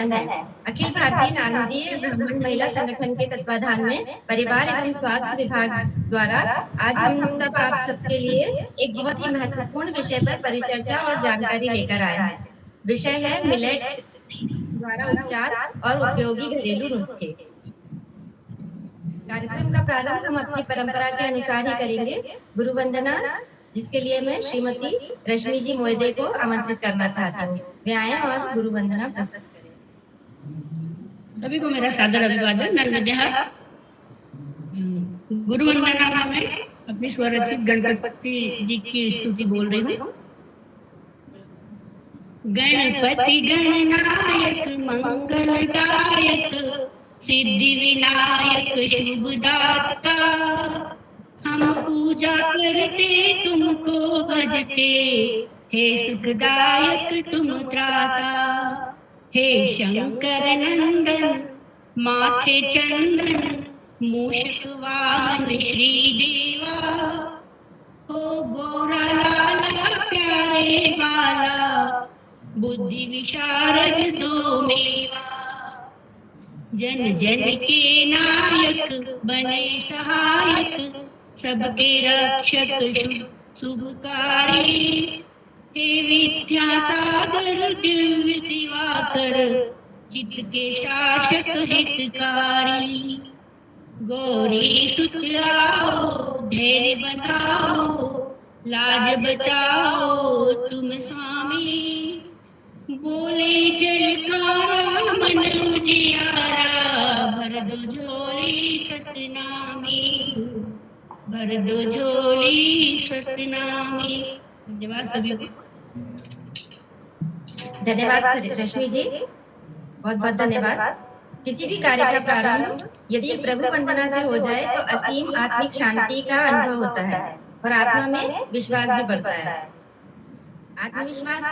है। अखिल भारतीय नारदीय ब्राह्मण महिला संगठन के तत्वाधान में परिवार एवं स्वास्थ्य विभाग द्वारा आज हम सब आप सबके लिए एक बहुत ही महत्वपूर्ण विषय पर परिचर्चा और जानकारी लेकर आए हैं। विषय है मिलेट्स द्वारा उपचार और उपयोगी घरेलू नुस्खे। कार्यक्रम का प्रारंभ हम अपनी परंपरा के अनुसार ही करेंगे। गुरु वंदना, जिसके लिए मैं श्रीमती रश्मि जी मोयदे को आमंत्रित करना चाहती हूँ। वे आए और गुरु वंदना प्रस्तुत करें। सभी को मेरा सादर अभिवादन। नर्मदे। गुरु वंदना में अपनी स्वरचित गणपति जी की स्तुति बोल रही हूँ। गणपति गणनायक मंगलदायक सिद्धि विनायक शुभदाता, हम पूजा करते तुमको भजते, हे सुखदायक तुम त्राता। हे शंकर नंदन माथे चंदन मूषक वाहन श्री देवा, हो गोरा लाला प्यारे बाला बुद्धि विशारद दो मेवा। जन जन के नायक बने सहायक, सबके रक्षक शुभकारी। हे विद्यासागर दिव्य दिवाकर, चित्त के शासक हितकारी। गौरी सुत आओ धैर्य बंधाओ, लाज बचाओ तुम स्वामी। बोले जयकारा मन उजियारा, भर दो झोली सतनामी, भर दो झोली सतनामी। धन्यवाद सभी को। धन्यवाद रश्मि जी, बहुत बहुत धन्यवाद। किसी भी कार्य का प्रारंभ यदि प्रभु वंदना से हो जाए तो असीम आत्मिक शांति का अनुभव होता है और आत्मा में विश्वास भी बढ़ता है। आत्मविश्वास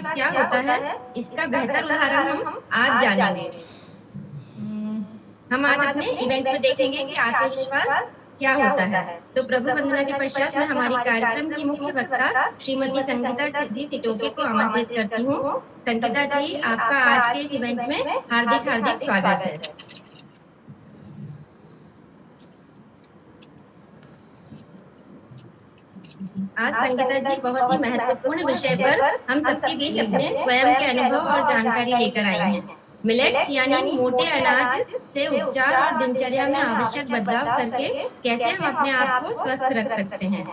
क्या होता है, इसका बेहतर उदाहरण हम आज जानेंगे। हम आज अपने इवेंट में देखेंगे कि आत्मविश्वास क्या होता है। तो प्रभु वंदना के पश्चात मैं हमारी कार्यक्रम की मुख्य वक्ता श्रीमती संगीता जी सिटोके को आमंत्रित करती हूँ। संगीता जी, आपका आज के इस इवेंट में हार्दिक हार्दिक स्वागत है। आज संगीता जी बहुत ही महत्वपूर्ण विषय पर हम सबके बीच अपने स्वयं के अनुभव और जानकारी लेकर आई हैं। मिलेट्स यानी मोटे अनाज से उपचार और दिनचर्या में आवश्यक बदलाव करके कैसे हम अपने आप को स्वस्थ रख सकते हैं।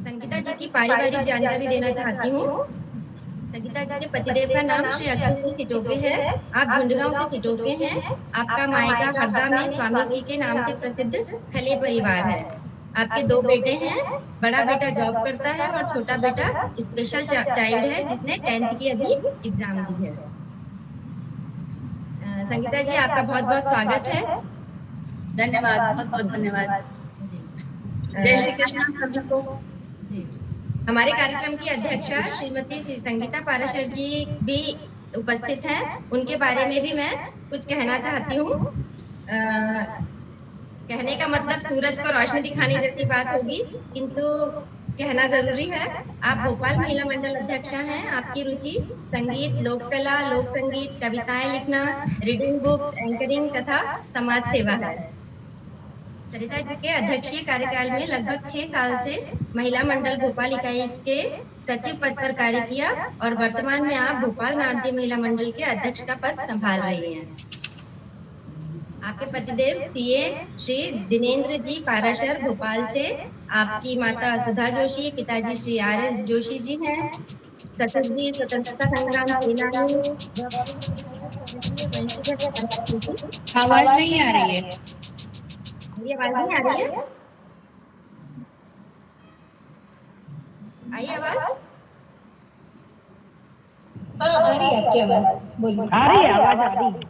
संगीता जी की पारिवारिक जानकारी देना चाहती हूँ। संगीता जी के पतिदेव का नाम श्री अखिल जी सिटोके है। आप झुंडगांव के सिटोके हैं। आपका मायका हरदा में स्वामी जी के नाम से प्रसिद्ध खले परिवार है। आपके दो बेटे हैं। बड़ा बेटा जॉब करता है और छोटा बेटा स्पेशल चाइल्ड है जिसने 10th की अभी एग्जाम दी है। संगीता जी, आपका बहुत बहुत स्वागत है। धन्यवाद, बहुत बहुत धन्यवाद। जय श्री कृष्ण सभी को। हमारे कार्यक्रम की अध्यक्षा श्रीमती संगीता पाराशर जी भी उपस्थित हैं। उनके बारे में भी मैं कुछ कहना चाहती हूँ। कहने का मतलब सूरज को रोशनी दिखाने जैसी बात होगी, किंतु कहना जरूरी है। आप भोपाल महिला मंडल अध्यक्षा हैं। आपकी रुचि संगीत, लोक कला, लोक संगीत, कविताएं लिखना, रीडिंग बुक्स, एंकरिंग तथा समाज सेवा है। सरिता जी के अध्यक्षीय कार्यकाल में लगभग 6 साल से महिला मंडल भोपाल इकाई के सचिव पद पर कार्य किया और वर्तमान में आप भोपाल नारदी महिला मंडल के अध्यक्ष का पद संभाल रही हैं। आपके पतिदेव सीए श्री दिनेंद्र जी पाराशर भोपाल से, आपकी माता सुधा जोशी, पिताजी श्री RS जोशी जी हैं। ससुर जी स्वतंत्रता संग्राम सेनानी। आवाज नहीं आ रही है। मेरी आवाज नहीं आ रही है? आई आवाज? आ रही है आपकी आवाज, बोलिए। आ रही है आवाज, आ रही है।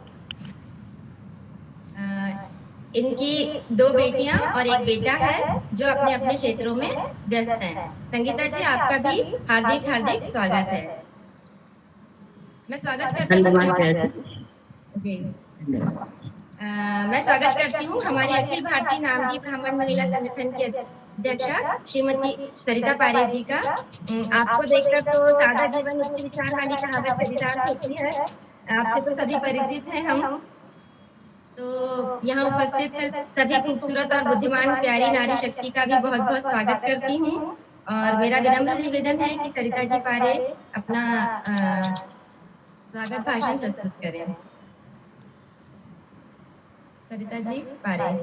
इनकी 2 बेटियां और एक बेटा है जो अपने अपने क्षेत्रों में व्यस्त हैं। संगीता जी, आपका भी हार्दिक हार्दिक स्वागत है। मैं स्वागत करती हूँ मैं स्वागत करती हूँ हमारी अखिल भारतीय नारदी ब्राह्मण महिला संगठन की अध्यक्षा श्रीमती सरिता पारे जी का। आपको देखकर तो सादा जीवन उच्च विचार वाली कहावत चरितार्थ होती है, आपसे तो सभी परिचित हैं हम। तो यहाँ उपस्थित सभी खूबसूरत और बुद्धिमान प्यारी नारी शक्ति का भी बहुत बहुत स्वागत करती हूँ और मेरा विनम्र निवेदन है कि सरिता जी पारे अपना स्वागत भाषण प्रस्तुत करें। सरिता जी पारे।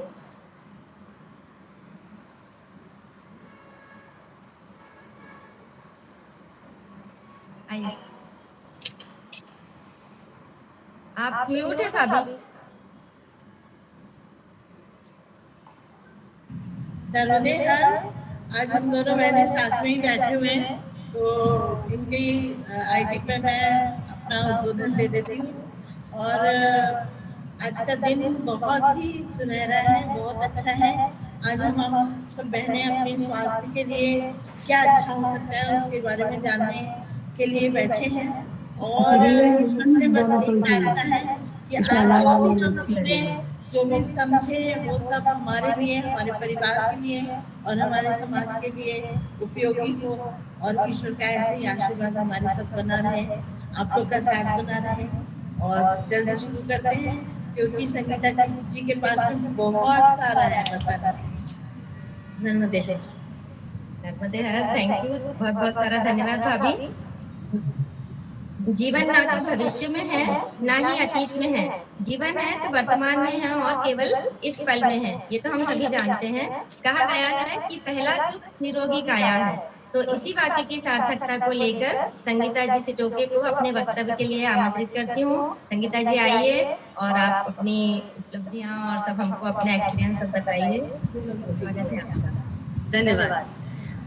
आइए, आप म्यूट है भाभी। नर्मदे हर, आज हम दोनों बहनें साथ में ही बैठे हुए हैं, तो इनकी आईटी पे मैं अपना उद्बोधन दे देती हूँ। और आज का दिन बहुत ही सुनहरा है, बहुत अच्छा है। आज हम सब बहनें अपने स्वास्थ्य के लिए क्या अच्छा हो सकता है उसके बारे में जानने के लिए बैठे हैं और ईश्वर से बस यही प्रार्थना है कि आज जो भी हम सुने, जो भी समझे, वो सब हमारे लिए, हमारे परिवार के लिए और हमारे समाज के लिए उपयोगी हो और ईश्वर का ऐसे ही आशीर्वाद हमारे साथ बना रहे, आप लोग का साथ बना रहे। और जल्दी शुरू करते हैं क्योंकि संगीता जी के पास में बहुत सारा है बताने के लिए। नर्मदे हर। नर्मदे हर, थैंक यू, बहुत बहुत सारा धन्यवाद भाभी। जीवन ना तो भविष्य में है ना ही अतीत में है, जीवन है तो वर्तमान में है और केवल इस पल में है, ये तो हम सभी जानते हैं। कहा गया है कि पहला सुख निरोगी काया है, तो इसी वाक्य की सार्थकता को लेकर संगीता जी सिटोके को अपने वक्तव्य के लिए आमंत्रित करती हूँ। संगीता जी आइए और आप अपनी उपलब्धियां और सब हमको अपना एक्सपीरियंस सब बताइए। स्वागत है आपका। धन्यवाद।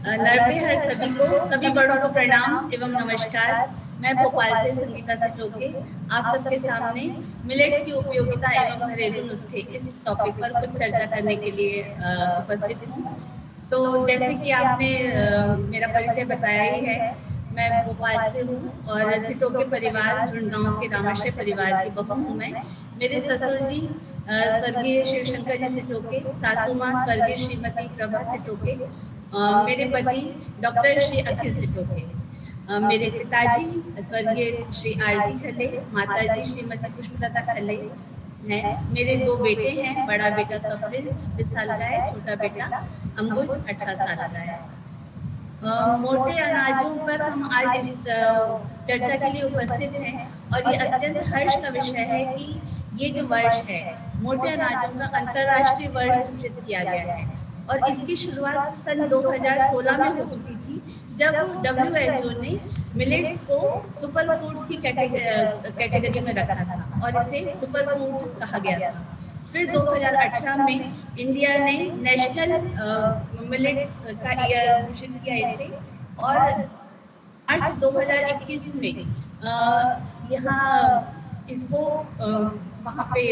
नर्मदे हर सभी को, सभी बड़ों को प्रणाम एवं नमस्कार। मैं भोपाल से संगीता सिटोके आप सबके सामने मिलेट्स की उपयोगिता एवं घरेलू नुस्खे इस टॉपिक पर कुछ चर्चा करने के लिए उपस्थित हूँ। तो जैसे कि आपने मेरा परिचय बताया ही है, मैं भोपाल से हूँ और सिटोके परिवार झुंडगांव के रामाशय परिवार की बहू हूँ मैं। मेरे ससुर जी स्वर्गीय शिवशंकर जी सिटोके, सासू माँ स्वर्गीय श्रीमती प्रभा सिटोके, मेरे पति डॉक्टर श्री अखिल सिटोके, मेरे पिताजी स्वर्गीय श्री आरजी खले, माताजी श्रीमती पुष्पलता खले हैं। मेरे दो बेटे हैं, बड़ा बेटा स्वप्निल 26 साल का है, छोटा बेटा अंबुज 18 साल का है। मोटे अनाजों पर हम आज इस चर्चा के लिए उपस्थित हैं और ये अत्यंत हर्ष का विषय है कि ये जो वर्ष है मोटे अनाजों का अंतर्राष्ट्रीय वर्ष घोषित किया गया है और इसकी शुरुआत सन 2016 में हो चुकी थी, जब WHO ने मिलेट्स को सुपर फूड्स की कैटेगरी में रखा था और इसे सुपर फूड कहा गया था। फिर 2018 में इंडिया ने नेशनल मिलेट्स का ईयर घोषित किया इसे और मार्च 2021 में यहाँ इसको वहाँ पे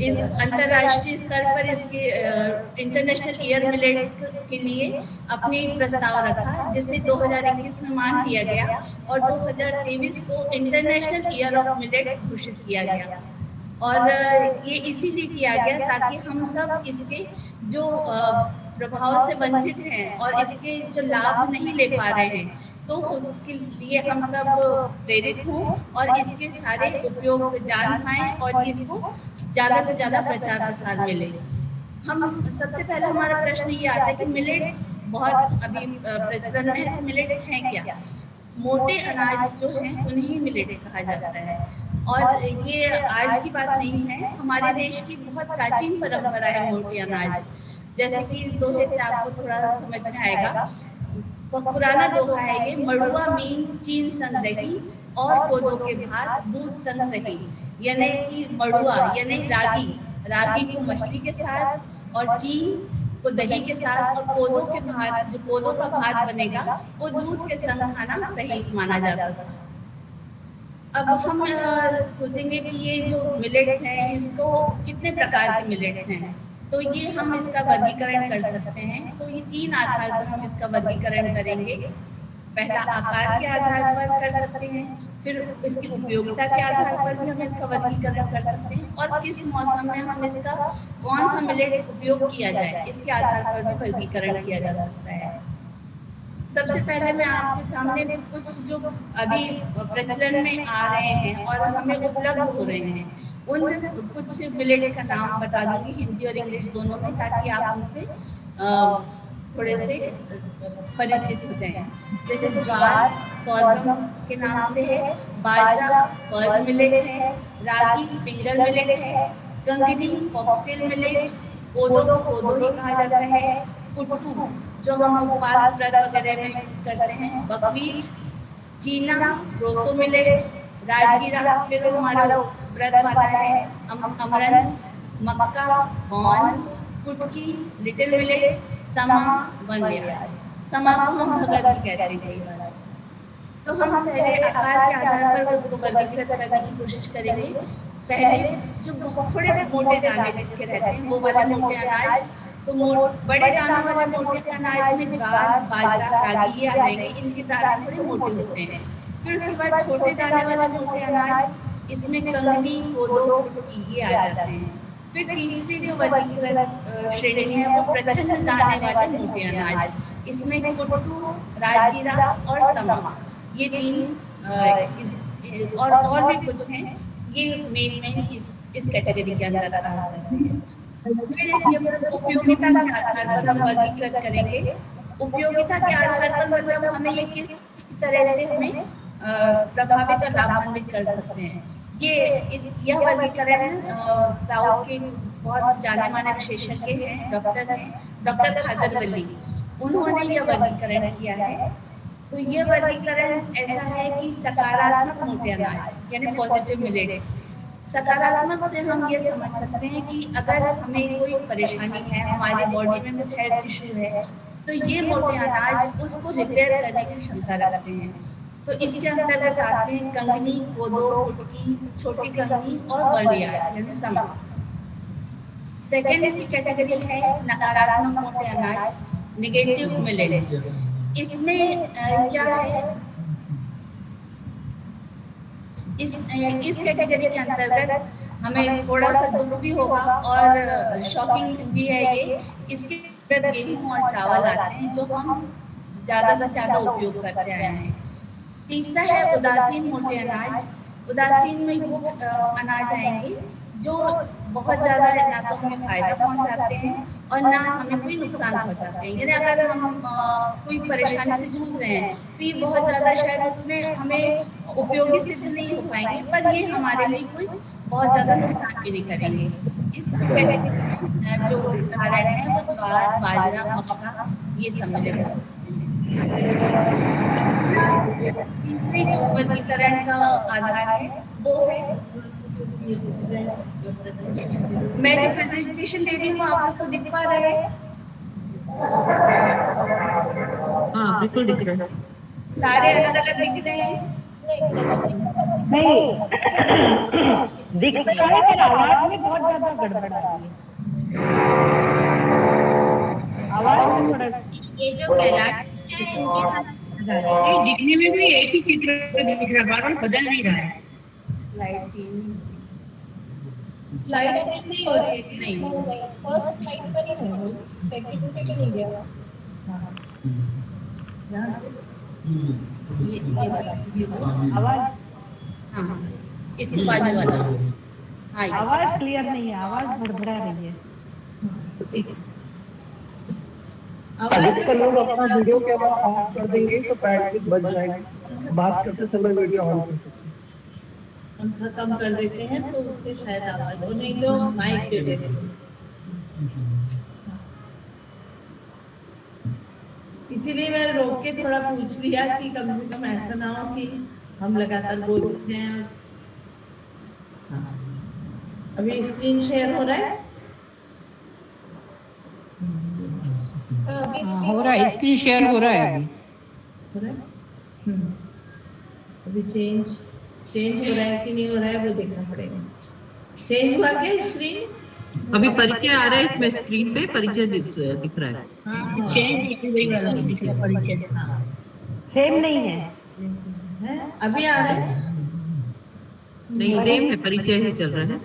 इस अंतर्राष्ट्रीय स्तर पर इसके इंटरनेशनल ईयर मिलेट्स के लिए अपने प्रस्ताव रखा, जिसे 2021 में मान लिया गया और 2023 को इंटरनेशनल ईयर ऑफ मिलेट्स घोषित किया गया। और ये इसीलिए किया गया ताकि हम सब इसके जो प्रभाव से वंचित हैं और इसके जो लाभ नहीं ले पा रहे हैं, तो उसके लिए हम सब प्रेरित हों और इसके सारे उपयोग जान पाएं और इसको ज़्यादा से ज़्यादा प्रचार प्रसार मिले। हम सबसे पहले हमारा प्रश्न ये आता है कि मिलेट्स बहुत अभी प्रचलन में है, तो मिलेट्स हैं क्या? मोटे अनाज जो हैं उन्हें मिलेट्स कहा जाता है और ये आज की बात नहीं है, हमारे देश की बहुत प्राचीन परंपरा है मोटे अनाज। जैसे कि इस दोहे से आपको थोड़ा समझ में आएगा, बहुत पुराना दोहा है ये, मड़ुआ मीन चीन संग दही और कोदो के भात दूध संग सही। यानी कि मड़ुआ यानी रागी को मछली के साथ और चीन को दही के साथ और कोदो के भात, जो कोदो का भात बनेगा वो दूध के संग खाना सही माना जाता था। अब हम सोचेंगे कि ये जो मिलेट्स हैं इसको कितने प्रकार के मिलेट्स हैं, तो ये हम इसका वर्गीकरण कर सकते हैं। तो ये 3 आधार पर हम इसका वर्गीकरण करेंगे। पहला आकार के आधार पर कर सकते हैं, फिर इसकी उपयोगिता के आधार पर भी हम इसका वर्गीकरण कर सकते हैं, और किस मौसम में हम इसका कौन सा मिलेट उपयोग किया जाए इसके आधार पर भी वर्गीकरण किया जा सकता है। सबसे पहले मैं आपके सामने कुछ जो अभी प्रचलन में आ रहे हैं और हमें उपलब्ध हो रहे हैं उन कुछ मिलेट्स का नाम बता दूंगी, हिंदी और इंग्लिश दोनों में, ताकि आप उनसे थोड़े से परिचित हो जाएं। जैसे ज्वार सोरगम के नाम से है, बाजरा पर्ल मिलेट है, रागी फिंगर मिलेट है, कंगनी फॉक्सटेल मिलेट, कोदो को कोदो ही कहा जाता है, कुट्टू जो हम उपवास व्रत वगैरह में यूज करते हैं, बकवीट, चीना प्रोसो मिलेट, राजगीरा फिर हमारा व्रत वाला है, अमरंथ, मक्का, कॉर्न, कुटकी, लिटिल मिलेट, समा, बर्नयार्ड। समा को हम भगर भी कहते हैं कई बार। तो हम पहले आकार के आधार पर उसको वर्गीकृत करने की कोशिश करेंगे। पहले जो बहुत थोड़े मोटे दाने जिसके रहते हैं वो वाले मोटे अनाज, तो बड़े दानों वाले मोटे अनाज में ज्वार, बाजरा, रागी ये आ जाएंगे, इनके दाने थोड़े मोटे होते हैं। फिर उसके बाद छोटे दाने वाले मोटे अनाज, इसमें कंगनी, कोदो, कुटकी ये आ जाते हैं। फिर तीसरी जो वर्गीकृत श्रेणी है वो प्रचंड दाने वाले मोटे अनाज, इसमें कुट्टू, राजगीरा और समा, ये तीन और भी कुछ हैं, ये मेन इस कैटेगरी के अंदर आ जाते हैं। फिर इसके बाद उपयोगिता के आधार पर हम वर्गीकृत करेंगे। उपयोगिता के आधार पर मतलब हमें ये किस तरह से हमें प्रभावित और लाभान्वित कर सकते हैं। यह वर्गीकरण साउथ के बहुत जाने माने विशेषज्ञ हैं, डॉक्टर खादरवल्ली, उन्होंने यह वर्गीकरण किया है। तो यह वर्गीकरण ऐसा है कि सकारात्मक मोटे अनाज यानी पॉजिटिव मिलेट्स, सकारात्मक से हम ये समझ सकते हैं कि अगर हमें कोई परेशानी है, हमारे बॉडी में कुछ हेल्थ इश्यू है, तो ये मोटे अनाज उसको रिपेयर करने की क्षमता रखते हैं। तो इसके अंतर्गत आते हैं कंगनी, कोदो, कुटकी, छोटी कंगनी और बर्नयार्ड यानी समा। सेकेंड इसकी कैटेगरी है नकारात्मक मोटे अनाज, नेगेटिव मिलेट्स। इसमें क्या है, इस कैटेगरी के अंतर्गत हमें थोड़ा सा दुख भी होगा और शॉकिंग भी है ये। इसके अंदर गेहूं और चावल आते हैं जो हम ज्यादा से ज्यादा उपयोग करते आए हैं। तीसरा है उदासीन मोटे अनाज। उदासीन में वो अनाज आएंगे जो बहुत ज्यादा है, ना तो हमें फायदा पहुंचाते हैं और ना हमें कोई नुकसान पहुंचाते हैं। यानी अगर हम कोई परेशानी से जूझ रहे हैं तो ये बहुत ज्यादा शायद इसमें हमें उपयोगी सिद्ध नहीं हो पाएंगे, पर ये हमारे लिए कोई बहुत ज्यादा नुकसान भी नहीं करेंगे। इस कैटेगरी में जो उदाहरण है वो ज्वार, बाजरा, मक्का ये सम्मिलित हो सकते हैं। तीसरी जो वर्गीकरण का आधार है वो है, मैं जो प्रेजेंटेशन दे रही हूँ आप लोग को दिख पा रहे हैं? हाँ बिल्कुल दिख रहा है। सारे अलग अलग दिख रहे हैं? नहीं दिख रहा है पर आवाज में बहुत ज्यादा गड़बड़ आ रही है। आवाज में थोड़ा, ये जो कैलाश है इनके साथ नहीं दिखने में भी एक ही चित्र दिख रहा है, बार-बार बदल नहीं रहा है। स्लाइड चेंज नहीं हो रही है। नहीं, फर्स्ट स्लाइड पर ही है, एग्जीक्यूटिव पे नहीं गया। यहाँ से ये वाला आवाज, हाँ इसके बाजू वाला, हाँ आवाज क्लियर नहीं है, आवाज भड़बड़ा रही है। आवाज अधिकतर लोग अपना वीडियो कैमरा ऑफ कर देंगे तो पैड बच जाएगा, बात करते समय वीडियो ऑन कर सकते हैं। पंखा कम कर देते हैं तो उससे शायद आवाज, और नहीं तो माइक दे देते हैं। इसीलिए मैंने रोक के थोड़ा पूछ लिया कि कम से कम ऐसा ना हो कि हम लगातार बोलते हैं। और हाँ, अभी स्क्रीन शेयर हो रहा है? हो रहा है, स्क्रीन शेयर हो रहा है अभी। हो रहा है? अभी चेंज हो रहा है कि नहीं हो रहा है वो देखना पड़ेगा। चेंज हुआ क्या स्क्रीन? अभी परिचय आ रहा है इसमें, स्क्रीन पे परिचय दिख रहा है। हाँ, चेंज वही वाला दिख रहा है परिचय। हाँ, सेम नहीं है। है अभी आ रहे हैं? नहीं सेम है, परिचय ही चल रहा है।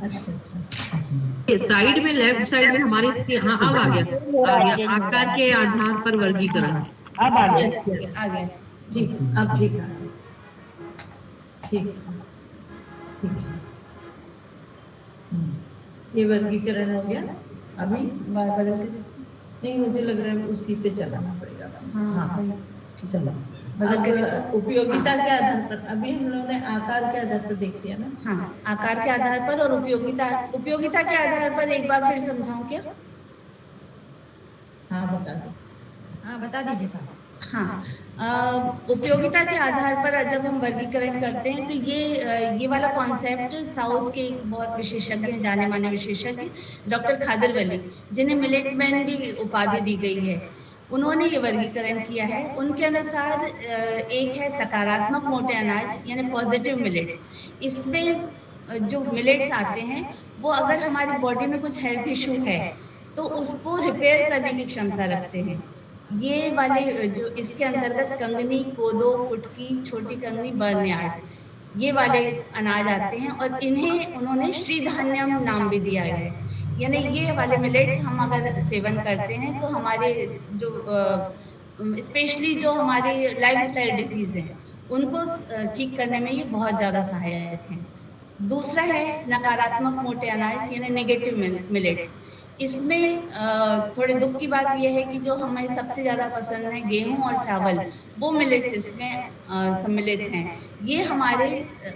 अच्छा अच्छा साइड में लेफ्ट साइड में हमारे हाँ अब आ गया आकार के आधार पर वर्गीकरण। अब आ गया। आ गया ठीक अब ठीक है ठीक ठीक है। ये वर्गीकरण हो गया। अभी बदल के नहीं मुझे लग रहा है उसी पे चलाना पड़ेगा। हाँ चलो बदल के अब उपयोगिता के आधार पर अभी हम लोगों ने आकार के आधार पर देख लिया ना। हाँ आकार के आधार पर और उपयोगिता के आधार पर एक बार फिर समझाऊं क्या? हाँ बता दो। हाँ बता दीजिए पापा। हाँ उपयोगिता के आधार पर जब हम वर्गीकरण करते हैं तो ये वाला कॉन्सेप्ट साउथ के एक बहुत विशेषज्ञ हैं, जाने माने विशेषज्ञ डॉक्टर खादरवली, जिन्हें मिलेट मैन भी उपाधि दी गई है, उन्होंने ये वर्गीकरण किया है। उनके अनुसार एक है सकारात्मक मोटे अनाज यानी पॉजिटिव मिलेट्स। इसमें जो मिलेट्स आते हैं वो अगर हमारी बॉडी में कुछ हेल्थ इशू है तो उसको रिपेयर करने की क्षमता रखते हैं। ये वाले जो इसके अंतर्गत कंगनी, कोदो, कुटकी, छोटी कंगनी, बर्नयार्ड, ये वाले अनाज आते हैं और इन्हें उन्होंने श्री धान्यम नाम भी दिया है। यानी ये वाले मिलेट्स हम अगर सेवन करते हैं तो हमारे जो स्पेशली जो हमारे लाइफस्टाइल डिजीज हैं उनको ठीक करने में ये बहुत ज़्यादा सहायक हैं। दूसरा है नकारात्मक मोटे अनाज यानी नेगेटिव मिलेट्स। इसमें थोड़े दुख की बात यह है कि जो हमें सबसे ज़्यादा पसंद है गेहूं और चावल, वो मिलेट्स इसमें सम्मिलित हैं। ये हमारे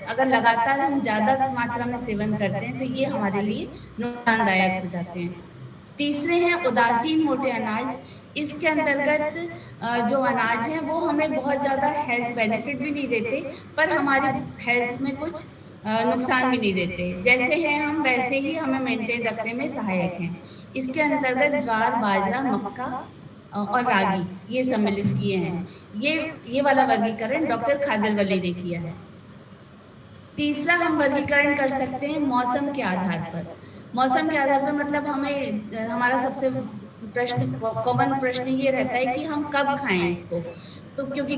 अगर लगातार हम ज़्यादा मात्रा में सेवन करते हैं तो ये हमारे लिए नुकसानदायक हो जाते हैं। तीसरे हैं उदासीन मोटे अनाज। इसके अंतर्गत जो अनाज हैं वो हमें बहुत ज़्यादा हेल्थ बेनिफिट भी नहीं देते पर हमारी हेल्थ में कुछ नुकसान भी नहीं देते। जैसे हैं हम वैसे ही हमें मेंटेन रखने में सहायक हैं। इसके अंतर्गत ज्वार, बाजरा, मक्का और रागी ये सम्मिलित किए हैं। ये वाला वर्गीकरण डॉक्टर खादरवली ने किया है। तीसरा हम वर्गीकरण कर सकते हैं मौसम के आधार पर। मौसम के आधार पर मतलब हमें हमारा सबसे कॉमन प्रश्न ये रहता है कि हम कब खाएं इसको। तो क्योंकि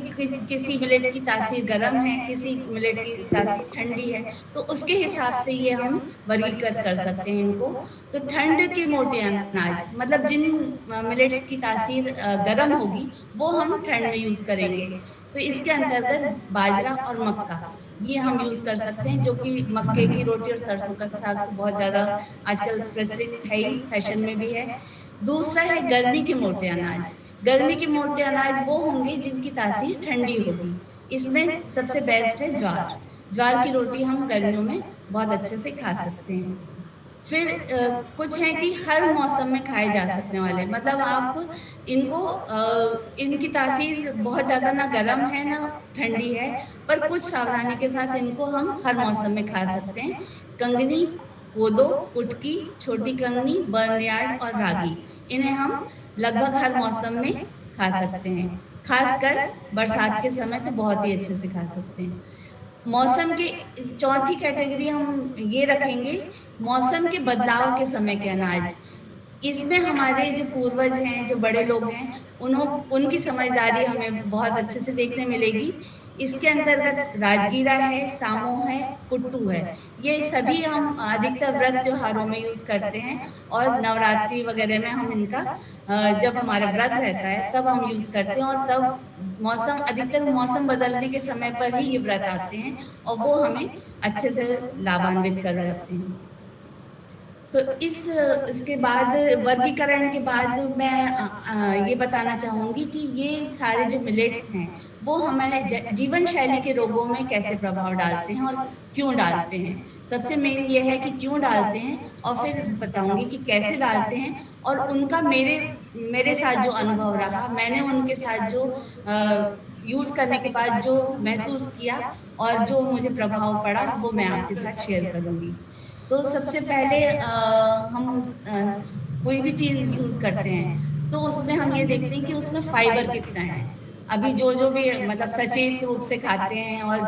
किसी मिलेट की तासीर गर्म है, किसी मिलेट की तासीर ठंडी है, तो उसके हिसाब से ये हम वर्गीकृत कर सकते हैं इनको। तो ठंड के मोटे अनाज मतलब जिन मिलेट्स की तासीर गर्म होगी वो हम ठंड में यूज़ करेंगे। तो इसके अंतर्गत बाजरा और मक्का ये हम यूज़ कर सकते हैं, जो कि मक्के की रोटी और सरसों का साग तो बहुत ज़्यादा आजकल प्रचलित है ही, फैशन में भी है। दूसरा है गर्मी के मोटे अनाज। गर्मी के मोटे अनाज वो होंगे जिनकी तासीर ठंडी होगी। इसमें सबसे बेस्ट है ज्वार। ज्वार की रोटी हम गर्मियों में बहुत अच्छे से खा सकते हैं। फिर कुछ हैं कि हर मौसम में खाए जा सकने वाले, मतलब आप इनको इनकी तासीर बहुत ज़्यादा ना गर्म है ना ठंडी है, पर कुछ सावधानी के साथ इनको हम हर मौसम में खा सकते हैं। कंगनी, कोदो, कुटकी, छोटी कंगनी, बर्नयार्ड और रागी, इन्हें हम लगभग हर मौसम में खा सकते हैं। खासकर बरसात के समय तो बहुत ही अच्छे से खा सकते हैं। मौसम की चौथी कैटेगरी हम ये रखेंगे मौसम के बदलाव के समय के अनाज। इसमें हमारे जो पूर्वज हैं, जो बड़े लोग हैं, उनकी समझदारी हमें बहुत अच्छे से देखने मिलेगी। इसके अंतर्गत राजगीरा है, सामो है, कुट्टू है। ये सभी हम अधिकतर व्रत त्योहारों में यूज़ करते हैं और नवरात्रि वगैरह में हम इनका जब हमारा व्रत रहता है तब हम यूज़ करते हैं और तब अधिकतर मौसम बदलने के समय पर ही ये व्रत आते हैं और वो हमें अच्छे से लाभान्वित कर रखते हैं। तो इसके बाद वर्गीकरण के बाद मैं ये बताना चाहूँगी कि ये सारे जो मिलेट्स हैं वो हमारे जीवन शैली के रोगों में कैसे प्रभाव डालते हैं और क्यों डालते हैं। सबसे मेन ये है कि क्यों डालते हैं और फिर बताऊँगी कि कैसे डालते हैं और उनका मेरे साथ जो अनुभव रहा, मैंने उनके साथ जो यूज़ करने के बाद जो महसूस किया और जो मुझे प्रभाव पड़ा वो मैं आपके साथ शेयर करूँगी। तो सबसे पहले हम कोई भी चीज़ यूज़ करते हैं तो उसमें हम ये देखते हैं कि उसमें फाइबर कितना है। अभी जो भी मतलब सचेत रूप से खाते हैं और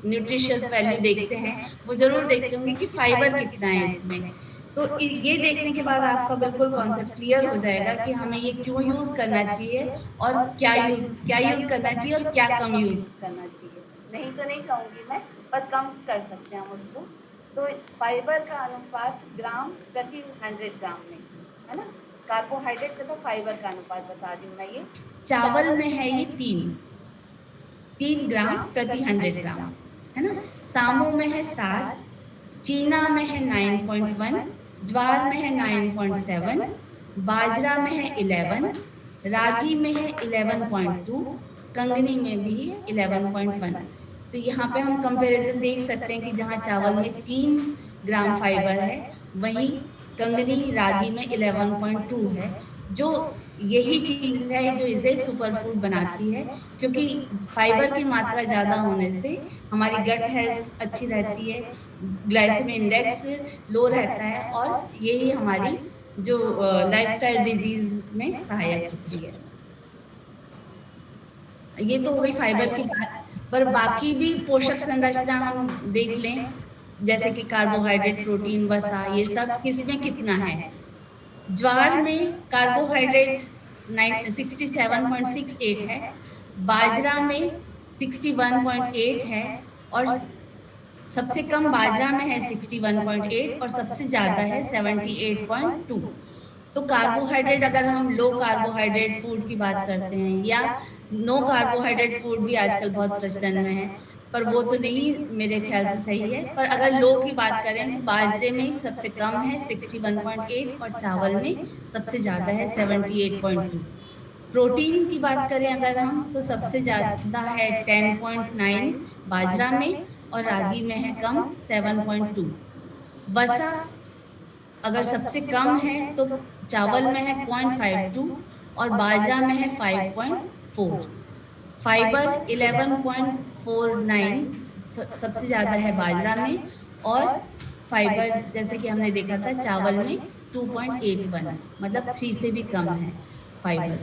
न्यूट्रिशियस वैल्यू देखते हैं वो ज़रूर देखते होंगे कि फाइबर कितना है इसमें। तो ये देखने के बाद आपका बिल्कुल कॉन्सेप्ट क्लियर हो जाएगा कि हमें ये क्यों यूज करना चाहिए और क्या यूज करना चाहिए और क्या कम यूज करना चाहिए। नहीं तो नहीं कहूँगी मैं, पर कम कर सकते हैं हम उसको। तो फाइबर का अनुपात ग्राम प्रति 100 ग्राम में, है ना। कार्बोहाइड्रेट तथा फाइबर का अनुपात बता रही हूँ मैं। ये चावल में है ये 3 ग्राम प्रति 100 ग्राम, है ना। सामू में है 7, चीना में है 9.1, ज्वार में है 9.7, बाजरा में है 11, रागी में है 11.2, कंगनी में भी है 11.1। तो यहाँ पे हम कंपैरिजन देख सकते हैं कि जहाँ चावल में 3 ग्राम फाइबर है, वहीं कंगनी रागी में 11.2 है। जो यही चीज है जो इसे सुपर फूड बनाती है, क्योंकि फाइबर की मात्रा ज़्यादा होने से हमारी गट हेल्थ अच्छी रहती है, ग्लाइसेमिक इंडेक्स लो रहता है, और यही हमारी जो लाइफस्टाइल डिजीज में सहायक होती है। ये तो हो गई फाइबर की बात, पर बाकी भी पोषक संरचना हम देख लें, जैसे कि कार्बोहाइड्रेट, प्रोटीन, वसा, ये सब किसमें कितना है। ज्वार में कार्बोहाइड्रेट 67.68 है, बाजरा में 61.8 है, और सबसे कम बाजरा में है 61.8 और सबसे ज़्यादा है 78.2। तो कार्बोहाइड्रेट, अगर हम लो कार्बोहाइड्रेट फूड की बात करते हैं, या नो कार्बोहाइड्रेट फूड भी आजकल बहुत प्रचलन में है, पर वो तो नहीं मेरे ख्याल से सही है। पर अगर लो की बात करें तो बाजरे में सबसे कम है 61.8 और चावल में सबसे ज़्यादा है 78.2। प्रोटीन की बात करें अगर हम, तो सबसे ज़्यादा है 10.9 बाजरा में, और रागी में है कम 7.2। वसा अगर सबसे कम है तो चावल में है 0.52 और बाजरा में है 5.4। फाइबर 11.49 सबसे ज़्यादा है बाजरा में, और फाइबर जैसे कि हमने देखा था चावल में 2.81, मतलब 3 से भी कम है फाइबर।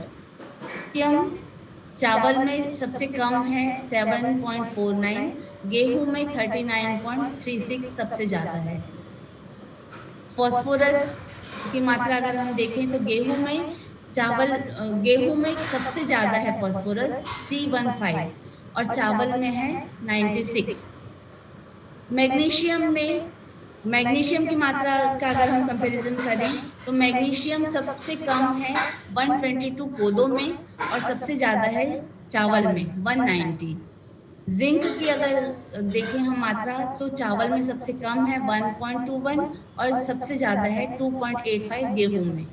चावल में सबसे कम है 7.49, गेहूं में 39.36 सबसे ज़्यादा है। फास्फोरस की मात्रा अगर हम देखें तो गेहूं में सबसे ज़्यादा है फास्फोरस 315, और चावल में है 96। मैग्नीशियम की मात्रा का अगर हम कंपैरिजन करें तो मैग्नीशियम सबसे कम है 122 कोदों में, और सबसे ज़्यादा है चावल में 190। जिंक की अगर देखें हम मात्रा तो चावल में सबसे कम है 1.21 और सबसे ज़्यादा है 2.85 गेहूं में।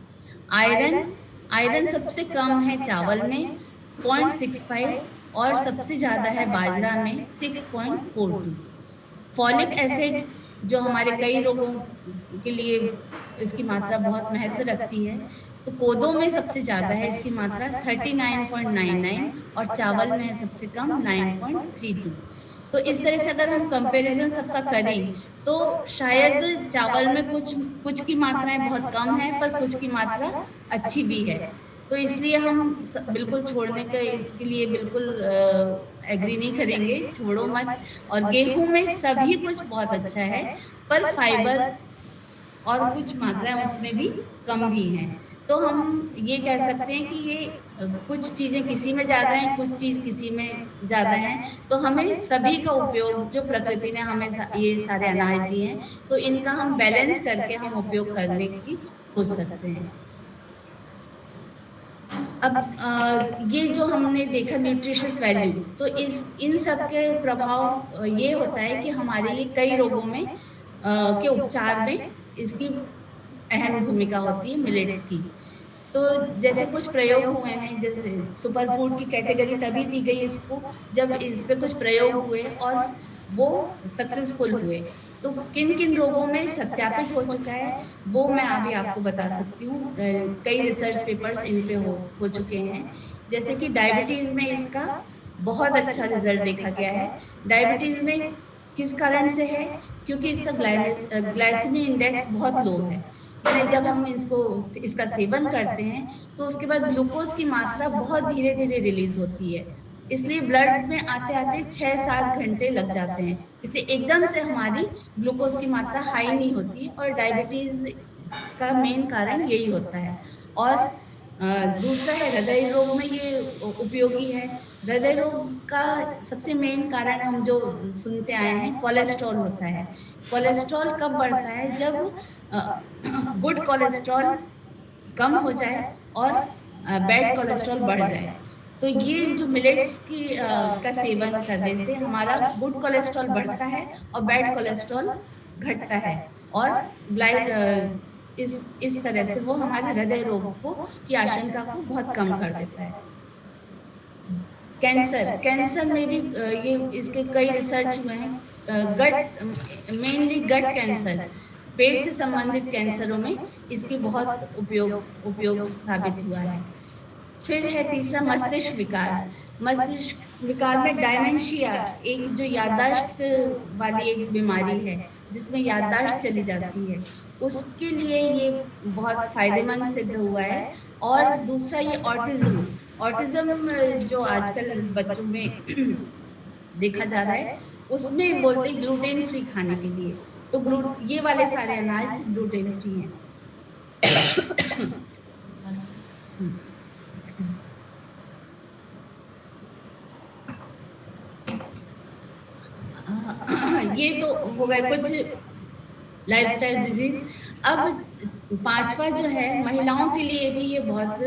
आयरन सबसे कम है चावल में 0.65 और सबसे ज़्यादा है बाजरा में 6.42। फॉलिक एसिड जो हमारे कई रोगों के लिए इसकी मात्रा बहुत महत्व रखती है, तो कोदों में सबसे ज़्यादा है इसकी मात्रा 39.99 और चावल में है सबसे कम 9.32। तो इस तरह से अगर हम कंपैरिजन सबका करें तो शायद चावल में कुछ की मात्राएं बहुत कम है, पर कुछ की मात्रा अच्छी भी है। तो इसलिए हम बिल्कुल छोड़ने का इसके लिए बिल्कुल एग्री नहीं करेंगे, छोड़ो मत। और गेहूं में सभी कुछ बहुत अच्छा है, पर फाइबर और कुछ मात्राएं उसमें भी कम भी हैं। तो हम ये कह सकते हैं कि ये कुछ चीज़ें किसी में ज़्यादा हैं, कुछ चीज़ किसी में ज़्यादा हैं। तो हमें सभी का उपयोग, जो प्रकृति ने हमें ये सारे अनाज दिए हैं, तो इनका हम बैलेंस करके हम उपयोग करने की सोच सकते हैं। अब ये जो हमने देखा न्यूट्रिशियस वैल्यू, तो इन सब के प्रभाव ये होता है कि हमारे ये कई रोगों में के उपचार में इसकी अहम भूमिका होती है मिलेट्स की। तो जैसे कुछ प्रयोग हुए हैं, जैसे सुपर फूड की कैटेगरी तभी दी गई इसको जब इस पे कुछ प्रयोग हुए और वो सक्सेसफुल हुए। तो किन किन रोगों में सत्यापित हो चुका है वो मैं अभी आपको बता सकती हूँ। कई रिसर्च पेपर्स इन पे हो चुके हैं। जैसे कि डायबिटीज़ में इसका बहुत अच्छा रिजल्ट देखा गया है। डायबिटीज़ में किस कारण से है? क्योंकि इसका ग्लाइसेमिक इंडेक्स बहुत लो है, यानी जब हम इसका सेवन करते हैं तो उसके बाद ग्लूकोज की मात्रा बहुत धीरे धीरे रिलीज होती है। इसलिए ब्लड में आते आते 6-7 घंटे लग जाते हैं, इसलिए एकदम से हमारी ग्लूकोज की मात्रा हाई नहीं होती और डायबिटीज का मेन कारण यही होता है। और दूसरा है हृदय रोग में ये उपयोगी है। हृदय रोग का सबसे मेन कारण हम जो सुनते आए हैं कोलेस्ट्रॉल होता है। कोलेस्ट्रॉल कब बढ़ता है? जब गुड कोलेस्ट्रॉल कम हो जाए और बैड कोलेस्ट्रॉल बढ़ जाए। तो ये जो मिलेट्स की का सेवन करने से हमारा गुड कोलेस्ट्रॉल बढ़ता है और बैड कोलेस्ट्रॉल घटता है और इस तरह से वो हमारे हृदय रोग को की आशंका को बहुत कम कर देता है। कैंसर में भी ये इसके कई रिसर्च हुए हैं। गट मेनली गट कैंसर, पेट से संबंधित कैंसरों में इसकी बहुत उपयोग साबित हुआ है। फिर है तीसरा मस्तिष्क विकार। मस्तिष्क विकार में डायमेंशिया, एक जो याददाश्त वाली एक बीमारी है जिसमें याददाश्त चली जाती है, उसके लिए ये बहुत फायदेमंद सिद्ध हुआ है। और दूसरा ये ऑटिज्म जो आजकल बच्चों में देखा जा रहा है, उसमें बोलते हैं ग्लूटेन फ्री खाने के लिए। तो ये वाले सारे अनाज ग्लूटेन फ्री हैं। ये तो हो गए कुछ लाइफस्टाइल डिजीज। अब पांचवा जो है महिलाओं के लिए भी ये बहुत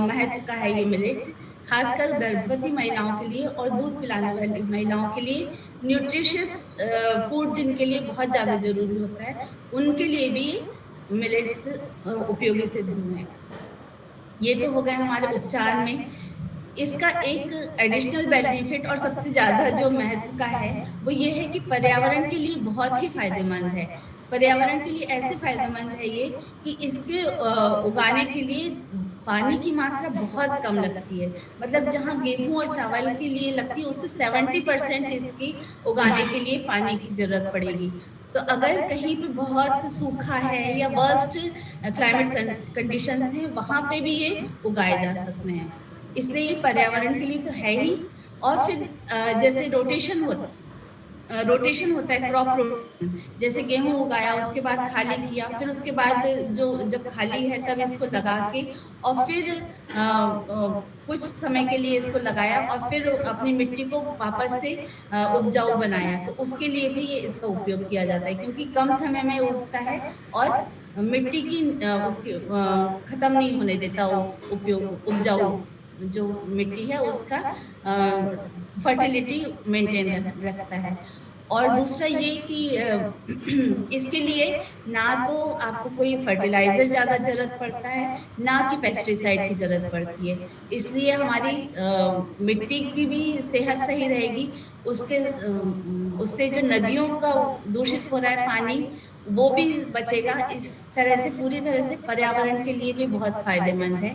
महत्व का है ये मिलेट, खासकर गर्भवती महिलाओं के लिए और दूध पिलाने वाली महिलाओं के लिए न्यूट्रिशियस फूड जिनके लिए बहुत ज़्यादा जरूरी होता है, उनके लिए भी मिलेट्स उपयोगी सिद्ध हुए हैं। ये तो हो गए हमारे उपचार में। इसका एक एडिशनल बेनिफिट और सबसे ज़्यादा जो महत्व का है वो ये है कि पर्यावरण के लिए बहुत ही फायदेमंद है। पर्यावरण के लिए ऐसे फायदेमंद है ये कि इसके उगाने के लिए पानी की मात्रा बहुत कम लगती है। मतलब जहाँ गेहूं और चावल के लिए लगती है उससे 70% इसकी उगाने के लिए पानी की जरूरत पड़ेगी। तो अगर कहीं पे बहुत सूखा है या वर्स्ट क्लाइमेट कंडीशंस हैं, वहाँ पे भी ये उगाए जा सकते हैं। इसलिए ये पर्यावरण के लिए तो है ही। और फिर जैसे रोटेशन होता है, क्रॉप रोटेशन, जैसे गेहूं उगाया उसके बाद खाली किया, फिर उसके बाद जब खाली है तब इसको लगा के और फिर कुछ समय के लिए इसको लगाया और फिर अपनी मिट्टी को वापस से उपजाऊ बनाया, तो उसके लिए भी ये इसका उपयोग किया जाता है क्योंकि कम समय में उगता है और मिट्टी की उसकी खत्म नहीं होने देता उपजाऊ जो मिट्टी है उसका फर्टिलिटी मेंटेन रखता है। और दूसरा ये कि इसके लिए ना तो आपको कोई फर्टिलाइजर ज़्यादा ज़रूरत पड़ता है, ना कि पेस्टिसाइड की ज़रूरत पड़ती है। इसलिए हमारी मिट्टी की भी सेहत सही रहेगी। उससे जो नदियों का दूषित हो रहा है पानी, वो भी बचेगा। इस तरह से पूरी तरह से पर्यावरण के लिए भी बहुत फायदेमंद है।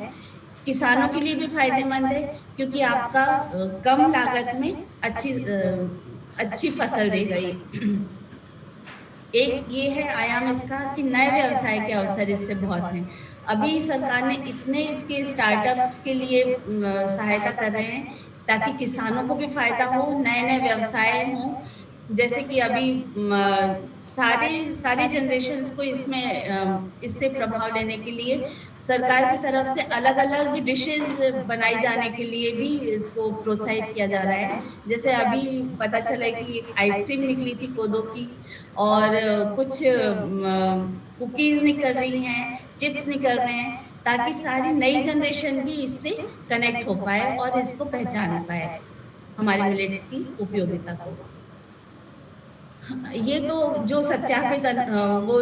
किसानों के लिए भी फायदेमंद है क्योंकि आपका कम लागत में अच्छी फसल देगा ये। एक ये है आयाम इसका कि नए व्यवसाय के अवसर इससे बहुत हैं। अभी सरकार ने इतने इसके स्टार्टअप्स के लिए सहायता कर रहे हैं ताकि किसानों को भी फायदा हो, नए नए व्यवसाय हों। जैसे कि अभी सारे जनरेशन्स को इससे प्रभाव लेने के लिए सरकार की तरफ से अलग अलग डिशेस बनाई जाने के लिए भी इसको प्रोत्साहित किया जा रहा है। जैसे अभी पता चला है कि एक आइसक्रीम निकली थी कोदो की और कुछ कुकीज़ निकल रही हैं, चिप्स निकल रहे हैं, ताकि सारी नई जनरेशन भी इससे कनेक्ट हो पाए और इसको पहचान पाए हमारे मिलेट्स की उपयोगिता को। ये तो जो सत्यापित वो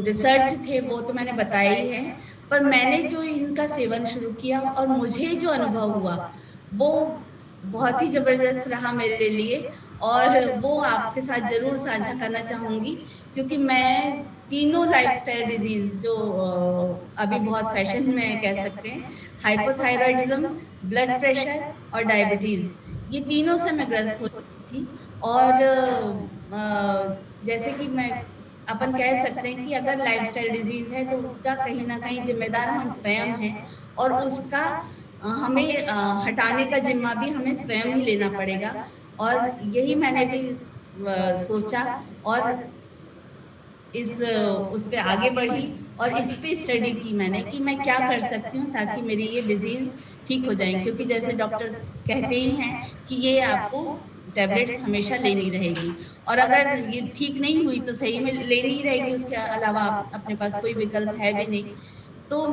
रिसर्च थे वो तो मैंने बताया ही है, पर मैंने जो इनका सेवन शुरू किया और मुझे जो अनुभव हुआ वो बहुत ही ज़बरदस्त रहा मेरे लिए और वो आपके साथ ज़रूर साझा करना चाहूँगी क्योंकि मैं तीनों लाइफस्टाइल डिजीज़ जो अभी बहुत फैशन में कह सकते हैं, हाइपोथायरॉयडिज्म, ब्लड प्रेशर और डायबिटीज़, ये तीनों से मैं ग्रस्त हो चुकी थी। और जैसे कि अपन कह सकते हैं कि अगर लाइफस्टाइल डिजीज है तो उसका कहीं ना कहीं जिम्मेदार हम स्वयं हैं और उसका हमें हटाने का जिम्मा भी हमें स्वयं ही लेना पड़ेगा। और यही मैंने भी सोचा और उस पे आगे बढ़ी और इस पे स्टडी की मैंने कि मैं क्या कर सकती हूँ ताकि मेरी ये डिजीज ठीक हो जाए, क्योंकि जैसे डॉक्टर्स कहते ही हैं कि ये आपको टैबलेट्स हमेशा लेनी रहेगी, और अगर ये ठीक नहीं हुई तो सही में लेनी ही रहेगी, उसके अलावा अपने पास कोई विकल्प है भी नहीं। तो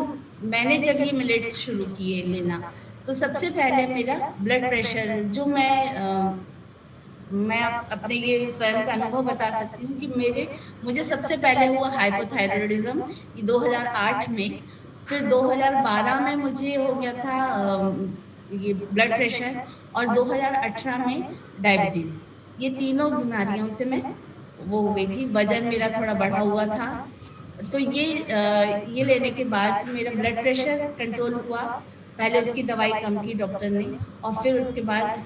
मैंने जब ये मिलेट्स शुरू किए लेना, तो सबसे पहले मेरा ब्लड प्रेशर जो मैं अपने ये स्वयं का अनुभव बता सकती हूँ कि मुझे सबसे पहले हुआ हाइपोथायरॉयडिज्म 2008 में, फिर 2012 में मुझे हो गया था ये ब्लड प्रेशर, और 2018 में डायबिटीज। ये तीनों बीमारियों से मैं वो हो गई थी। वजन मेरा थोड़ा बढ़ा हुआ था, तो ये लेने के बाद मेरा ब्लड प्रेशर कंट्रोल हुआ। पहले उसकी दवाई कम की डॉक्टर ने, और फिर उसके बाद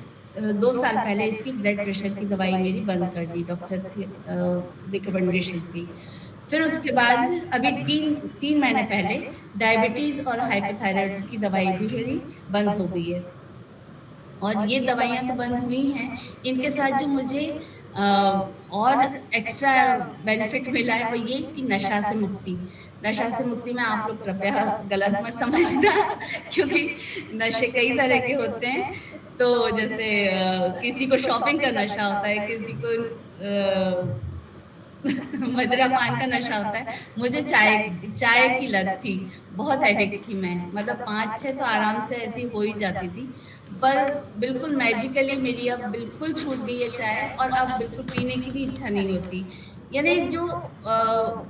2 साल पहले इसकी ब्लड प्रेशर की दवाई मेरी बंद कर दी डॉक्टर की रिकमेंडेशन पे। फिर उसके बाद अभी 3 महीने पहले डायबिटीज और हाइपोथायराइड की दवाई भी मेरी बंद हो गई है। और ये दवाइयाँ तो बंद हुई हैं, इनके साथ जो मुझे और एक्स्ट्रा बेनिफिट मिला है वो ये कि नशा से मुक्ति। नशा से मुक्ति में आप लोग कृपया गलत मत समझना क्योंकि नशे कई तरह के होते हैं। तो जैसे किसी को शॉपिंग का नशा होता है, किसी को मदिरा पान का नशा होता है। मुझे चाय की लत थी, बहुत एडिक्ट थी मैं, मतलब 5-6 तो आराम से ऐसी हो ही जाती थी। पर बिल्कुल मैजिकली मेरी अब बिल्कुल छूट गई है चाय, और अब बिल्कुल पीने की भी इच्छा नहीं होती। यानी जो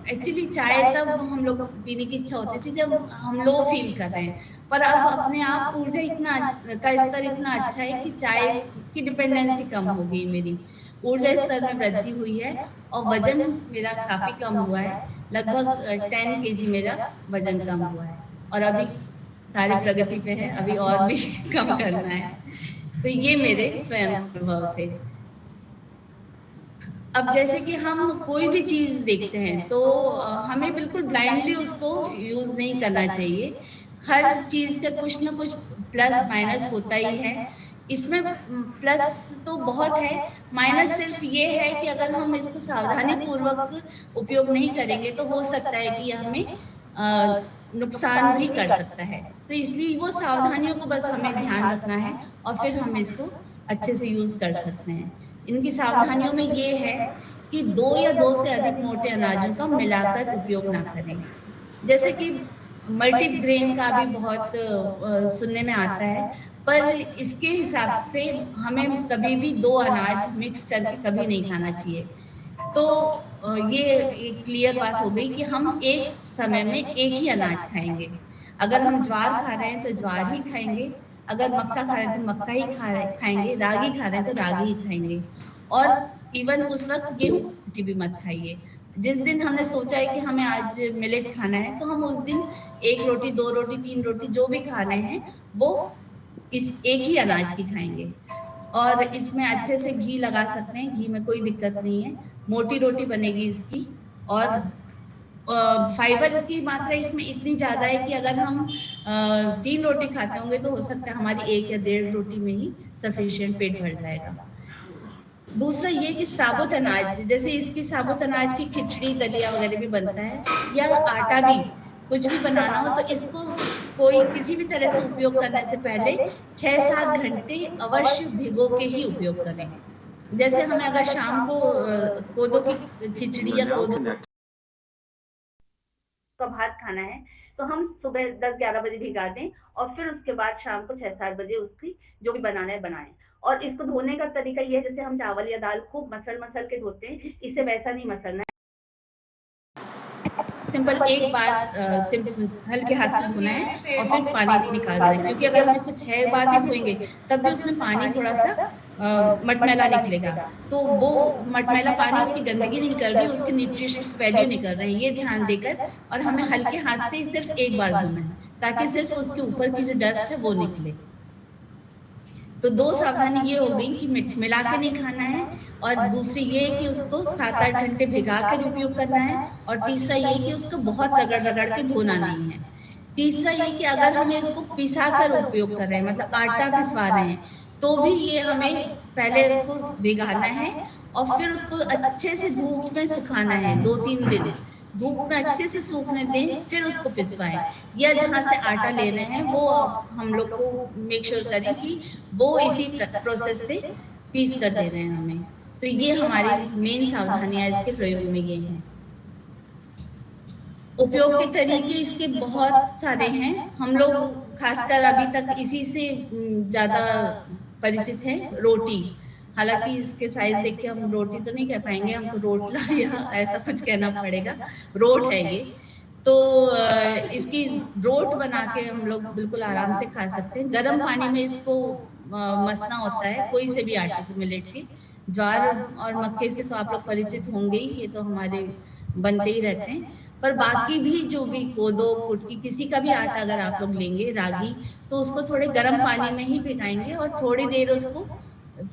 एक्चुअली चाय तब हम लोग पीने की इच्छा होती थी जब हम लो फील कर रहे हैं, पर अब अपने आप ऊर्जा इतना का स्तर इतना अच्छा है कि चाय की डिपेंडेंसी कम हो गई, मेरी ऊर्जा स्तर में वृद्धि हुई है, और वजन मेरा काफी कम हुआ है। लगभग 10 kg मेरा वजन कम हुआ है, और अभी सारी प्रगति पे है, अभी और भी कम करना है। तो ये मेरे स्वयं अनुभव थे। अब जैसे कि हम कोई भी चीज देखते हैं तो हमें बिल्कुल ब्लाइंडली उसको यूज नहीं करना चाहिए। हर चीज का कुछ ना कुछ प्लस माइनस होता ही है। इसमें प्लस तो बहुत है, माइनस सिर्फ ये है कि अगर हम इसको सावधानी पूर्वक उपयोग नहीं करेंगे तो हो सकता है कि यह हमें नुकसान भी कर सकता है। तो इसलिए वो सावधानियों को बस हमें ध्यान रखना है और फिर हम इसको अच्छे से यूज कर सकते हैं। इनकी सावधानियों में ये है कि 2 या 2 से अधिक मोटे अनाजों का मिलाकर उपयोग ना करें। जैसे कि मल्टीग्रेन का भी बहुत सुनने में आता है, पर इसके हिसाब से हमें कभी भी 2 अनाज मिक्स करके कभी नहीं खाना चाहिए। तो ये एक क्लियर बात हो गई कि हम एक समय में एक ही अनाज खाएंगे। अगर हम ज्वार खा रहे हैं तो ज्वार ही खाएंगे, अगर मक्का खा रहे हैं तो मक्का ही खाएंगे, रागी खा रहे हैं तो रागी ही खाएंगे। और इवन उस वक्त गेहूं की रोटी भी मत खाइए। जिस दिन हमने सोचा है कि हमें आज मिलेट खाना है तो हम उस दिन 1 रोटी, 2 रोटी, 3 रोटी जो भी खा रहे हैं वो इस एक ही अनाज की खाएंगे। और इसमें अच्छे से घी लगा सकते हैं, घी में कोई दिक्कत नहीं है। मोटी रोटी बनेगी इसकी, और फाइबर की मात्रा इसमें इतनी ज़्यादा है कि अगर हम 3 रोटी खाते होंगे तो हो सकता है हमारी 1 या 1.5 रोटी में ही सफिशिएंट पेट भर जाएगा। दूसरा ये कि साबुत अनाज, जैसे इसकी साबुत अनाज की खिचड़ी, दलिया वगैरह भी बनता है, या आटा भी कुछ भी बनाना हो तो इसको कोई किसी भी तरह से उपयोग करने से पहले 6-7 घंटे अवश्य भिगो के ही उपयोग करें। जैसे हमें अगर शाम को कोदो की खिचड़ी या कोदो का भात खाना है तो हम सुबह 10-11 बजे भिगा दें, और फिर उसके बाद शाम को 6-7 बजे उसकी जो भी बनाना है बनाएं। और इसको धोने का तरीका ये है, जैसे हम चावल या दाल खूब मसल के धोते हैं, इसे वैसा नहीं मसलना है। सिंपल एक बार सिंपल हल्के हाथ से धोना है और फिर पानी निकाल देना है, क्योंकि अगर हम इसको 6 बार भी धोएंगे तब भी उसमें पानी थोड़ा सा मटमैला निकलेगा। तो वो मटमैला पानी उसकी गंदगी नहीं निकल रही, उसके न्यूट्रिशियस वैल्यू निकल रहे हैं, ये ध्यान देकर। और हमें हल्के हाथ से सिर्फ एक बार धोना है ताकि सिर्फ उसके ऊपर की जो डस्ट है वो निकले। तो 2 सावधानी ये हो गई कि मिला के नहीं खाना है, और दूसरी ये कि उसको 7-8 घंटे भिगा कर उपयोग करना है, और तीसरा ये कि उसको बहुत रगड़ के धोना नहीं है। तीसरा ये कि अगर हमें इसको पिसा कर उपयोग कर रहे हैं, मतलब आटा पिसवा रहे हैं, तो भी ये हमें पहले इसको भिगाना है और फिर उसको अच्छे से धूप में सुखाना है, 2-3 दिन धूप में अच्छे से सूखने दें, फिर उसको पिसवाएं। या जहाँ से आटा ले रहे हैं वो हम लोग को मेक श्योर करें कि वो इसी प्रोसेस से पीस कर दे रहे हैं हमें। तो ये हमारी मेन सावधानियां इसके प्रयोग में ये हैं। उपयोग के तरीके इसके बहुत सारे हैं। हम लोग खासकर अभी तक इसी से ज़्यादा परिचित हैं, रोटी। हालांकि इसके साइज देख के हम रोटी तो नहीं कह पाएंगे, हमको रोटला या ऐसा कुछ कहना पड़ेगा। रोट है ये। तो इसकी रोट बना के हम लोग बिल्कुल आराम से खा सकते हैं। गर्म पानी में इसको मसना होता है, कोई से भी आटे को, मिलेट के। ज्वार और मक्के से तो आप लोग परिचित होंगे ही, ये तो हमारे बनते ही रहते हैं। पर बाकी भी जो भी कोदो, कुटकी, किसी का भी आटा अगर आप लोग लेंगे, रागी, तो उसको थोड़े गर्म पानी में ही भिगाएंगे और थोड़ी देर उसको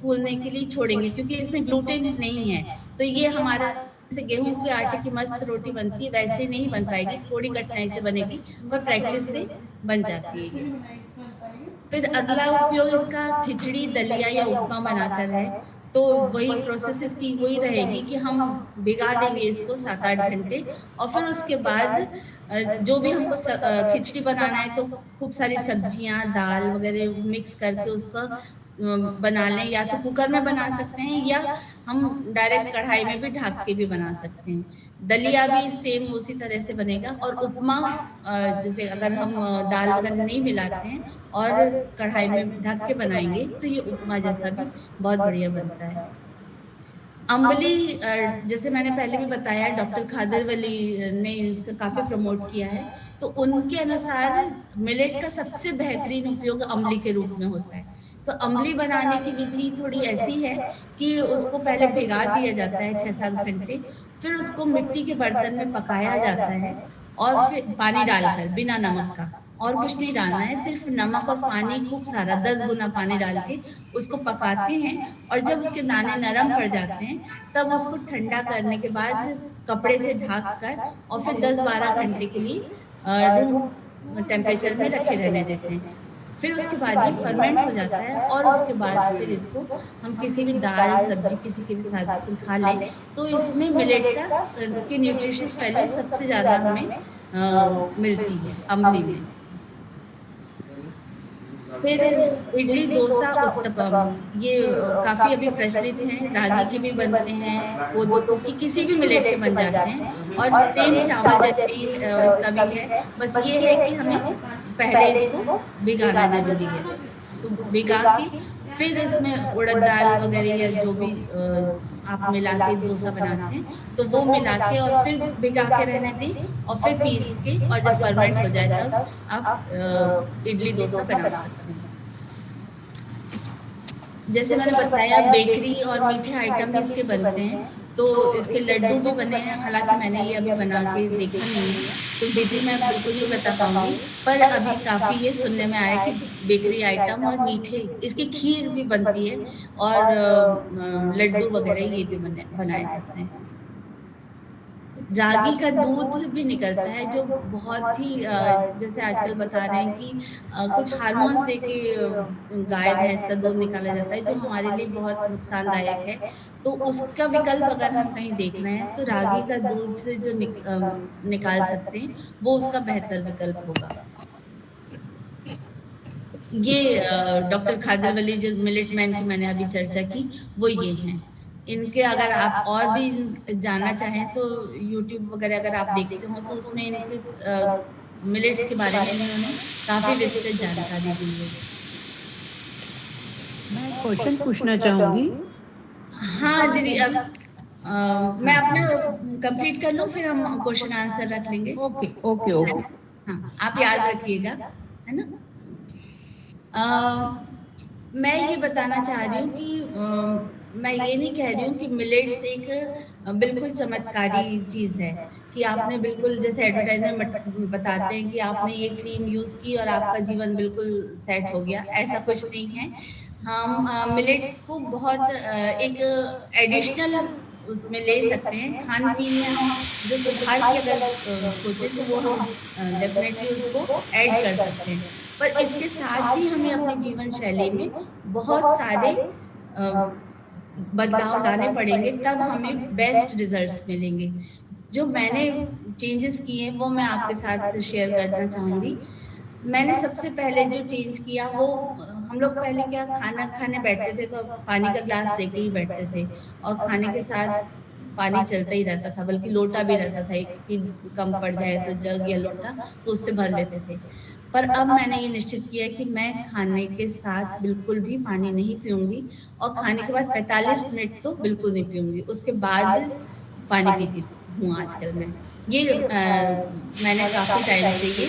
फूलने के लिए छोड़ेंगे, क्योंकि इसमें ग्लूटेन नहीं है। तो ये हमारा जैसे गेहूं के आटे की मस्त रोटी बनती है वैसे नहीं बन पाएगी, थोड़ी कठिनाई से बनेगी, पर प्रैक्टिस से बन जाती है ये। फिर अगला उपयोग इसका खिचड़ी, दलिया या उपमा बनाकर है। तो वही प्रोसेस इसकी वही रहेगी कि हम भिगा देंगे इसको 7-8 घंटे और फिर उसके बाद जो भी हमको खिचड़ी बनाना है तो खूब सारी सब्जियां, दाल वगैरह मिक्स करके उसका बना लें। या तो कुकर में बना सकते हैं या हम डायरेक्ट कढ़ाई में भी ढक के भी बना सकते हैं। दलिया भी सेम उसी तरह से बनेगा। और उपमा जैसे अगर हम दाल वगैरह नहीं मिलाते हैं और कढ़ाई में ढक के बनाएंगे तो ये उपमा जैसा भी बहुत बढ़िया बनता है। अम्बली, जैसे मैंने पहले भी बताया, डॉक्टर खादरवली ने इसका काफ़ी प्रमोट किया है। तो उनके अनुसार मिलेट का सबसे बेहतरीन उपयोग अम्बली के रूप में होता है। तो अम्बली बनाने की विधि थोड़ी ऐसी है कि उसको पहले भिगा दिया जाता है 6-7 घंटे, फिर उसको मिट्टी के बर्तन में पकाया जाता है और फिर पानी डालकर, बिना नमक का, और कुछ नहीं डालना है, सिर्फ नमक और पानी खूब सारा 10 गुना पानी डाल के उसको पकाते हैं। और जब उसके दाने नरम पड़ जाते हैं तब उसको ठंडा करने के बाद कपड़े से ढक कर और फिर 10-12 घंटे के लिए रूम टेम्परेचर में रखे रहने देते हैं। फिर उसके बाद ये फर्मेंट हो जाता है और उसके बाद फिर इसको हम किसी भी दाल, सब्जी, किसी के भी साथ खा लें तो इसमें मिलेट का की न्यूट्रिशियस वैल्यू सबसे ज़्यादा हमें मिलती है अम्बली में। फिर इडली, डोसा, उत्तपम, ये काफ़ी अभी प्रचलित हैं। रागी के भी बनते हैं, कोदो की, किसी भी मिलेट के बन जाते हैं और सेम चावल जैसे ही इसका भी है। बस ये है कि हमें पहले इसको भिगाना ज़रूरी है। तो भिगा के फिर इसमें उड़द दाल वगैरह या जो भी आप मिला के डोसा बनाते हैं तो वो मिला के और फिर भिगा के रहने दें और फिर पीस के, और जब फर्मेंट हो जाए तब आप इडली डोसा बना सकते हैं। जैसे मैंने बताया, बेकरी और मीठे आइटम भी इसके बनते हैं। तो इसके लड्डू भी बने हैं, हालांकि मैंने ये अभी बना के देखा नहीं है तो विधि मैं बिल्कुल नहीं बता पाऊंगी, पर अभी काफ़ी ये सुनने में आया कि बेकरी आइटम और मीठे, इसकी खीर भी बनती है और लड्डू वगैरह ये भी बनाए जाते हैं। रागी का दूध भी निकलता है जो बहुत ही जैसे आजकल बता रहे हैं कि कुछ हार्मोन्स देके गाय भैंस का दूध निकाला जाता है जो हमारे लिए बहुत नुकसानदायक है। तो उसका विकल्प अगर हम कहीं देखना है तो रागी का दूध से जो निकाल सकते हैं वो उसका बेहतर विकल्प होगा। ये डॉक्टर खादरवली जो मिलेट मैन की मैंने अभी चर्चा की वो ये हैं। इनके अगर आप और भी जानना चाहें तो यूट्यूब वगैरह अगर आप देखते हो तो उसमें इनके मिलेट्स के बारे में इन्होंने काफ़ी विस्तृत जानकारी दी है। मैं क्वेश्चन पूछना चाहूंगी। हाँ दीदी, अब मैं अपना कंप्लीट कर लूँ फिर हम क्वेश्चन आंसर रख लेंगे। Okay okay okay. हाँ, आप याद रखिएगा, है ना। मैं ये बताना चाह रही हूँ कि मैं ये नहीं कह रही हूँ कि मिलेट्स एक बिल्कुल चमत्कारी चीज़ है कि आपने बिल्कुल जैसे एडवर्टाइजमेंट बताते हैं कि आपने ये क्रीम यूज़ की और आपका जीवन बिल्कुल सेट हो गया, ऐसा कुछ नहीं है। हम मिलेट्स को बहुत एक एडिशनल उसमें ले सकते हैं। खान पीन में हम जो सुधार की अगर सोचे तो वो हम डेफिनेटली उसको ऐड कर सकते हैं। पर इसके साथ भी हमें अपनी जीवन शैली में बहुत सारे बदलाव लाने पड़ेंगे, तब हमें बेस्ट रिजल्ट्स मिलेंगे। जो मैंने चेंजेस किए वो मैं आपके साथ शेयर करना चाहूँगी। मैंने सबसे पहले जो चेंज किया वो हम लोग पहले क्या खाना खाने बैठते थे तो पानी का ग्लास लेके ही बैठते थे और खाने के साथ पानी चलता ही रहता था, बल्कि लोटा भी रहता था, एक कि कम पड़ जाए तो जग या लोटा तो उससे भर लेते थे। पर अब मैंने ये निश्चित किया कि मैं खाने के साथ बिल्कुल भी पानी नहीं पीऊँगी और खाने के बाद 45 मिनट तो बिल्कुल नहीं पीऊँगी, उसके बाद पानी पीती हूँ आजकल मैं। ये मैंने काफ़ी टाइम से ये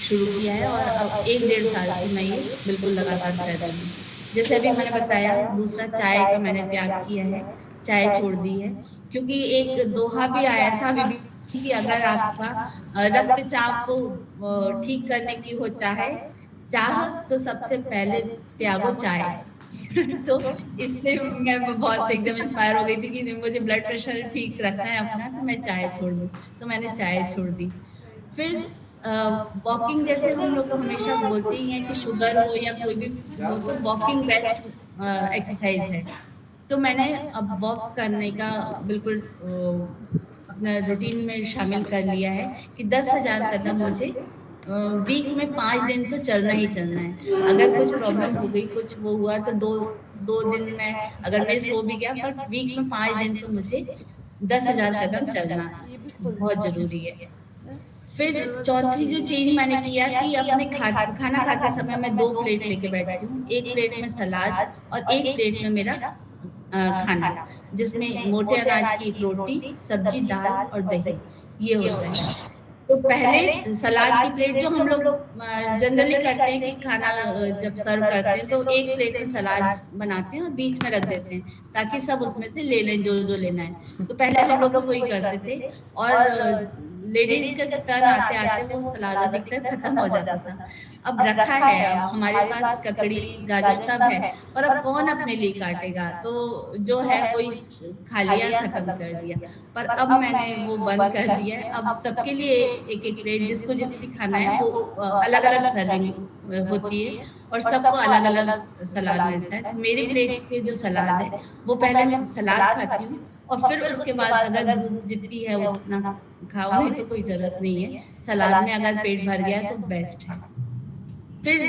शुरू किया है और अब 1 डेढ़ साल से मैं ये बिल्कुल लगातार कर रही हूँ। जैसे अभी मैंने बताया दूसरा चाय का मैंने त्याग किया है, चाय छोड़ दी है क्योंकि एक दोहा भी आया था बीबी कि अगर आपका रक्तचाप को ठीक करने की हो चाह तो सबसे पहले त्यागो चाय। तो इससे मैं बहुत एकदम इंस्पायर हो गई थी कि मुझे ब्लड प्रेशर ठीक रखना है अपना तो मैं चाय छोड़ दूँ, तो मैंने चाय छोड़ दी। फिर वॉकिंग जैसे हम लोग हमेशा बोलते ही हैं कि शुगर हो या कोई भी हो तो वॉकिंग बेस्ट एक्सरसाइज है। तो मैंने अब वॉक करने का बिल्कुल अपना रूटीन में शामिल कर लिया है कि 10,000 कदम मुझे वीक में 5 दिन तो चलना ही चलना है। अगर कुछ प्रॉब्लम हो गई, कुछ वो हुआ तो 2 दिन में अगर मिस हो भी गया पर वीक में 5 दिन तो मुझे 10,000 कदम चलना है, बहुत ज़रूरी है। फिर चौथी जो चेंज मैंने किया कि अपने खाना खाते समय मैं 2 प्लेट लेके बैठती हूँ। 1 प्लेट में सलाद और 1 प्लेट में मेरा खाना, जिसमें मोटे अनाज की 1 रोटी, सब्जी, दाल और दही, ये होता है। तो पहले सलाद की प्लेट जो हम लोग जनरली करते हैं कि खाना जब सर्व करते हैं तो 1 प्लेट में सलाद बनाते हैं और बीच में रख देते हैं, ताकि सब उसमें से ले लें जो लेना है। तो पहले हम लोग वही करते थे और लेडीज का टर्न आते आते वो सलाद अधिकतर खत्म हो जाता था। अब रखा है, अब हमारे पास ककड़ी गाजर सब है, पर अब कौन अपने लिए काटेगा, तो जो है वही खा लिया, खत्म कर दिया। पर अब मैंने वो बंद कर दिया है। अब सबके लिए एक एक प्लेट, जिसको जितनी खाना है वो अलग अलग सर्विंग होती है और सबको अलग अलग सलाद मिलता है। तो मेरी प्लेट के जो सलाद है वो पहले मैं सलाद खाती हूँ और फिर उसके बाद अगर भूख जितनी है उतना खाओ, नहीं तो कोई जरूरत नहीं है। सलाद में अगर पेट भर गया तो बेस्ट है। फिर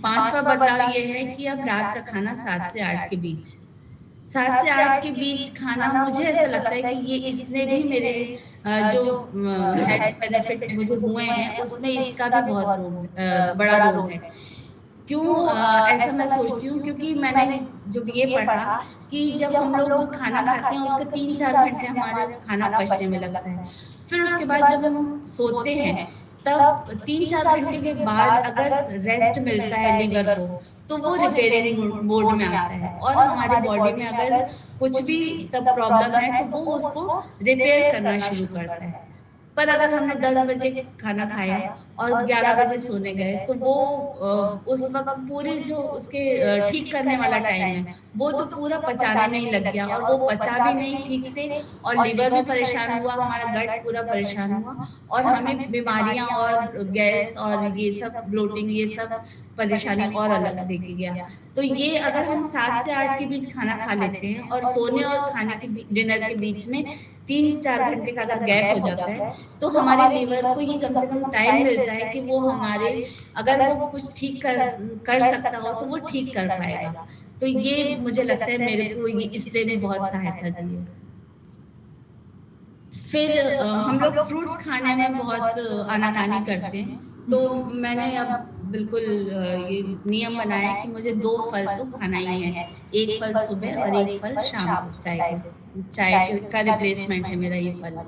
5वां बदलाव ये है कि अब रात का खाना 7 से 8 के बीच, 7 से 8 के बीच खाना, मुझे ऐसा लगता है कि ये इसने भी मेरे जो हेल्थ बेनिफिट मुझे हुए हैं उसमें इसका भी बहुत बड़ा रोल है। क्यों ऐसा मैं सोचती हूँ क्योंकि मैंने जब ये पढ़ा कि जब हम लोग खाना खाते हैं उसका 3-4 घंटे हमारे खाना पचने में लगता है। फिर उसके बाद जब हम सोते हैं तब 3-4 घंटे के बाद अगर रेस्ट मिलता है लिवर को तो वो रिपेयरिंग मोड में आता है और हमारे बॉडी में अगर कुछ भी तब प्रॉब्लम है तो वो उसको रिपेयर करना शुरू करता है। पर अगर हमने 10 बजे खाना खाया और 11 बजे सोने गए तो वो उस वक्त पूरे जो उसके ठीक करने वाला टाइम है वो तो पूरा पचाने में ही लग गया और वो पचा भी नहीं ठीक से और लिवर भी परेशान हुआ, हमारा गट पूरा परेशान हुआ और हमें बीमारियां और गैस और ये सब ब्लोटिंग ये सब परेशानी और अलग देके गया। तो ये अगर हम 7 से 8 के बीच खाना खा लेते हैं और सोने और खाने के डिनर के बीच में 3-4 घंटे का अगर गैप हो जाता है तो हमारे लिवर को ये कम से कम टाइम मिलता है कि वो हमारे अगर वो कुछ ठीक कर सकता हो तो वो ठीक कर पाएगा। तो ये मुझे लगता है मेरे को ये इसलिए भी बहुत सहायता दी है। फिर हम लोग फ्रूट्स खाने में बहुत आनाकानी करते हैं, तो मैंने अब बिल्कुल ये नियम बनाया है कि मुझे 2 फल तो खाना ही है, 1 फल सुबह और 1 फल शाम को। चाय का रिप्लेसमेंट है मेरा ये फल।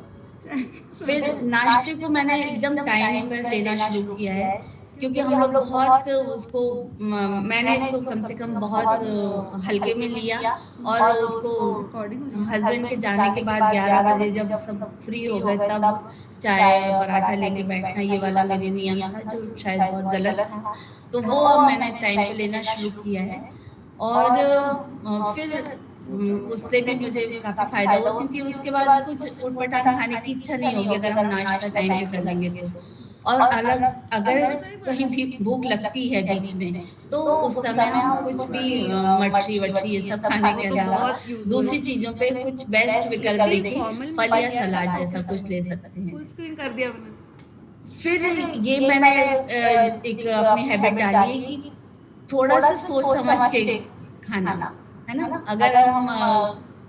फिर नाश्ते को मैंने एकदम टाइम पर लेना शुरू किया है क्योंकि हम लोग बहुत उसको मैंने तो कम से कम बहुत हल्के में लिया और उसको हस्बैंड के जाने के बाद 11 बजे जब सब फ्री हो गए तब चाय पराठा लेके बैठना, ये वाला मेरे नियम था जो शायद बहुत गलत था। तो वो अब मैंने टाइम पे लेना शुरू किया है और फिर उससे भी मुझे काफी फायदा हुआ, क्योंकि उसके बाद कुछ उटपटांग खाने की इच्छा नहीं होगी अगर हम नाश्ता टाइम पे कर लेंगे तो। और अलग अगर कहीं भी भूख लगती है बीच में, तो उस समय हम कुछ भी मठरी वठरी ये सब खाने के अलावा दूसरी चीजों पे कुछ बेस्ट विकल्प देखें, फल या सलाद जैसा कुछ ले सकते हैं। फुल स्क्रीन कर दिया मैंने। फिर ये मैंने एक अपनी हैबिट डाली है कि थोड़ा सा सोच समझ के खाना, है ना। अगर हम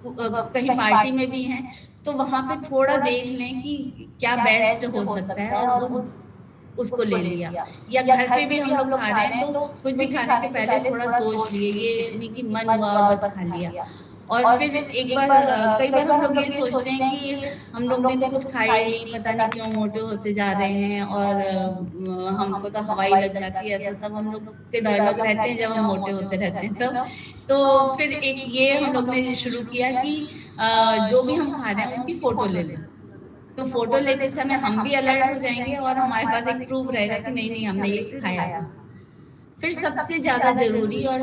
कहीं पार्टी में भी हैं तो वहां पे थोड़ा देख लें कि क्या बेस्ट हो सकता है और उसको ले लिया। या घर पे भी हम लोग खा रहे हैं तो कुछ भी खाने के पहले थोड़ा सोच लिए, ये नहीं कि मन हुआ और बस खा लिया। और फिर एक बार कई बार हम लोग ये सोचते हैं कि हम लोग ने तो कुछ खाया ही नहीं, पता नहीं क्यों मोटे होते जा रहे हैं और हमको तो हवाई लग जाती है, ऐसा सब हम लोग के डायलॉग रहते हैं जब हम मोटे होते रहते हैं। तो फिर एक ये हम लोग ने शुरू किया कि जो भी हम खा रहे हैं उसकी फोटो ले लें। तो फोटो लेते समय हम भी अलर्ट हो जाएंगे और हमारे पास एक प्रूफ रहेगा कि नहीं नहीं हमने ये खाया था। फिर सबसे ज्यादा जरूरी और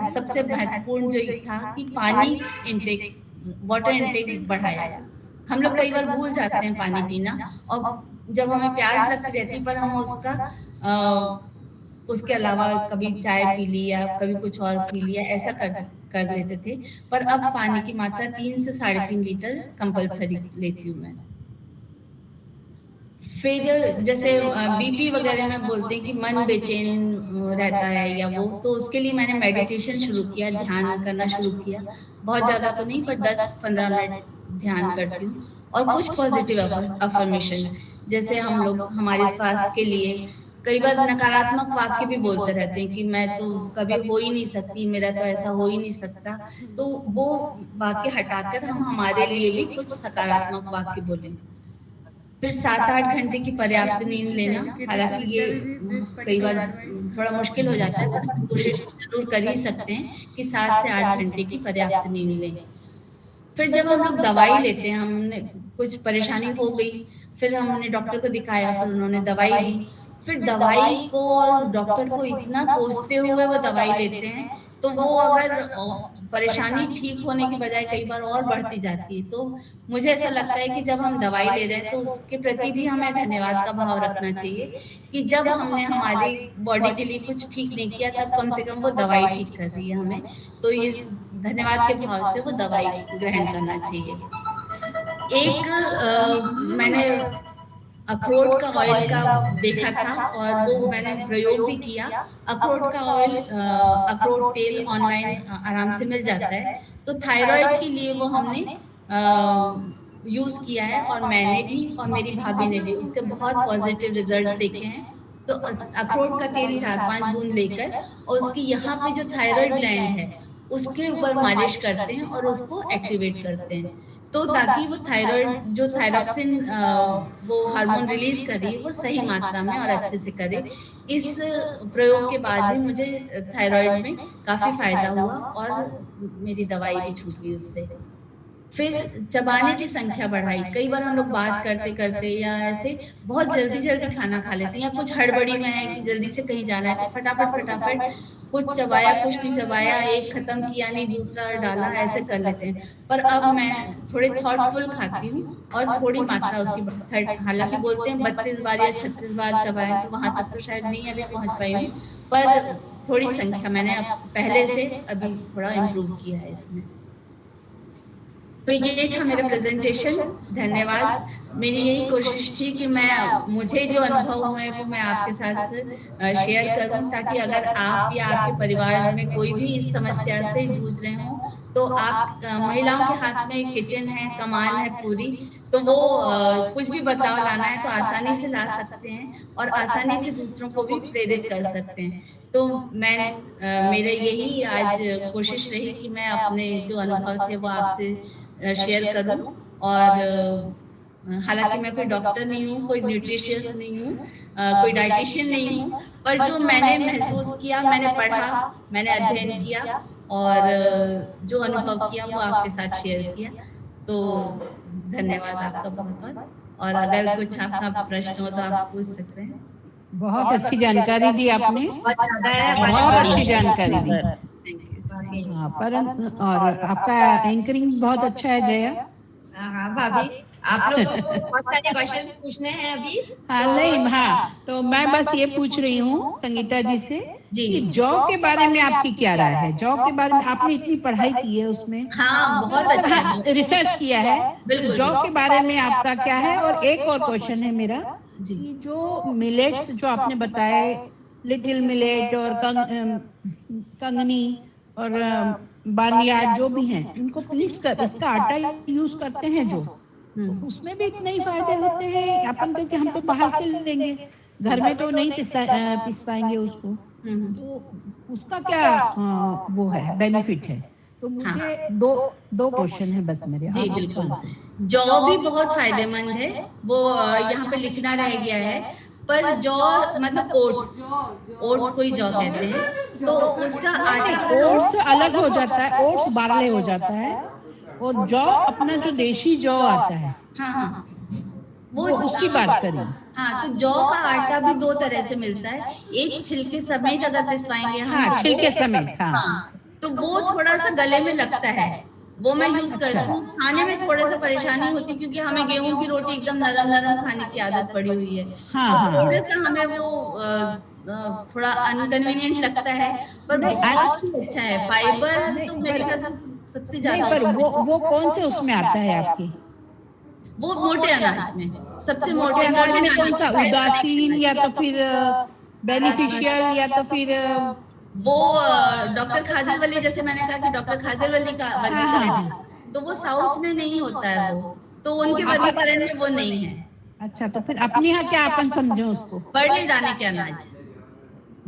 सबसे महत्वपूर्ण जो ये था कि पानी इंटेक, वाटर इंटेक बढ़ाया। हम लोग कई बार भूल जाते हैं पानी पीना, और जब हमें प्यास लगती रहती पर हम उसके अलावा कभी चाय पी ली या कभी कुछ और पी लिया, ऐसा कर लेते थे। पर अब पानी की मात्रा 3 से 3.5 लीटर कंपलसरी लेती हूँ मैं। फिर जैसे बीपी वगैरह में बोलते हैं कि मन बेचैन रहता है या वो, तो उसके लिए मैंने मेडिटेशन शुरू किया, ध्यान करना शुरू किया। बहुत ज्यादा तो नहीं पर 10-15 मिनट ध्यान करती हूँ। और कुछ पॉजिटिव अफर्मेशन, जैसे हम लोग हमारे स्वास्थ्य के लिए कई बार नकारात्मक वाक्य भी बोलते रहते हैं कि मैं तो कभी हो ही नहीं सकती, मेरा तो ऐसा हो ही नहीं सकता। तो वो वाक्य हटाकर हम हमारे लिए भी कुछ सकारात्मक वाक्य बोलें। फिर 7-8 घंटे की पर्याप्त नींद लेना, हालांकि ये कई बार थोड़ा मुश्किल हो जाता है पर कोशिश जरूर कर ही सकते हैं कि 7 से 8 घंटे की पर्याप्त नींद लें। फिर जब हम लोग दवाई लेते हैं, हमने कुछ परेशानी हो गई, फिर हमने डॉक्टर को दिखाया, फिर उन्होंने दवाई दी। फिर दवाई को और उस डॉक्टर को इतना कोसते हुए वो दवाई लेते हैं, तो वो अगर परेशानी ठीक होने की बजाय कई बार और बढ़ती जाती है। तो मुझे ऐसा लगता है कि जब हम दवाई ले रहे हैं तो उसके प्रति भी हमें धन्यवाद का भाव रखना चाहिए कि जब हमने हमारी बॉडी के लिए कुछ ठीक नहीं किया तब कम से कम वो दवाई ठीक कर रही है हमें, तो ये धन्यवाद के भाव से वो दवाई ग्रहण करना चाहिए। मैंने अखरोट का ऑयल का देखा था और वो मैंने प्रयोग भी किया। अखरोट का ऑयल, अखरोट तेल ऑनलाइन आराम से मिल जाता है, तो थायराइड के लिए वो हमने यूज किया है और मैंने भी और मेरी भाभी ने भी उसके बहुत पॉजिटिव रिजल्ट्स देखे हैं। तो अखरोट का तेल 4-5 बूंद लेकर और उसके यहाँ पे जो थायराइड ग्लैंड है उसके ऊपर मालिश करते हैं और उसको एक्टिवेट करते हैं, तो ताकि वो थायराइड जो थायरॉक्सिन वो हार्मोन रिलीज कर रही है वो सही मात्रा में और अच्छे से करे। इस प्रयोग के बाद भी मुझे थायराइड में काफी फायदा हुआ और मेरी दवाई भी छूट गई उससे। फिर चबाने की संख्या बढ़ाई। कई बार हम लोग बात करते करते या ऐसे बहुत जल्दी जल्दी खाना खा लेते हैं, या कुछ हड़बड़ी में है कि जल्दी से कहीं जाना है तो फटाफट कुछ चबाया, कुछ नहीं चबाया, एक खत्म किया नहीं दूसरा डाला, ऐसे कर लेते हैं। पर अब मैं थोड़े थॉटफुल खाती हूँ और थोड़ी मात्रा उसकी, हालांकि बोलते हैं 32 बार या 36 बार चबाया, तो वहां तक तो शायद नहीं अभी पहुंच पाई हूँ, पर थोड़ी संख्या मैंने पहले से अभी थोड़ा इम्प्रूव किया है इसमें। तो ये था मेरा प्रेजेंटेशन। धन्यवाद। मेरी यही कोशिश थी कि मुझे जो अनुभव हुए वो मैं आपके साथ शेयर करूं, ताकि अगर आप या आपके परिवार में कोई भी इस समस्या से जूझ रहे हो तो आप, महिलाओं के हाथ में किचन है, कमान है पूरी, तो वो कुछ भी बदलाव लाना है तो आसानी से ला सकते हैं और आसानी से दूसरों को भी प्रेरित कर सकते हैं। तो मेरे यही आज कोशिश रही कि मैं अपने जो अनुभव थे वो आपसे शेयर करूं। और हालांकि मैं कोई डॉक्टर नहीं हूँ, कोई न्यूट्रिशियस नहीं हूँ, कोई डाइटिशियन नहीं हूँ, पर जो मैंने महसूस किया, मैंने पढ़ा, मैंने अध्ययन किया और जो अनुभव किया वो आपके साथ शेयर किया। तो धन्यवाद आपका बहुत बहुत। और अगर कुछ आपका प्रश्न हो तो आप पूछ सकते हैं। बहुत अच्छी जानकारी दी आपने, बहुत अच्छी जानकारी दी। हाँ, परंतु और आपका एंकरिंग बहुत अच्छा है जया। हाँ भाभी, आप लोग को बहुत सारे क्वेश्चंस पूछने हैं अभी। हाँ नहीं, हाँ तो मैं बस ये पूछ रही हूँ संगीता जी से जी। कि जौ के बारे में आपकी क्या राय है? जौ के बारे में आपने इतनी पढ़ाई की है उसमें, हाँ बहुत अच्छा है। हाँ, रिसर्च किया है, तो बिल्कुल। जौ के बारे में आपका क्या है? और एक और क्वेश्चन है मेरा जी। कि जो मिलेट्स जो आपने बताए, लिटिल मिलेट और कंगनी और बार्नयार्ड जो भी हैं, इनको पीस कर इसका आटा यूज करते हैं जो, तो उसमें भी इतने ही फायदे होते हैं अपन, क्योंकि हम तो बाहर से लेंगे, घर में तो नहीं पिस पाएंगे उसको, तो उसका क्या वो है, बेनिफिट है? तो मुझे दो क्वेश्चन है बस मेरे। जी बिल्कुल। जौ भी बहुत फायदेमंद है, वो यहाँ पे लिखना रह गया है, पर जौ मतलब ओट्स को ही जौ कहते हैं, तो उसका आटा ओट्स अलग हो जाता है, ओट्स बार्ले हो जाता है, और जौ अपना जो देशी जौ आता है, हाँ हाँ वो उसकी बात करिए। हाँ, तो जौ का आटा भी दो तरह से मिलता है, एक छिलके समेत अगर पिसवाएंगे हम, हाँ छिलके समेत, हाँ तो वो थोड़ा सा गले में लगता है, वो मैं यूज करती हूँ। खाने में थोड़ा सा परेशानी होती है क्योंकि हमें गेहूं की रोटी एकदम नरम नरम खाने की आदत पड़ी हुई है, तो थोड़ा सा हमें वो थोड़ा अनकन्वीनियंट लगता है, पर बहुत ही अच्छा है। फाइबर तो मेरे ख्याल से सबसे ज्यादा, पर वो कौन से उसमें आता है आपके? वो मोटे अनाज में, सबसे मोटे अनाज में कौन सा, उदासीन या तो फिर बेनिफिशियल या तो फिर वो डॉक्टर खादिर वली, जैसे मैंने कहा कि डॉक्टर खादिर वली का वर्गीकरण, तो वो साउथ में नहीं होता है वो, तो उनके वर्गीकरण में वो नहीं है। अच्छा, तो फिर अपने यहाँ क्या अपन समझे उसको? बड़े दाने के अनाज,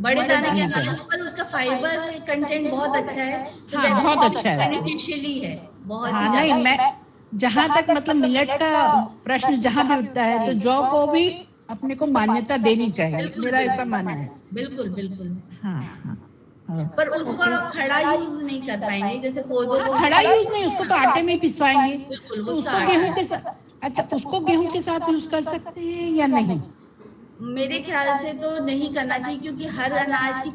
बड़े दाने के अनाज, पर उसका फाइबर कंटेंट बहुत अच्छा है, तो हाँ, बहुत अच्छा है, बेनिफिशियली है बहुत। हाँ, नहीं मैं जहाँ तक मतलब मिलेट्स का प्रश्न जहाँ भी उठता है, तो जौ को भी अपने को मान्यता देनी चाहिए, मेरा ऐसा मानना है। बिल्कुल बिल्कुल। हाँ हाँ, पर उसको आप खड़ा यूज नहीं कर पाएंगे, जैसे कोदो को खड़ा यूज नहीं, उसको तो आटे में ही पिसवाएंगे। बिल्कुल, तो उसको गेहूं के साथ, अच्छा उसको गेहूं के साथ यूज कर सकते हैं या नहीं? मेरे ख्याल से तो नहीं करना चाहिए, क्योंकि हर अनाज की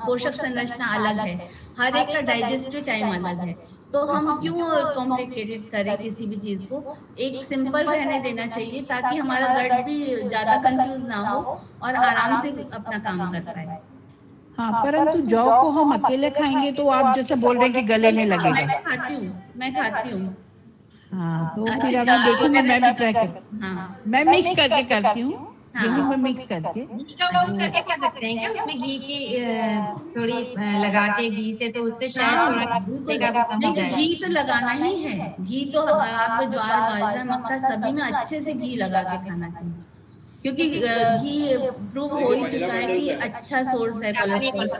पोषक संरचना अलग है, हर एक का डाइजेस्टिव टाइम अलग है, तो हम क्यों कॉम्प्लिकेटेड करें किसी भी चीज को, एक सिंपल रहने देना चाहिए ताकि हमारा गट भी ज्यादा कंफ्यूज ना हो और आराम से अपना काम कर पाए। हाँ, परंतु जौ को हम अकेले खाएंगे तो आप जैसे बोल रहे हैं कि गले में लगेगा। मैं खाती हूँ। हाँ, तो फिर अब मैं देखूंगी, मैं भी ट्राई कर, हाँ, मैं मिक्स करके करती हूँ, गेहूं में मिक्स करके। घी का उपयोग करके कर सकते हैं क्या उसमें? घी की थोड़ी लगा के घी से, तो उससे शायद थोड़ा देगा भी कम हो जाए। घी तो लगाना ही है, घी तो आप ज्वार बाजरा मक्का सभी में अच्छे से घी लगा के खाना चाहिए, क्योंकि घी प्रूव हो ही चुका है कि अच्छा सोर्स है कोलेस्ट्रॉल का,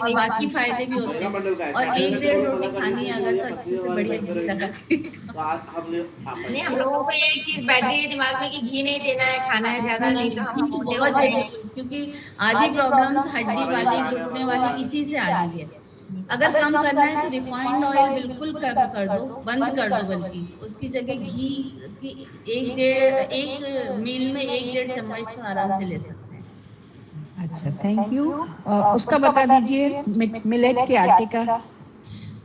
और बाकी फायदे भी होते हैं। और 1-1.5 रोटी खानी है अगर, तो अच्छे से बढ़िया घी लगा के। नहीं, हम लोगों को एक चीज बैठ गई है दिमाग में कि घी नहीं देना है, खाना है ज्यादा, नहीं तो हम मोटे हो जाएंगे, क्योंकि आधी प्रॉब्लम्स हड्डी वाली, घुटने वाली इसी से आ रही है। अगर कम करना है तो रिफाइंड ऑयल बिल्कुल कम कर दो, बंद कर दो, बल्कि उसकी जगह घी की एक मील में 1-1.5 चम्मच तो आराम से ले सकते हैं। अच्छा, थैंक यू। उसका बता दीजिए मिलेट के आटे का।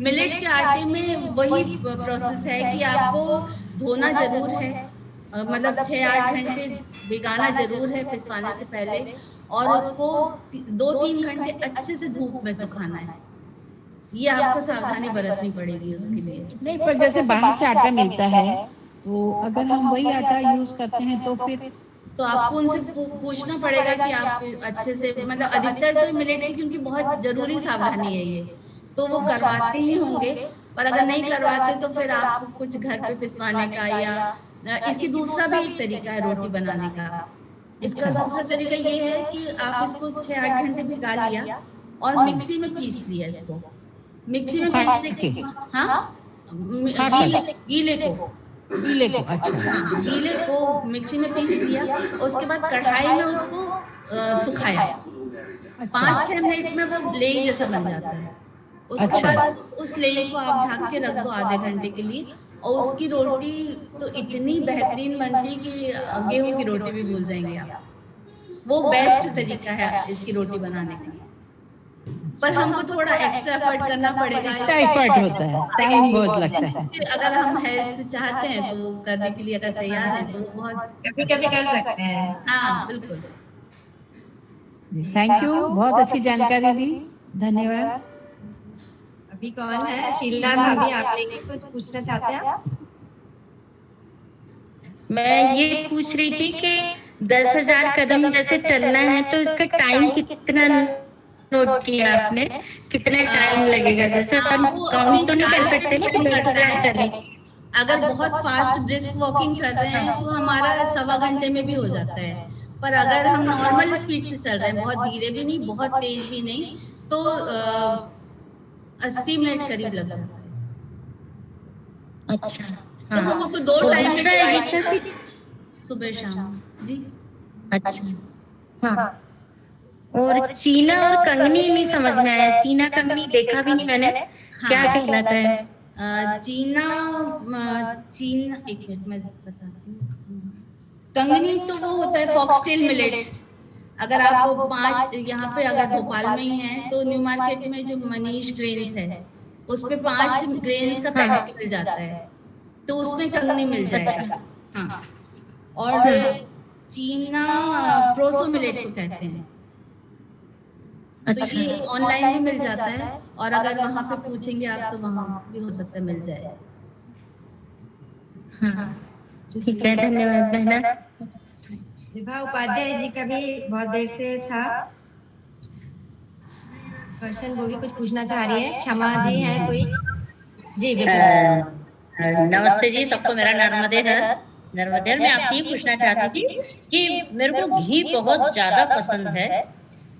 मिलेट के आटे में वही प्रोसेस है कि आपको धोना जरूर है, मतलब 6-8 घंटे भिगाना जरूर है पिसवाने से पहले, और उसको 2-3 घंटे अच्छे से धूप में सुखाना है। ये आपको सावधानी बरतनी पड़ेगी उसके लिए। नहीं, पर जैसे बाहर से आटा मिलता है, तो अगर हम वही आटा यूज करते हैं तो फिर तो आपको उनसे पूछना पड़ेगा कि आप अच्छे से, मतलब अधिकतर तो मिलेट की क्योंकि बहुत जरूरी सावधानी है ये, तो वो करवाते ही होंगे, पर अगर नहीं करवाते तो फिर आप कुछ घर पे पिसवाने का, या इसकी दूसरा भी एक तरीका है रोटी बनाने का। इसका दूसरा तरीका ये है कि आप इसको 6-8 घंटे भिगा लिया और मिक्सी में पीस लिया इसको, मिक्सी में पीसने के, हाँ, गीले को, अच्छा, गीले को मिक्सी में पीस लिया, उसके बाद कढ़ाई में उसको सुखाया, 5-6 मिनट में वो लेई जैसा बन जाता है। उसके बाद उस लेई को आप ढक के रख दो आधे घंटे के लिए, और उसकी रोटी तो इतनी बेहतरीन बनती कि गेहूं की रोटी भी भूल जाएंगे आप। वो बेस्ट तरीका है इसकी रोटी बनाने का। पर हमको थोड़ा एक्स्ट्रा एफर्ट करना पड़ेगा। एक्स्ट्रा एफर्ट होता है, टाइम बहुत लगता है। अगर हम हेल्थ चाहते हैं तो करने के लिए अगर तैयार हैं तो बहुत कभी कभी कर सकते हैं। हाँ बिल्कुल। थैंक यू, बहुत अच्छी जानकारी दी, धन्यवाद। अभी कौन है? शीला भाभी, आप लेके कुछ पूछना चाहते हैं? मैं ये पूछ रही थी कि 10,000 कदम जैसे चलना है तो इसका टाइम कितना नोट किया आपने, कितना टाइम लगेगा? जैसे अपन काउंट तो नहीं कर सकते ना कि 10,000 चले। अगर बहुत फास्ट ब्रिस्क वॉकिंग कर रहे हैं तो हमारा 1.25 घंटे में भी हो जाता है। पर अगर हम नॉर्मल स्पीड से चल रहे हैं, बहुत धीरे भी नहीं बहुत तेज भी नहीं, तो 80 मिनट करीब लग जाता है। अच्छा, तो हम उसको 2 टाइम में डिवाइड करते हैं, सुबह शाम। जी अच्छा, हाँ। और चीना और कंगनी नहीं समझ में आया, चीना कंगनी देखा भी नहीं मैंने, क्या कहलाता है? चीना एक मिनट मैं बताती हूँ उसका नाम। कंगनी तो वो होता है फॉक्सटेल मिलेट। अगर आप 5 यहाँ पे अगर भोपाल में ही हैं तो न्यू मार्केट में जो मनीष ग्रेन्स है उस पे 5 ग्रेन्स का पैकेट मिल जाता है, तो उसमें कंगनी मिल जाएगा। हाँ, और चीना प्रोसो मिलेट को कहते हैं। तो ये ऑनलाइन भी मिल जाता है, और अगर वहाँ पे पूछेंगे आप तो वहाँ भी हो सकता है मिल जाए। हाँ, ठीक है, धन्यवाद बहना। विभा उपाध्याय जी का भी बहुत देर से था क्वेश्चन, वो भी कुछ पूछना चाह रही है। क्षमा जी हैं कोई? जी नमस्ते जी सबको, मेरा नर्मदेहर। मैं आपसे ये पूछना चाहती थी कि मेरे को घी बहुत ज्यादा पसंद है,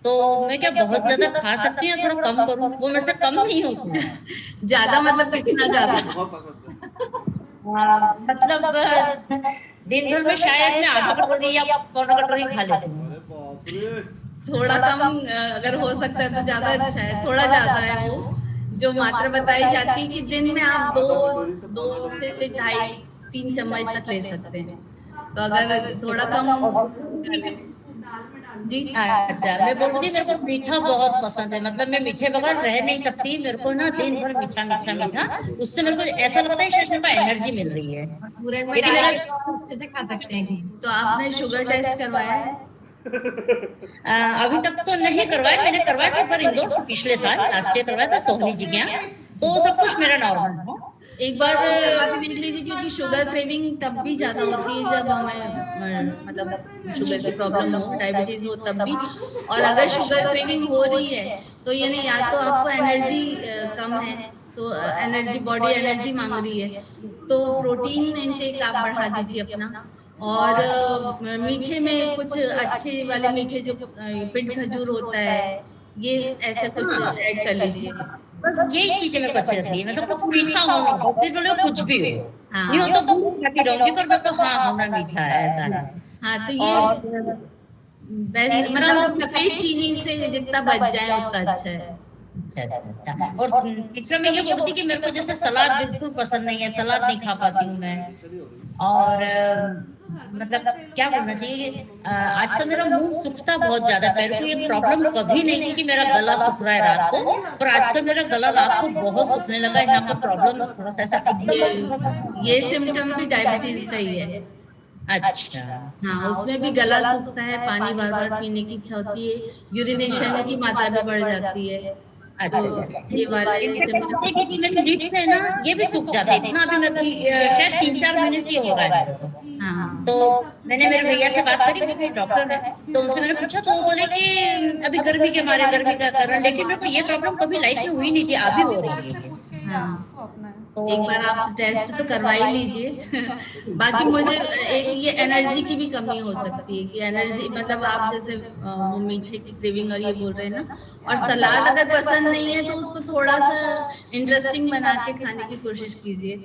तो मैं क्या बहुत ज्यादा खा सकती हूँ, थोड़ा कम करूँ? वो मेरे से कम नहीं होती। ज्यादा मतलब कितना ज्यादा? मतलब दिन भर में शायद मैं आधा कटोरी या पौना कटोरी खा लेती हूँ। थोड़ा कम अगर हो सकता है तो ज्यादा अच्छा है। थोड़ा ज्यादा है वो जो मात्रा बताई जाती है कि दिन में आप 2 से 2.5-3 चम्मच तक ले सकते हैं। तो अगर थोड़ा कम जी। अच्छा, मैं बोल रही थी मेरे को मीठा बहुत पसंद है, मतलब मैं मीठे बगैर रह नहीं सकती। मेरे को ना दिन भर मीठा मीठा मीठा, उससे मेरे को ऐसा लगता है शायद मेरे को एनर्जी मिल रही है। यदि मेरा अच्छे से खा सकते हैं। तो आपने शुगर टेस्ट करवाया है? अभी तक तो नहीं करवाया, मैंने करवाया था एक बार इंदौर से पिछले साल, लास्ट ईयर करवाया था सोहनी जी के यहाँ, तो सब कुछ मेरा नॉर्मल था। एक बार करवा के देख लीजिए, क्योंकि शुगर क्रेविंग तब भी ज्यादा होती है जब हमें मतलब शुगर की प्रॉब्लम हो, डायबिटीज हो तब भी। और अगर शुगर क्रेविंग हो रही है तो यानी या तो आपको एनर्जी कम है, तो एनर्जी बॉडी एनर्जी मांग रही है, तो प्रोटीन इंटेक आप बढ़ा दीजिए अपना। और मीठे में कुछ अच्छे वाले मीठे जो पिंड खजूर होता है, ये ऐसा कुछ ऐड कर लीजिए। बस यही चीजें मेरे को अच्छी लगती है, मतलब कुछ मीठा होना, बस फिर बोले कुछ भी हो, नहीं हो तो खाती रहूंगी, पर मेरे को हाँ होना मीठा है, ऐसा है। हाँ, तो ये बेस्ट, मतलब सफेद चीनी से जितना बच जाए उतना अच्छा है। अच्छा। और तीसरा मैं ये बोलती कि मेरे को जैसे सलाद बिल्कुल पसंद नहीं है, सलाद नहीं खा पाती हूँ मैं। और मतलब क्या बोलना चाहिए, आजकल मेरा मुंह सूखता बहुत ज्यादा। पहले को ये प्रॉब्लम कभी नहीं थी कि मेरा गला सूख रहा है रात को, पर आजकल मेरा गला रात को बहुत सूखने लगा है। यहाँ पर प्रॉब्लम थोड़ा सा ऐसा, ये सिम्टम भी डायबिटीज का ही है। अच्छा, हाँ, उसमें भी गला सूखता है, पानी बार बार पीने की इच्छा होती है, यूरिनेशन की मात्रा भी बढ़ जाती है। अच्छा, ये वाले लिप्स है ना, ये भी सूख जाते हैं इतना। अभी मैं शायद 3-4 महीने से हो रहा है। हाँ, तो मैंने मेरे भैया से बात करी, वो भी डॉक्टर है, तो उनसे मैंने पूछा तो वो बोले कि अभी गर्मी के मारे गर्मी का कारण, लेकिन मेरे को ये प्रॉब्लम कभी लाइफ में हुई नहीं थी, अभी हो रही है। हाँ, एक बार आप टेस्ट तो करवा ही लीजिए। बाकी मुझे एक ये एनर्जी की भी कमी हो सकती है कि एनर्जी मतलब आप जैसे वो मीठे की क्रेविंग और ये बोल रहे हैं ना, और सलाद अगर पसंद नहीं है तो उसको थोड़ा सा इंटरेस्टिंग बना के खाने की कोशिश कीजिए।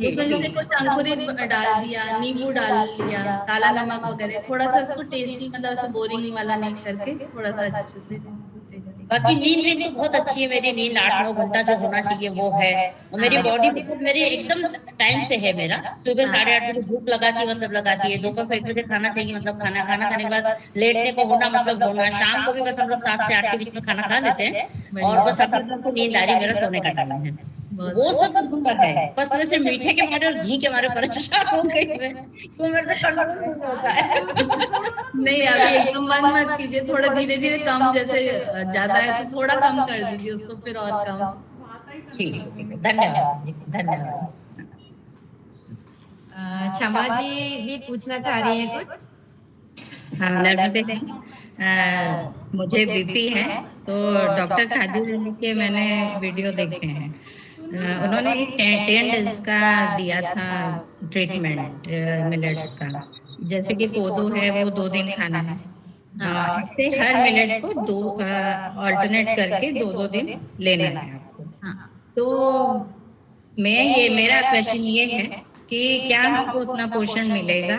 उसमें जैसे कुछ अंकुरित डाल दिया, नींबू डाल लिया, काला नमक वगैरह, थोड़ा सा इसको टेस्टी, मतलब ऐसा बोरिंग वाला नहीं करके थोड़ा सा अच्छे से टेस्टी। बाकी नींद भी बहुत अच्छी है मेरी, नींद 8-9 घंटा जो होना चाहिए वो है। और मेरी बॉडी मतलब मेरी एकदम टाइम से है मेरा। सुबह 8:30 बजे भूख लगाती है मतलब लगाती है, दोपहर को 1 बजे खाना चाहिए मतलब खाना खाने के बाद लेटने को होना मतलब होना। शाम को भी बस हम लोग 7 से 8 के बीच में खाना खा लेते हैं और बस अपने को नींद आ रही, मेरा सोने का टाइम है। वो सब बिल्कुल है, बस वैसे मीठे के मारे और घी के मारे परेशान हो गई मैं, क्यों मेरे से कंट्रोल नहीं होता है। नहीं अभी एकदम बंद मत कीजिए, थोड़ा धीरे धीरे कम, जैसे ज्यादा है तो थोड़ा कम कर दीजिए उसको, फिर और कम। ठीक है, धन्यवाद धन्यवाद। क्षमा जी भी पूछना चाह रही हैं कुछ? हाँ, नर्मदे मुझे बीपी है, तो डॉक्टर खादी के मैंने वीडियो देखे हैं। उन्होंने 10 डेज का दिया था ट्रीटमेंट मिलेट्स का, जैसे कि कोदो है वो 2 दिन खाना है, ऐसे हर मिलेट को 2 ऑल्टरनेट करके 2-2 दिन लेना है आपको। तो मेरा क्वेश्चन ये है कि क्या हमको उतना पोषण मिलेगा?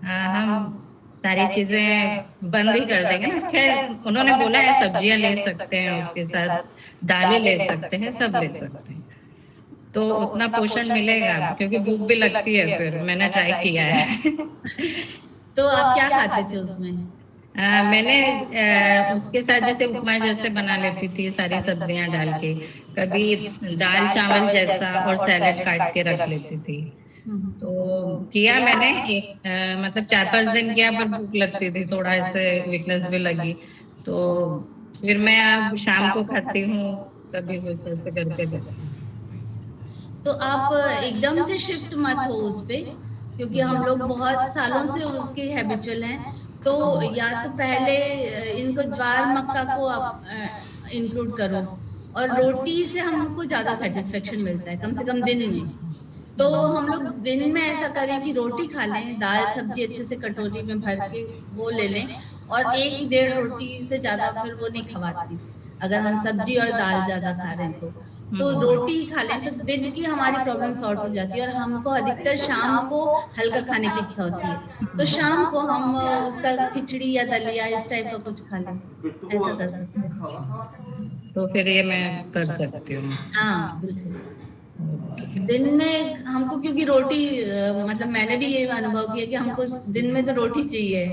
हम सारी चीजें बंद ही कर देंगे ना? खैर उन्होंने बोला है सब्जियां ले सकते हैं, उसके साथ दालें ले सकते हैं, सब ले सकते हैं, तो उतना पोषण मिलेगा? क्योंकि भूख भी लगती है, फिर मैंने ट्राई किया है। तो आप क्या खाते थे उसमें? मैंने उसके साथ जैसे उपमा जैसे बना लेती थी, सारी सब्जियां डाल के, कभी दाल चावल जैसा और सैलेड काट के रख लेती थी। तो किया मैंने मतलब 4-5 दिन किया, पर भूख लगती थी, थोड़ा ऐसे वीकनेस भी लगी, तो फिर मैं अब शाम को खाती हूँ, कभी कुछ ऐसे करके देती हूँ। तो आप एकदम से शिफ्ट मत हो उस पे, क्योंकि हम लोग बहुत सालों से उसके हैबिचुअल हैं। तो या तो पहले इनको ज्वार मक्का को आप इंक्लूड करो, और रोटी से हमको ज्यादा सेटिस्फेक्शन मिलता है, कम से कम दिन में। तो हम लोग दिन में ऐसा करें कि रोटी खा लें, दाल सब्जी अच्छे से कटोरी में भर के वो ले लें, और 1-1.5 रोटी से ज्यादा फिर वो नहीं खवाती, अगर हम सब्जी और दाल ज्यादा खा रहे हैं तो रोटी खा लें तो दिन की हमारी प्रॉब्लम सॉर्ट हो जाती है। और हमको अधिकतर शाम को हल्का खाने की इच्छा होती है, तो शाम को हम उसका खिचड़ी या दलिया इस टाइप का कुछ खा लें, ऐसा कर सकते हैं। तो फिर ये मैं कर सकती हूँ। हाँ बिल्कुल, दिन में हमको, क्योंकि रोटी मतलब मैंने भी ये अनुभव किया कि हमको दिन में तो रोटी चाहिए।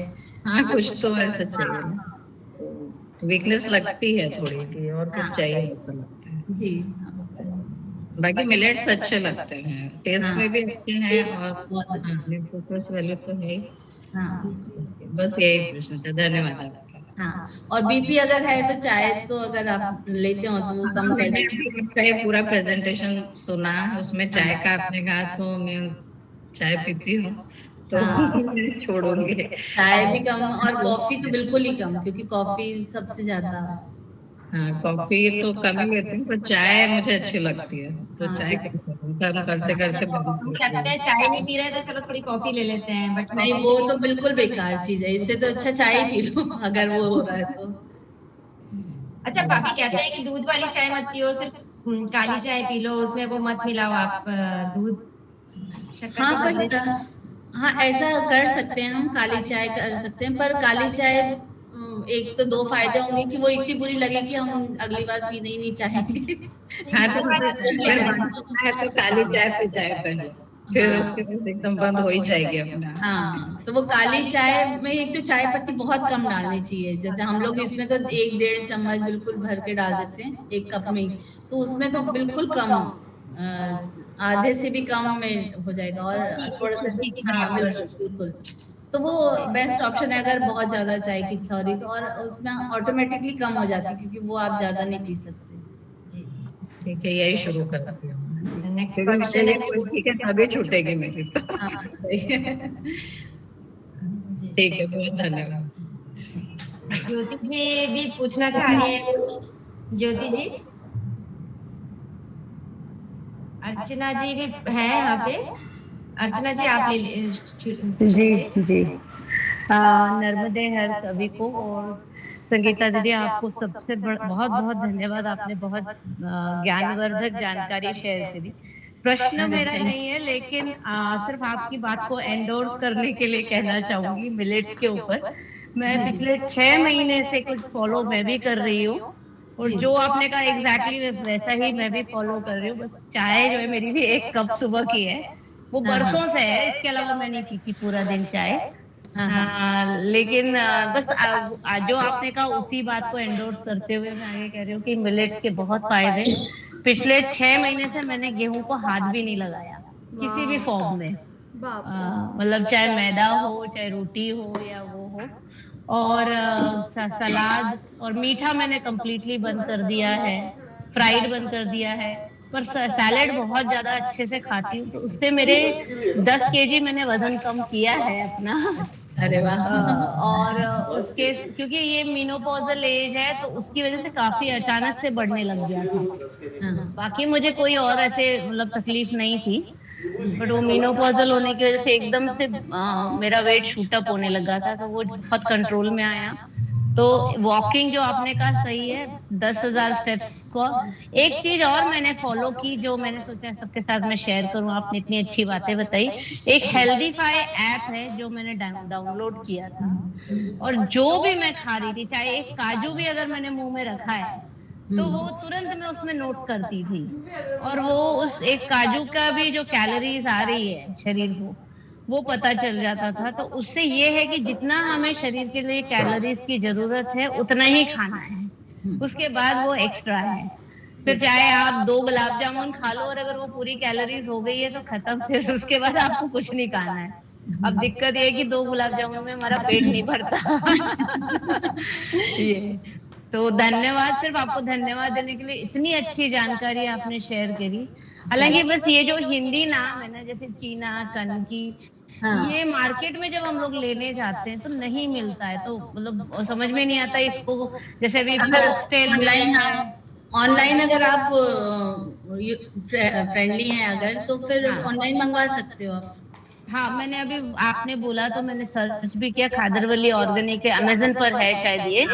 हाँ, कुछ तो ऐसा चाहिए, वीकनेस लगती है थोड़ी की, और कुछ चाहिए ऐसा लगता है जी। बाकी मिलेट्स अच्छे लगते हैं, टेस्ट में भी अच्छे हैं, और न्यूट्रिशनल वैल्यू तो है। बस यही प्रश्न था, धन्यवाद आपका। हाँ, और बीपी अगर है तो चाय तो अगर आप लेते हो तो वो कम कर दें। पूरा प्रेजेंटेशन सुना, उसमें चाय का आपने कहा, तो मैं चाय पीती हूँ, तो छोड़ूंगी चाय भी कम, और कॉफी तो बिल्कुल ही कम, क्योंकि कॉफी सबसे ज्यादा। हाँ, कॉफी तो कम ही लेती हूँ, पर चाय मुझे अच्छी लगती है, तो चाय कम करते करते लगता है चाय नहीं पी रहे तो चलो थोड़ी कॉफी ले लेते हैं, बट नहीं, वो तो बिल्कुल बेकार चीज है, इससे तो अच्छा चाय ही पी लो अगर वो हो रहा है तो। अच्छा, पापी कहते हैं कि दूध वाली चाय मत पियो, सिर्फ काली चाय पी लो, उसमें वो मत मिलाओ आप दूध। हाँ, ऐसा कर सकते हैं, हम काली चाय कर सकते हैं, पर काली चाय एक तो 2 फायदे होंगे कि वो इतनी बुरी लगे कि हम अगली बार पीना ही नहीं चाहेंगे। हाँ, तो काली चाय पे जाए पहले, फिर उसके बाद एकदम बंद हो ही जाएगी अपना। हाँ, तो वो काली चाय में एक तो चाय पत्ती बहुत कम डालनी चाहिए, जैसे हम लोग इसमें तो 1-1.5 चम्मच बिल्कुल भर के डाल देते हैं 1 कप में, तो उसमें तो बिल्कुल कम, आधे से भी कम में हो जाएगा, और थोड़ा सा बिल्कुल, तो वो बेस्ट ऑप्शन है अगर बहुत ज्यादा चाय की इच्छा हो रही तो, और उसमें ऑटोमेटिकली कम हो जाती है, क्योंकि वो आप ज्यादा नहीं पी सकते। ठीक है, यही शुरू करती हूँ। नेक्स्ट क्वेश्चन है, ठीक है, तभी छूटेगी मेरी। ठीक है, बहुत धन्यवाद। ज्योति जी भी पूछना चाह रही है कुछ? ज्योति जी, अर्चना जी भी है यहाँ पे। अर्चना जी आप ले जी। नर्मदे हर सभी को, और संगीता दीदी आपको सबसे बहुत बहुत धन्यवाद, आपने बहुत ज्ञानवर्धक जानकारी शेयर करी। प्रश्न मेरा नहीं है, लेकिन सिर्फ आपकी बात को एंडोर्स करने के लिए कहना चाहूंगी मिलेट्स के ऊपर। मैं पिछले 6 महीने से कुछ फॉलो मैं भी कर रही हूँ, और जो आपने कहा एग्जैक्टली वैसा ही मैं भी फॉलो कर रही हूँ। बस चाय जो है मेरी भी 1 कप सुबह की है, वो बरसों से है, इसके अलावा मैं नहीं पीती पूरा दिन चाय। लेकिन बस जो आपने कहा उसी बात को एंडोर्स करते हुए मैं आगे कह रही हूँ कि मिलेट्स के बहुत फायदे। पिछले 6 महीने से मैंने गेहूं को हाथ भी नहीं लगाया किसी भी फॉर्म में, मतलब चाहे मैदा हो, चाहे रोटी हो या वो हो। और सलाद और मीठा मैंने कंप्लीटली बंद कर दिया है, फ्राइड बंद कर दिया है, पर सैलेड बहुत ज्यादा अच्छे से खाती हूँ, तो उससे मेरे 10 केजी मैंने वजन कम किया है अपना। अरे वाह। और उसके क्योंकि ये मेनोपॉजल एज है तो उसकी वजह से काफी अचानक से बढ़ने लग गया था। बाकी मुझे कोई और ऐसे मतलब तकलीफ नहीं थी, बट वो मेनोपॉजल होने की वजह से एकदम से मेरा वेट शूट अप होने लगा था, तो वो बहुत कंट्रोल में आया। तो वॉकिंग जो आपने कहा सही है, 10,000 स्टेप्स को। एक चीज और मैंने फॉलो की जो मैंने सोचा सबके साथ मैं शेयर करूं, आपने इतनी अच्छी बातें बताई। एक हेल्दीफाई ऐप है जो मैंने डाउनलोड किया था, और जो भी मैं खा रही थी, चाहे एक काजू भी अगर मैंने मुंह में रखा है तो वो तुरंत मैं उसमें नोट करती थी, और वो उस एक काजू का भी जो कैलोरीज आ रही है शरीर को वो पता चल जाता था। तो उससे ये है कि जितना हमें शरीर के लिए कैलोरीज की जरूरत है उतना ही खाना है, उसके बाद वो एक्स्ट्रा है। फिर चाहे आप 2 गुलाब जामुन खा लो और अगर वो पूरी कैलोरीज हो गई है तो खत्म, फिर उसके बाद आपको कुछ नहीं खाना है। अब दिक्कत ये है कि 2 गुलाब जामुन में हमारा पेट नहीं भरता। ये तो धन्यवाद, सिर्फ आपको धन्यवाद देने के लिए, इतनी अच्छी जानकारी आपने शेयर करी। हालांकि बस ये जो हिंदी नाम है ना, जैसे चीना, कनकी, ये मार्केट में जब हम लोग लेने जाते हैं तो नहीं मिलता है, तो मतलब समझ में नहीं आता इसको। जैसे अभी ऑनलाइन अगर आप फ्रेंडली हैं अगर, तो फिर ऑनलाइन मंगवा सकते हो आप। हाँ, मैंने अभी आपने बोला तो मैंने सर्च भी किया, खादरवली ऑर्गेनिक अमेज़न पर है शायद ये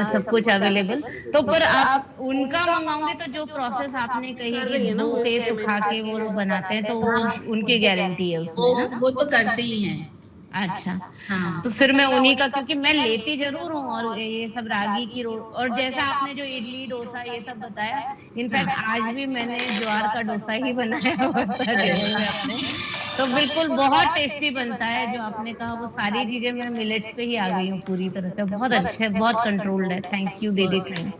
सब कुछ अवेलेबल। तो पर आप उनका मंगाओगे तो जो प्रोसेस आपने कही कि 2 तेज सुखा के वो लोग बनाते हैं, तो वो उनकी गारंटी है उसमें ना? वो तो करते ही हैं। अच्छा, तो फिर मैं उन्हीं का, क्योंकि मैं लेती जरूर हूँ, और ये सब रागी की और जैसा आपने जो इडली डोसा ये सब बताया, इनफैक्ट आज भी मैंने ज्वार का डोसा ही बनाया हुआ था डिनर में अपने, तो बिल्कुल बहुत टेस्टी बनता है। जो आपने कहा वो सारी चीजें मैं मिलेट्स पे ही आ गई हूँ पूरी तरह से, बहुत अच्छे, बहुत कंट्रोल्ड है। थैंक यू दीदी, थैंक।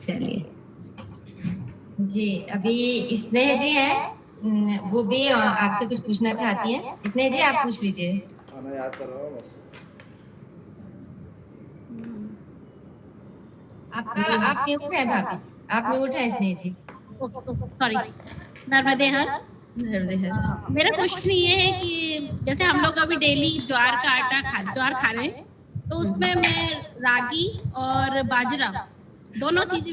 चलिए जी, अभी स्नेह जी हैं, वो भी आपसे कुछ पूछना चाहती हैं। स्नेह जी, आप पूछ लीजिए। आपका आप म्यूट है भाभी, आप म्यूट है स्नेह जी। सॉरी। नर्मदे हर। मेरा क्वेश्चन ये है कि जैसे हम लोग अभी डेली ज्वार का आटा ज्वार खा रहे हैं, तो उसमें मैं रागी और बाजरा दोनों चीज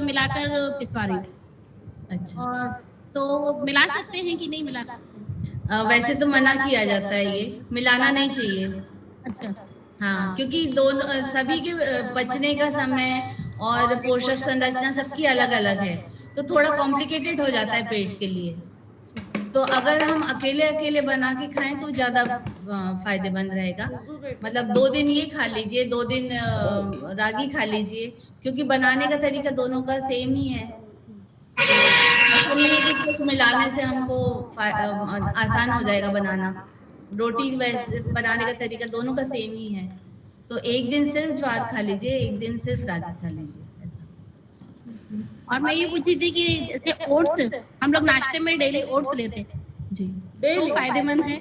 मिलाकर पिसवा रही हूँ। अच्छा, और तो मिला सकते हैं कि नहीं मिला सकते? वैसे तो मना किया जाता है, ये मिलाना नहीं चाहिए। अच्छा। हाँ, क्योंकि दोनों सभी के बचने का समय और पोषक संरचना सबकी अलग अलग है, तो थोड़ा कॉम्प्लिकेटेड हो जाता है पेट के लिए। तो अगर हम अकेले अकेले बना के खाएं तो ज्यादा फायदेमंद रहेगा। मतलब 2 दिन ये खा लीजिए, 2 दिन रागी खा लीजिए, क्योंकि बनाने का तरीका दोनों का सेम ही है। तो नहीं कि कुछ मिलाने से हमको आसान हो जाएगा बनाना। रोटी वैसे बनाने का तरीका दोनों का सेम ही है, तो एक दिन सिर्फ ज्वार खा लीजिए, एक दिन सिर्फ रागी खा लीजिए। और मैं ये पूछी थी कि जैसे ओट्स हम लोग नाश्ते में डेली ओट्स लेते हैं जी, तो फायदेमंद है?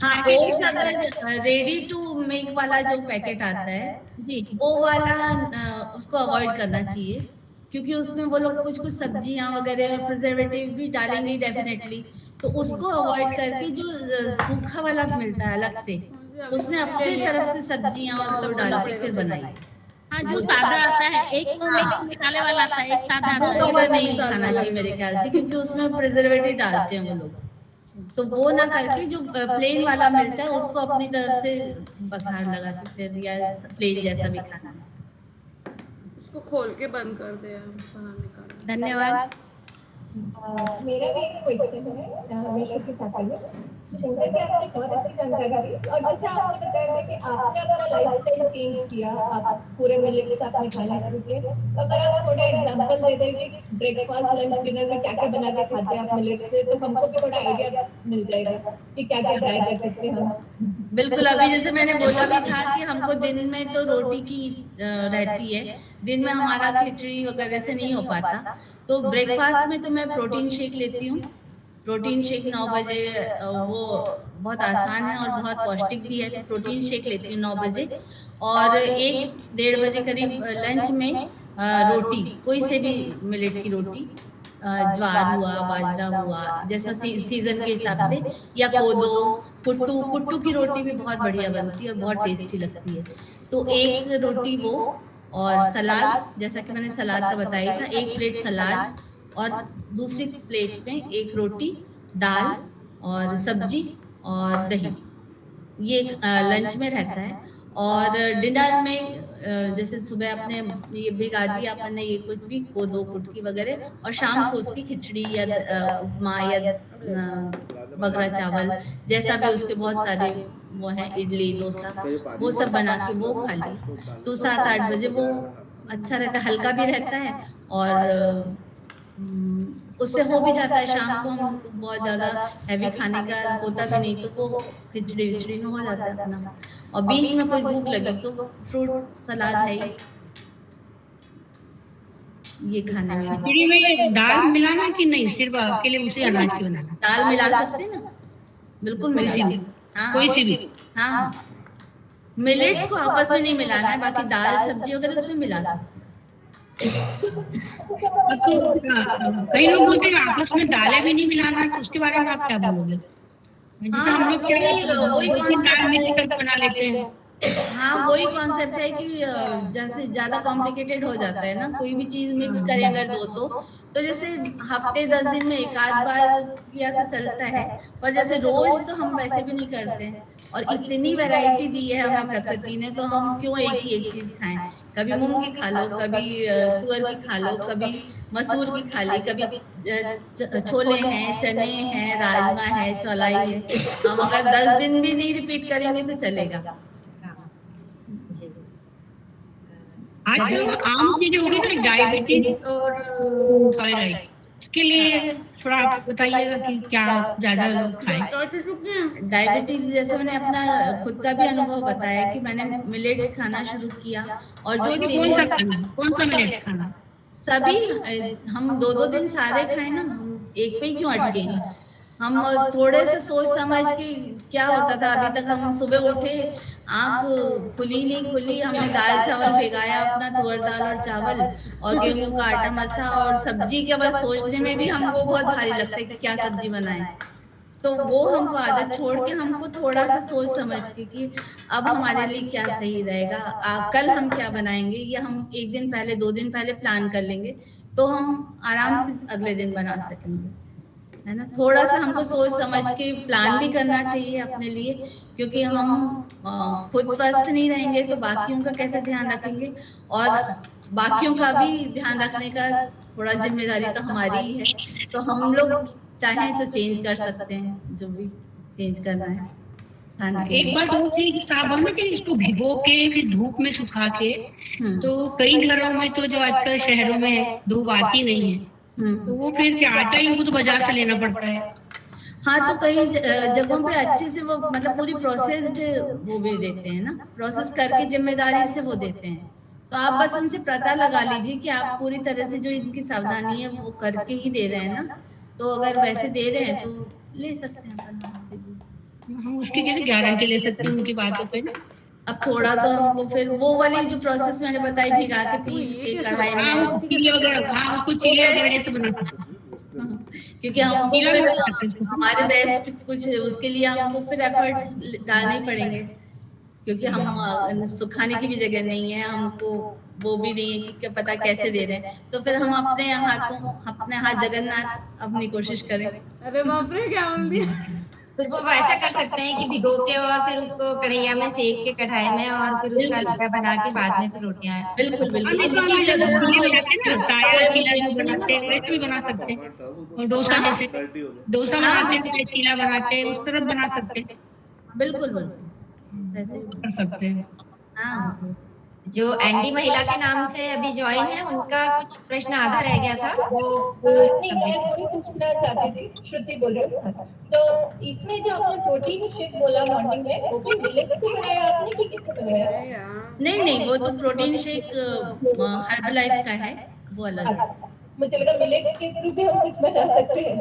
हाँ, ओट्स अगर रेडी टू मेक वाला जो पैकेट आता है जी, वो वाला उसको अवॉइड करना चाहिए, क्योंकि उसमें वो लोग कुछ कुछ सब्जियां वगैरह और प्रिजर्वेटिव भी डालेंगे डेफिनेटली। तो उसको अवॉइड करके जो सूखा वाला मिलता है अलग से, उसमें अपनी तरफ से सब्जियां और वो डाल के फिर बनाइए। हाँ, जो सादा आता है, एक मिक्स मसाले वाला आता है, एक सादा आता है। वो वाला नहीं खाना चाहिए मेरे ख्याल से, क्योंकि उसमें प्रिजर्वेटिव डालते हैं वो लोग। तो वो ना करके जो प्लेन वाला मिलता है उसको अपनी तरफ से बघार लगा के फिर, या प्लेन जैसा भी खाना है, उसको खोल के बंद कर दे। धन्यवाद। मेरा भी एक क्वेश्चन है विश्व के साथ में। शंकर जी, आपने बहुत अच्छी जानकारी दी और जैसे आपने बताया था कि आपने अपना लाइफस्टाइल चेंज किया, आप पूरे मिलेट्स आपने खाना शुरू किया, तो अगर आप थोड़ा एग्जांपल दे दें कि ब्रेकफास्ट लंच डिनर में क्या क्या बना के खाते हैं आप मिलेट से, तो हमको भी थोड़ा आइडिया मिल जाएगा कि क्या क्या ट्राई कर सकते हैं हम। बिल्कुल, अभी जैसे मैंने बोला भी था कि हमको दिन में तो रोटी की रहती है, दिन में हमारा खिचड़ी वगैरह से नहीं हो पाता, तो ब्रेकफास्ट में तो मैं प्रोटीन शेक लेती हूँ। प्रोटीन शेक 9 बजे, वो बहुत आसान है और बहुत पौष्टिक भी है, तो प्रोटीन शेक लेती हूँ 9 बजे। और 1-1:30 बजे करीब लंच में रोटी, कोई से भी मिलेट की रोटी, ज्वार हुआ, बाजरा हुआ, जैसा सीजन के हिसाब से, या कोदो, कुट्टू की रोटी भी बहुत बढ़िया बनती है और बहुत टेस्टी लगती है। तो एक रोटी वो, और सलाद, जैसा कि मैंने सलाद का बताया था, 1 प्लेट सलाद, और दूसरी प्लेट में 1 रोटी, दाल और सब्जी और दही, ये लंच में रहता है। और डिनर में जैसे सुबह आपने ये भिगा दिया अपन ने, ये कुछ भी कोदो, कुटकी वगैरह, और शाम को उसकी खिचड़ी या उपमा या बगरा चावल, जैसा भी उसके बहुत सारे वो हैं, इडली, डोसा, वो सब बना के वो खा ली, तो 7-8 बजे वो अच्छा रहता है, हल्का भी रहता है और उससे हो भी जाता है। शाम को हम बहुत ज़्यादा हैवी खाने का होता भी नहीं, तो वो खिचड़ी विचड़ी में हो जाता है अपना। और बीच में कोई भूख लगी तो फ्रूट सलाद है ही, ये खाने में। खिचड़ी में दाल मिलाना कि नहीं, सिर्फ अकेले उसी अनाज की बनाना? दाल मिला सकते हैं ना, बिल्कुल मिला सकते हैं। हाँ, कोई सी भी? हाँ, मिलेट्स को आपस में नहीं मिलाना है, बाकी दाल सब्जी वगैरह उसमें मिला सकते हैं। तो कई लोग बोलते हैं आपस में दालें भी नहीं मिलाना, तो उसके बारे में आप क्या बोलोगे? जैसे हम लोग दाल मिक्स बना लेते हैं। हाँ, वही कॉन्सेप्ट है कि जैसे ज्यादा कॉम्प्लिकेटेड हो जाता है ना, कोई भी चीज मिक्स करें अगर तो जैसे हफ्ते 10 दिन में एक आध बार किया तो चलता है, पर जैसे रोज तो हम वैसे भी नहीं करते हैं। और इतनी वैरायटी दी है हमें प्रकृति ने, तो हम क्यों एक ही एक चीज खाएं? कभी मूंग की खा लो, कभी तुअर की खा लो, कभी मसूर की खा ली, कभी छोले हैं, चने हैं, राजमा है, चौलाई है। हम अगर 10 दिन भी नहीं रिपीट करेंगे तो चलेगा। आज आम चीजें हो गई ना, डायबिटीज और थायराइड, के लिए थोड़ा आप बताइएगा कि क्या ज्यादा लोग खाएं? डायबिटीज, जैसे मैंने अपना खुद का भी अनुभव बताया कि मैंने मिलेट्स खाना शुरू किया, और जो कौन सा मिलेट्स खाना? सभी, हम 2-2 दिन सारे खाए ना, हम एक पे ही क्यों अटके? हम थोड़े से सोच समझ के, क्या होता था अभी तक, हम सुबह उठे, आंख खुली नहीं खुली, हमने दाल चावल भिगाया अपना, तुअर दाल और चावल और गेहूं का आटा मसा, और सब्जी के बस सोचने में भी हमको बहुत भारी लगता है कि क्या सब्जी बनाएं। तो वो हमको आदत छोड़ के हमको थोड़ा सा सोच समझ के कि अब हमारे लिए क्या सही रहेगा, कल हम क्या बनाएंगे, ये हम 1 दिन पहले 2 दिन पहले प्लान कर लेंगे, तो हम आराम से अगले दिन बना सकेंगे, है ना। थोड़ा सा हमको सोच समझ के प्लान भी करना चाहिए अपने लिए, क्योंकि हम खुद स्वस्थ नहीं रहेंगे तो बाकियों का कैसे ध्यान रखेंगे, और बाकियों का भी ध्यान रखने का थोड़ा जिम्मेदारी तो हमारी ही है। तो हम लोग चाहें तो चेंज कर सकते हैं, जो भी चेंज करना है। एक बात और थी साबुन में कि इसको भिगो के फिर धूप में सुखा के, तो कई घरों में तो जो आजकल शहरों में धूप आती नहीं है, तो वो फिर आटा ही उनको तो बाजार से लेना पड़ता है। हाँ, तो कई जगहों पे अच्छे से वो मतलब पूरी प्रोसेस्ड वो भी देते हैं ना, प्रोसेस करके जिम्मेदारी से वो देते हैं। तो आप बस उनसे पता लगा लीजिए कि आप पूरी तरह से जो इनकी सावधानी है वो करके ही दे रहे हैं ना, तो अगर वैसे दे रहे हैं तो ले सकते हैं। हम उसकी कैसे गारंटी ले सकते हैं उनकी बातों पे ना? अब थोड़ा तो हमको फिर वो वाली जो प्रोसेस मैंने बताई, भिगा के पीस के कढ़ाई में, क्योंकि हमको फिर हमारे बेस्ट कुछ उसके लिए हमको फिर एफर्ट्स डालने पड़ेंगे, क्योंकि हम सुखाने की भी जगह नहीं है, हमको वो भी नहीं है कि क्या पता कैसे दे रहे हैं, तो फिर हम अपने हाथ जगन्नाथ अपनी कोशिश करें। अरे बाप रे, क्या बोल दिया। फिर वो ऐसा कर सकते हैं कि भिगो के और फिर उसको कढ़ैया में सेक के कढ़ाई में और फिर उसका हलवा बना के बाद में फिर रोटियां। बिल्कुल बिल्कुल। उसकी भी अगर हम ताया चीला जो बनाते हैं वैसे भी बना सकते हैं, और डोसा जैसे डोसा बनाते हैं चीला बनाते हैं उस तरह बना सकते हैं। बिल्कुल बिल्कुल वैसे कर सकते हैं। हाँ। जो एनडी महिला के नाम से अभी ज्वाइन है, उनका कुछ प्रश्न आधा रह गया था, वो नहीं, मैं वही पूछना चाहती थी, श्रुति बोल रही हूँ। तो इसमें जो आपने प्रोटीन शेक बोला मॉर्निंग में, वो भी मिलेट से बनाया आपने कि किससे बनाया? नहीं, वो तो प्रोटीन शेक हर्बलाइफ का है, वो अलग है। मुझे लगा मिलेट के थ्रू भी हम कुछ बना सकते हैं।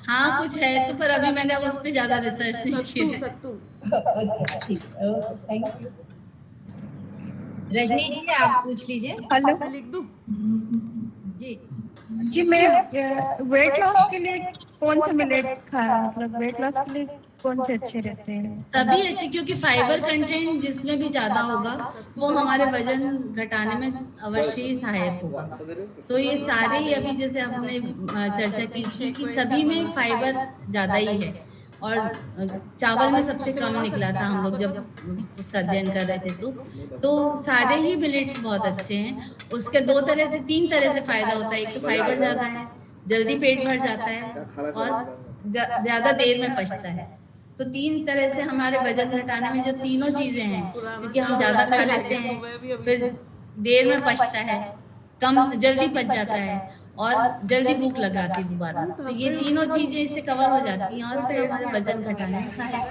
हाँ कुछ है तो, पर अभी मैंने उस पे ज्यादा रिसर्च नहीं की है। अच्छा ठीक है, थैंक यू। रजनी जी आप पूछ लीजिए। हेलो, लिख दूं? जी जी मैं वेट लॉस के लिए कौन से मिलेट खाया, मतलब वेट लॉस के लिए कौन से अच्छे रहते हैं? सभी अच्छे, क्योंकि फाइबर कंटेंट जिसमें भी ज्यादा होगा वो हमारे वजन घटाने में अवश्य ही सहायक होगा। तो ये सारे ही अभी जैसे हमने चर्चा की थी कि सभी में फाइबर ज्यादा ही है, और चावल में सबसे कम निकला था हम लोग जब उसका अध्ययन कर रहे थे। तो सारे ही मिलेट्स बहुत अच्छे हैं। उसके तीन तरह से फायदा होता है। एक तो फाइबर ज्यादा है, जल्दी पेट भर जाता है और ज्यादा देर में पचता है। तो तीन तरह से हमारे वजन घटाने में जो तीनों चीजें हैं, क्योंकि हम ज्यादा खा लेते हैं, फिर देर में पचता है, कम जल्दी पच जाता है और जल्दी भूख लगाती है दोबारा। तो ये तीनों चीजें इससे कवर हो जाती हैं और फिर हमारे वजन घटाने में सहायक।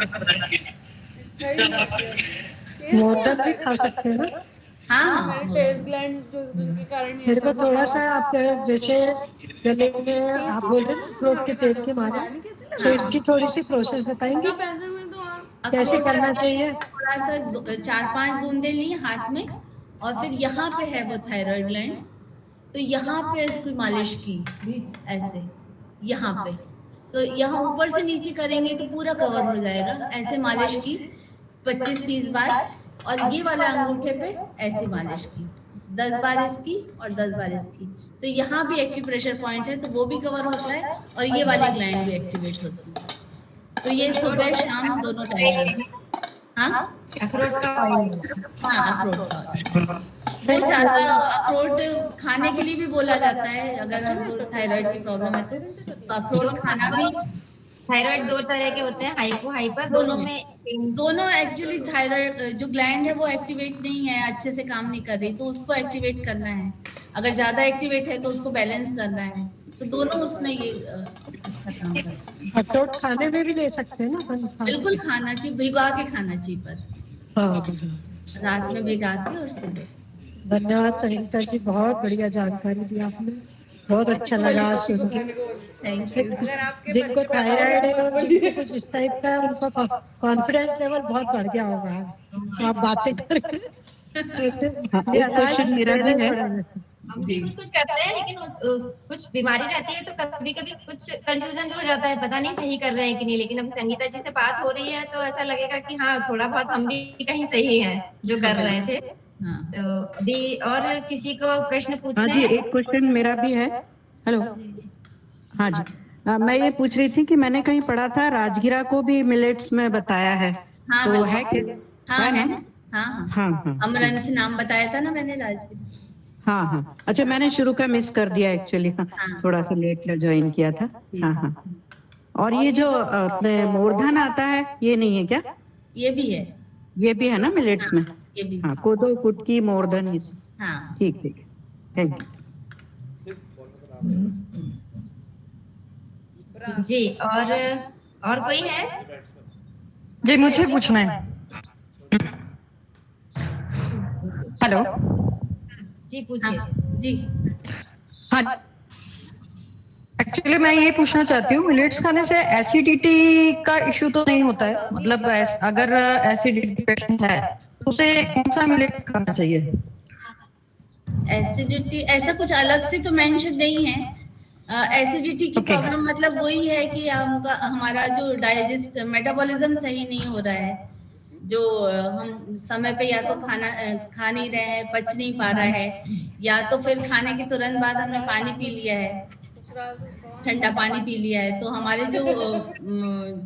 वाटर भी खा सकते हैं ना? हाँ, टेस्ट ग्लैंड जिनके कारण मेरे को थोड़ा सा आप जैसे गले में आप बोल रहे हैं थ्रोट के पेट के मारे, तो इसकी थोड़ी सी प्रोसेस बताएंगे कैसे करना चाहिए? थोड़ा सा 4-5 बूंदे ली हाथ में, और फिर यहाँ पे है वो थायराइड ग्लैंड, तो यहाँ पे इसकी मालिश की ऐसे यहाँ पे, तो यहाँ ऊपर से नीचे करेंगे तो पूरा कवर हो जाएगा। ऐसे मालिश की 25-30 बार, और ये वाले अंगूठे पे ऐसे मालिश की 10 बार इसकी और 10 बार इसकी। तो यहाँ भी एक्यूप्रेशर पॉइंट है, तो वो भी कवर होता है और ये वाली ग्लैंड भी एक्टिवेट होती है। तो ये सुबह शाम दोनों टाइम। हाँ, अखरोट का ऑयल। हाँ, अखरोट का बहुत ज्यादा अखरोट खाने के लिए भी बोला जाता है अगर हमको थायराइड की प्रॉब्लम है तो अखरोट खाना भी। थायराइड 2 तरह के होते हैं, हाइपो हाइपर, दोनों एक्चुअली थायराइड जो ग्लैंड है वो एक्टिवेट नहीं है, अच्छे से काम नहीं कर रही, तो उसको एक्टिवेट करना है। अगर ज्यादा एक्टिवेट है तो उसको बैलेंस करना है, तो दोनों उसमें ये काम करते हैं। अखरोट खाने में भी ले सकते हैं ना? बिल्कुल खाना चाहिए, भिगा के खाना चाहिए, पर रात में भिगा के और सुबह। धन्यवाद संगीता जी, बहुत बढ़िया जानकारी दी आपने, बहुत अच्छा लगा आज सुन के। Thank you. जिनको थायराइड है और जिनको कुछ इस टाइप का है, उनका कॉन्फिडेंस लेवल बहुत बढ़ गया होगा आप बातें करके। क्वेश्चन मेरा भी है। हम भी कुछ करते हैं, लेकिन कुछ बीमारी रहती है तो कभी कभी कुछ कंफ्यूजन भी हो जाता है, पता नहीं सही कर रहे हैं कि नहीं। लेकिन अब संगीता जी से बात हो रही है तो ऐसा लगेगा कि हाँ, थोड़ा बहुत हम भी कहीं सही हैं जो कर रहे थे। तो अभी और किसी को प्रश्न पूछना है? एक क्वेश्चन मेरा भी है। हेलो, हाँ जी, मैं ये पूछ रही थी कि मैंने कहीं पढ़ा था राजगिरा को भी मिलेट्स में बताया है, हाँ, तो है क्या? हाँ, है है, हाँ, अमरंथ नाम बताया था ना मैंने राजगिरा। हाँ, अच्छा, मैंने शुरू का मिस कर दिया एक्चुअली, थोड़ा सा लेट ज्वाइन किया था। हाँ, और ये जो अपने मोरधन आता है, ये नहीं है क्या? ये भी है, ये भी है ना मिलेट्स में? ये भी। हाँ, कोदो, कुटकी, मोरधन, ये सब। हाँ, ठीक, थैंक यू जी। और कोई है? जी, मुझे पूछना है। हेलो जी, पूछिए। जी, हाँ, एक्चुअली मैं ये पूछना चाहती हूँ, मिलेट्स खाने से एसिडिटी का इशू तो नहीं होता है? मतलब अगर एसिडिटी पेशेंट है तो उसे कौन सा मिलेट खाना चाहिए? एसिडिटी ऐसा कुछ अलग से तो मेंशन नहीं है। एसिडिटी की प्रॉब्लम मतलब वही है कि हमारा जो डाइजेस्ट मेटाबॉलिज्म सही नहीं हो रहा है, जो हम समय पे या तो खाना खा नहीं रहे हैं, पच नहीं पा रहा है, या तो फिर खाने के तुरंत बाद हमने पानी पी लिया है। ठंडा पानी पी लिया है, तो हमारे जो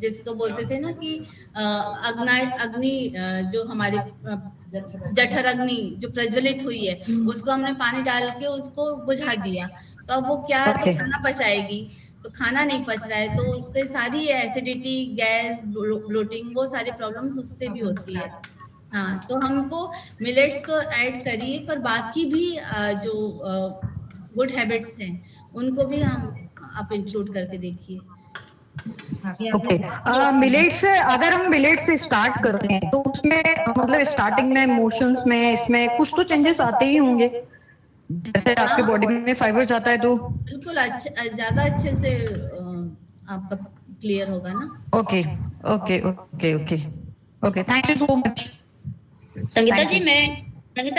जिसको बोलते थे ना कि अग्नि जो हमारी जठर अग्नि जो प्रज्वलित हुई है, उसको हमने पानी डाल के उसको बुझा दिया, तो अब वो क्या तो खाना पचाएगी, तो खाना नहीं पच रहा है, तो उससे सारी एसिडिटी, गैस, ब्लोटिंग, वो सारी प्रॉब्लम्स उससे भी होती है। हाँ, तो हमको मिलेट्स तो ऐड करिए, पर बाकी भी जो गुड हैबिट्स हैं उनको भी आप इंक्लूड करके देखिए। ओके, मिलेट से अगर हम मिलेट से स्टार्ट करते हैं तो उसमें मतलब स्टार्टिंग में मोशंस में इसमें कुछ तो चेंजेस आते ही होंगे, जैसे आपके बॉडी में फाइबर जाता है तो बिल्कुल ज्यादा अच्छे से आपका क्लियर होगा ना। Okay okay okay okay okay, thank you so much. Sangeeta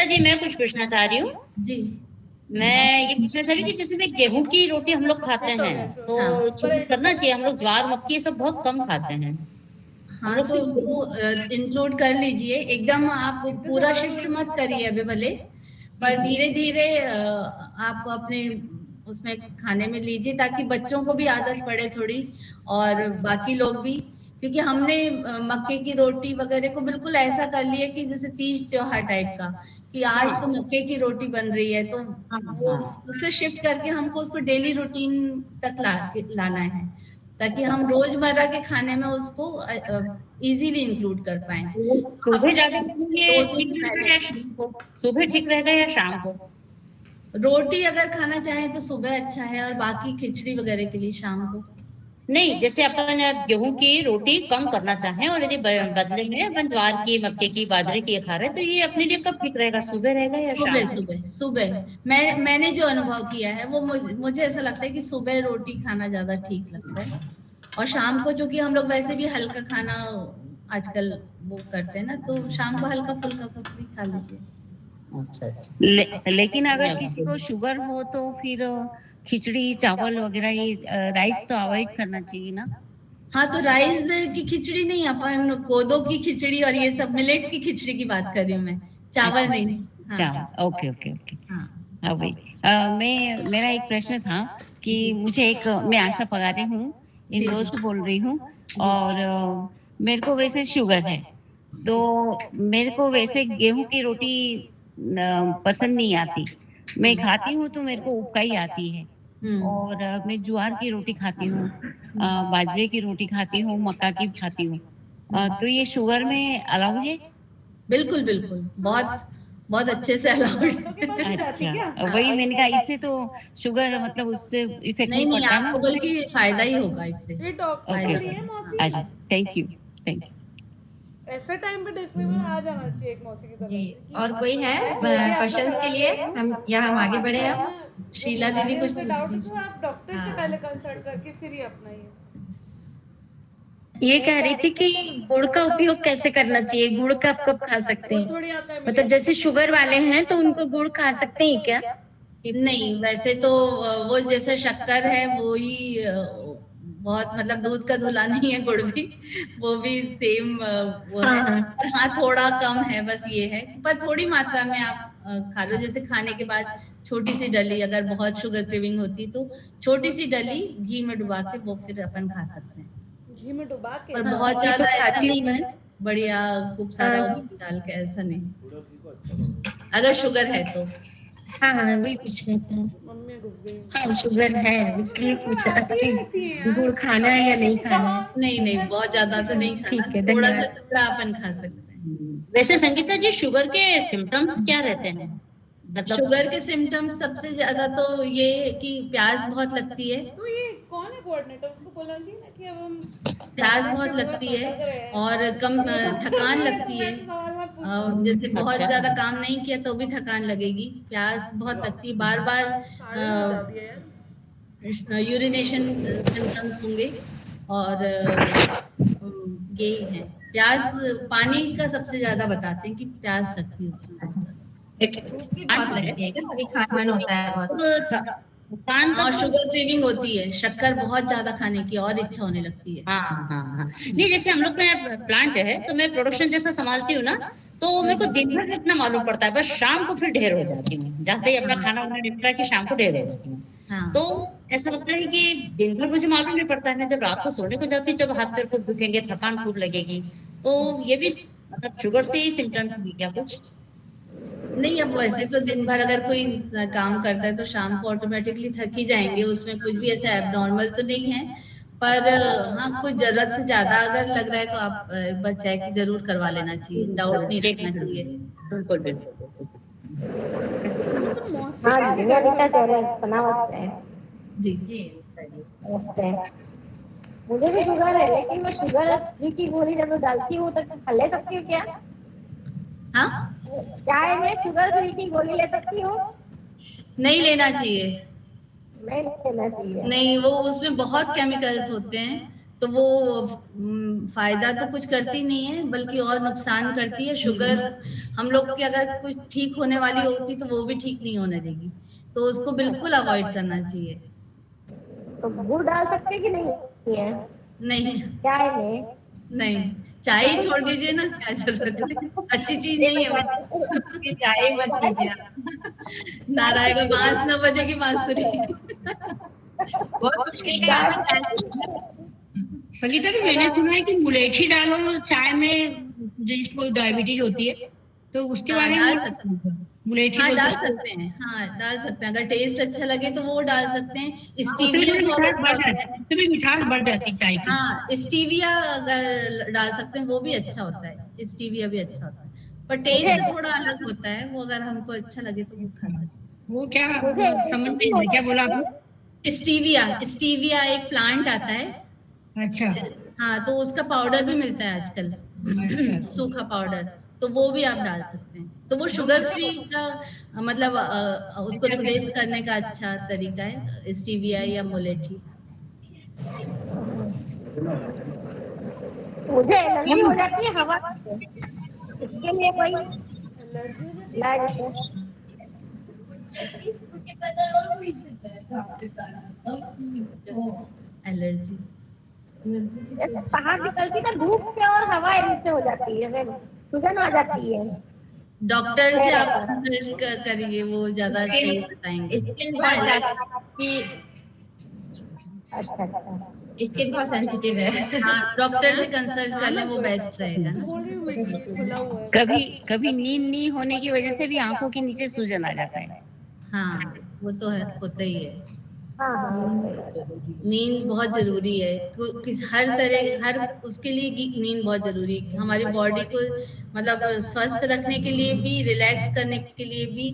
ji मैं कुछ पूछना चाह रही हूँ जी। मैं ये पूछना चाह रही हूँ कि जैसे में गेहूं की रोटी हम लोग खाते हैं तो करना चाहिए, हम लोग ज्वार मक्की ये सब बहुत कम खाते हैं। हाँ, तो वो इंक्लूड कर लीजिए, एकदम आप पूरा शिफ्ट मत करिए अभी भले, पर धीरे धीरे आप अपने उसमें खाने में लीजिए, ताकि बच्चों को भी आदत पड़े थोड़ी, और बाकी लोग भी, क्योंकि हमने मक्के की रोटी वगैरह को बिल्कुल ऐसा कर लिया कि जैसे तीज त्योहार टाइप का, कि आज तो मक्के की रोटी बन रही है, तो वो उससे शिफ्ट करके हमको उसको डेली रूटीन तक लाना है, ताकि हम रोजमर्रा के खाने में उसको इजीली इंक्लूड कर पाए। सुबह ठीक रहेगा या शाम को? रोटी अगर खाना चाहें तो सुबह अच्छा है, और बाकी खिचड़ी वगैरह के लिए शाम को। नहीं, जैसे अपन गेहूं की रोटी कम करना चाहें और यदि बदले में अपन ज्वार की, मक्के की, बाजरे की खा रहे हैं, तो ये अपने लिए कब ठीक रहेगा, सुबह रहेगा या शाम? सुबह। मैंने जो अनुभव किया है वो मुझे ऐसा लगता है कि सुबह रोटी खाना ज्यादा ठीक लगता है, और शाम को चूंकि हम लोग वैसे भी हल्का खाना आजकल वो करते हैं ना, तो शाम को हल्का फुल्का कुछ भी खा लीजिए। लेकिन अगर किसी को शुगर हो तो फिर खिचड़ी, चावल वगैरह, ये राइस तो अवॉइड करना चाहिए ना? हाँ, तो राइस की खिचड़ी नहीं, अपन कोदो की खिचड़ी और ये सब मिलेट्स की खिचड़ी की बात कर रही हूँ मैं, चावल नहीं। हाँ। चावल, ओके ओके ओके। हाँ भाई, मेरा एक प्रश्न था कि मुझे मैं आशा पगारे हूँ, इंदौर से बोल रही हूँ, और मेरे को वैसे शुगर है, तो मेरे को वैसे गेहूं की रोटी पसंद नहीं आती, मैं खाती हूँ तो मेरे को उबकाई आती है, और मैं ज्वार की रोटी खाती हूँ, बाजरे की रोटी खाती हूँ, मक्का की खाती हूँ, तो ये शुगर में अलाउ है? बिल्कुल बिल्कुल, बहुत अच्छे से अलाउड। अच्छा, वही मैंने कहा, इससे तो शुगर मतलब उससे इफेक्ट नहीं पड़ता है, आपको बल्कि फायदा ही होगा इससे। अच्छा, थैंक यू। ऐसे टाइम पे डिस्प्ले में आ जाना चाहिए एक मौसी की तरह। जी, और कोई है क्वेश्चंस के लिए? हम आगे बढ़े। अब शीला दीदी कुछ पूछ रही हैं, तो आप डॉक्टर से पहले कंसल्ट करके फिर ही अपनाइए। ये कह रही थी कि गुड़ का उपयोग कैसे करना चाहिए, गुड़ कब कब खा सकते हैं, मतलब जैसे शुगर वाले हैं तो उनको गुड़ खा सकते हैं क्या? नहीं, वैसे तो वो जैसे शक्कर है वो ही बहुत, मतलब दूध का धुला नहीं है गुड़ भी, वो भी सेम वो है। हाँ, थोड़ा कम है, बस ये है, पर थोड़ी मात्रा में आप खा लो, जैसे खाने के बाद छोटी सी डली, अगर बहुत शुगर क्रेविंग होती तो छोटी सी डली घी में डुबा के वो फिर अपन खा सकते हैं, घी में डुबा के। पर बहुत ज्यादा ऐसा नहीं बढ़िया खूब सारा उसमें डाल के, ऐसा नहीं, अगर शुगर है तो। हाँ, वही पूछ रहे थे। हाँ, शुगर है, इसलिए पूछ रहा था कि गुड़ खाना है या नहीं खाना है। नहीं, बहुत ज्यादा तो नहीं खाना, थोड़ा सा टुकड़ा अपन खा सकते हैं। वैसे संगीता जी, शुगर के सिम्टम्स क्या रहते हैं? मतलब शुगर के सिम्टम्स सबसे ज्यादा तो ये है कि प्यास बहुत लगती है। तो ये कौन है कोऑर्डिनेटर, उसको बोलना चाहिए ना कि अब हम प्यास बहुत लगती है, और कम थकान लगती है, जैसे बहुत ज्यादा काम नहीं किया तो भी थकान लगेगी, प्यास बहुत लगती है, बार बार यूरिनेशन सिम्टम्स होंगे, और ये है प्यास, पानी का सबसे ज्यादा बताते हैं कि प्यास लगती है उसमें। बहुत लगती है, कभी खाना होता है बहुत, और शुगर क्रेविंग होती है, शक्कर बहुत ज्यादा खाने की और इच्छा होने लगती है। हाँ। नहीं, जैसे हम लोग में प्लांट है तो मैं प्रोडक्शन जैसा संभालती हूँ ना, तो मेरे को दिन भर इतना मालूम पड़ता है, बस शाम को फिर ढेर हो जाती हूँ, जैसे ही अपना खाना वाना निपटा के शाम को ढेर हो जाती हूँ। तो ऐसा लगता है कि दिन भर मुझे मालूम नहीं पड़ता है, मैं जब रात को सोने को जाती हूँ, जब हाथ पैर खूब दुखेंगे, थकान खूब लगेगी, तो ये भी मतलब शुगर से ही सिम्टम्स भी क्या कुछ? नहीं, अब वैसे तो दिन भर अगर कोई काम करता है तो शाम को ऑटोमेटिकली थक ही जाएंगे, उसमें कुछ भी ऐसा एबनॉर्मल तो नहीं है। पर हाँ, कुछ जरूरत से ज्यादा अगर लग रहा है तो आप एक बार चेक जरूर करवा लेना चाहिए, डाउट नहीं रखना चाहिए। बिल्कुल बिल्कुल। हाँ जी, मैं रीता चौरे नमस्ते। जी जी नमस्ते। मुझे भी शुगर है, लेकिन मैं शुगर फ्री की गोली जब मैं डालती हूँ तो खा ले सकती हूँ क्या? हाँ, चाय में शुगर फ्री की गोली ले सकती हूँ? नहीं लेना चाहिए। नहीं लेना चाहिए। नहीं, वो उसमें बहुत केमिकल्स होते हैं, तो वो फायदा तो कुछ करती नहीं है, बल्कि और नुकसान करती है। शुगर हम लोग की अगर कुछ ठीक होने वाली होती तो वो भी ठीक नहीं होने देगी, तो उसको बिल्कुल अवॉइड करना चाहिए। तो गुड़ डाल सकते कि नहीं है? नहीं, चाय में नहीं, चाय ही छोड़ दीजिए ना, क्या जरूरत है, अच्छी चीज नहीं है वो। चाय मत पीजिए। ना रहेगा बांस, ना बजेगी बांसुरी। बहुत मुश्किल काम है चाय। संगीता जी, मैंने सुना है कि मुलेठी डालो चाय में, जिसको डायबिटीज होती है, तो उसके बारे में डाल सकते हैं। मुलेठी हाँ, को डाल सकते हैं, हाँ डाल सकते हैं, अगर टेस्ट अच्छा लगे तो वो डाल सकते हैं। स्टीविया बहुत अच्छा होता है, उसमें मिठास बढ़ जाती है चाय की। हाँ स्टीविया अगर डाल सकते हैं वो भी अच्छा होता है, स्टीविया भी अच्छा होता है, पर टेस्ट थोड़ा अलग होता है, वो अगर हमको अच्छा लगे तो वो खा सकते हैं। वो क्या समझ नहीं आया, क्या बोला आपने? स्टीविया, स्टीविया एक प्लांट आता है। अच्छा। हाँ, तो उसका पाउडर भी मिलता है आजकल, सूखा पाउडर, तो वो भी आप डाल सकते हैं। तो वो शुगर फ्री का मतलब उसको रिप्लेस करने का अच्छा तरीका है, स्टीविया या मुलेठी। मुझे एलर्जी हो जाती है हवा से, इसके लिए कोई इलाज है? एलर्जी जैसे बाहर निकलती ना धूप से और हवा से हो जाती है, जैसे सूजन आ जाती है। डॉक्टर से आप कंसल्ट करिए, वो ज्यादा सही बताएंगे। अच्छा अच्छा, स्किन बहुत सेंसिटिव है। हाँ, डॉक्टर से कंसल्ट कर लें, वो बेस्ट रहेगा ना। कभी कभी नींद नहीं होने की वजह से भी आंखों के नीचे सूजन आ जाता है। हाँ, वो तो है, होता ही है। हाँ, नींद बहुत जरूरी है, हर तरह, हर उसके लिए नींद बहुत जरूरी है। हमारी बॉडी को मतलब स्वस्थ रखने के लिए भी, रिलैक्स करने के लिए भी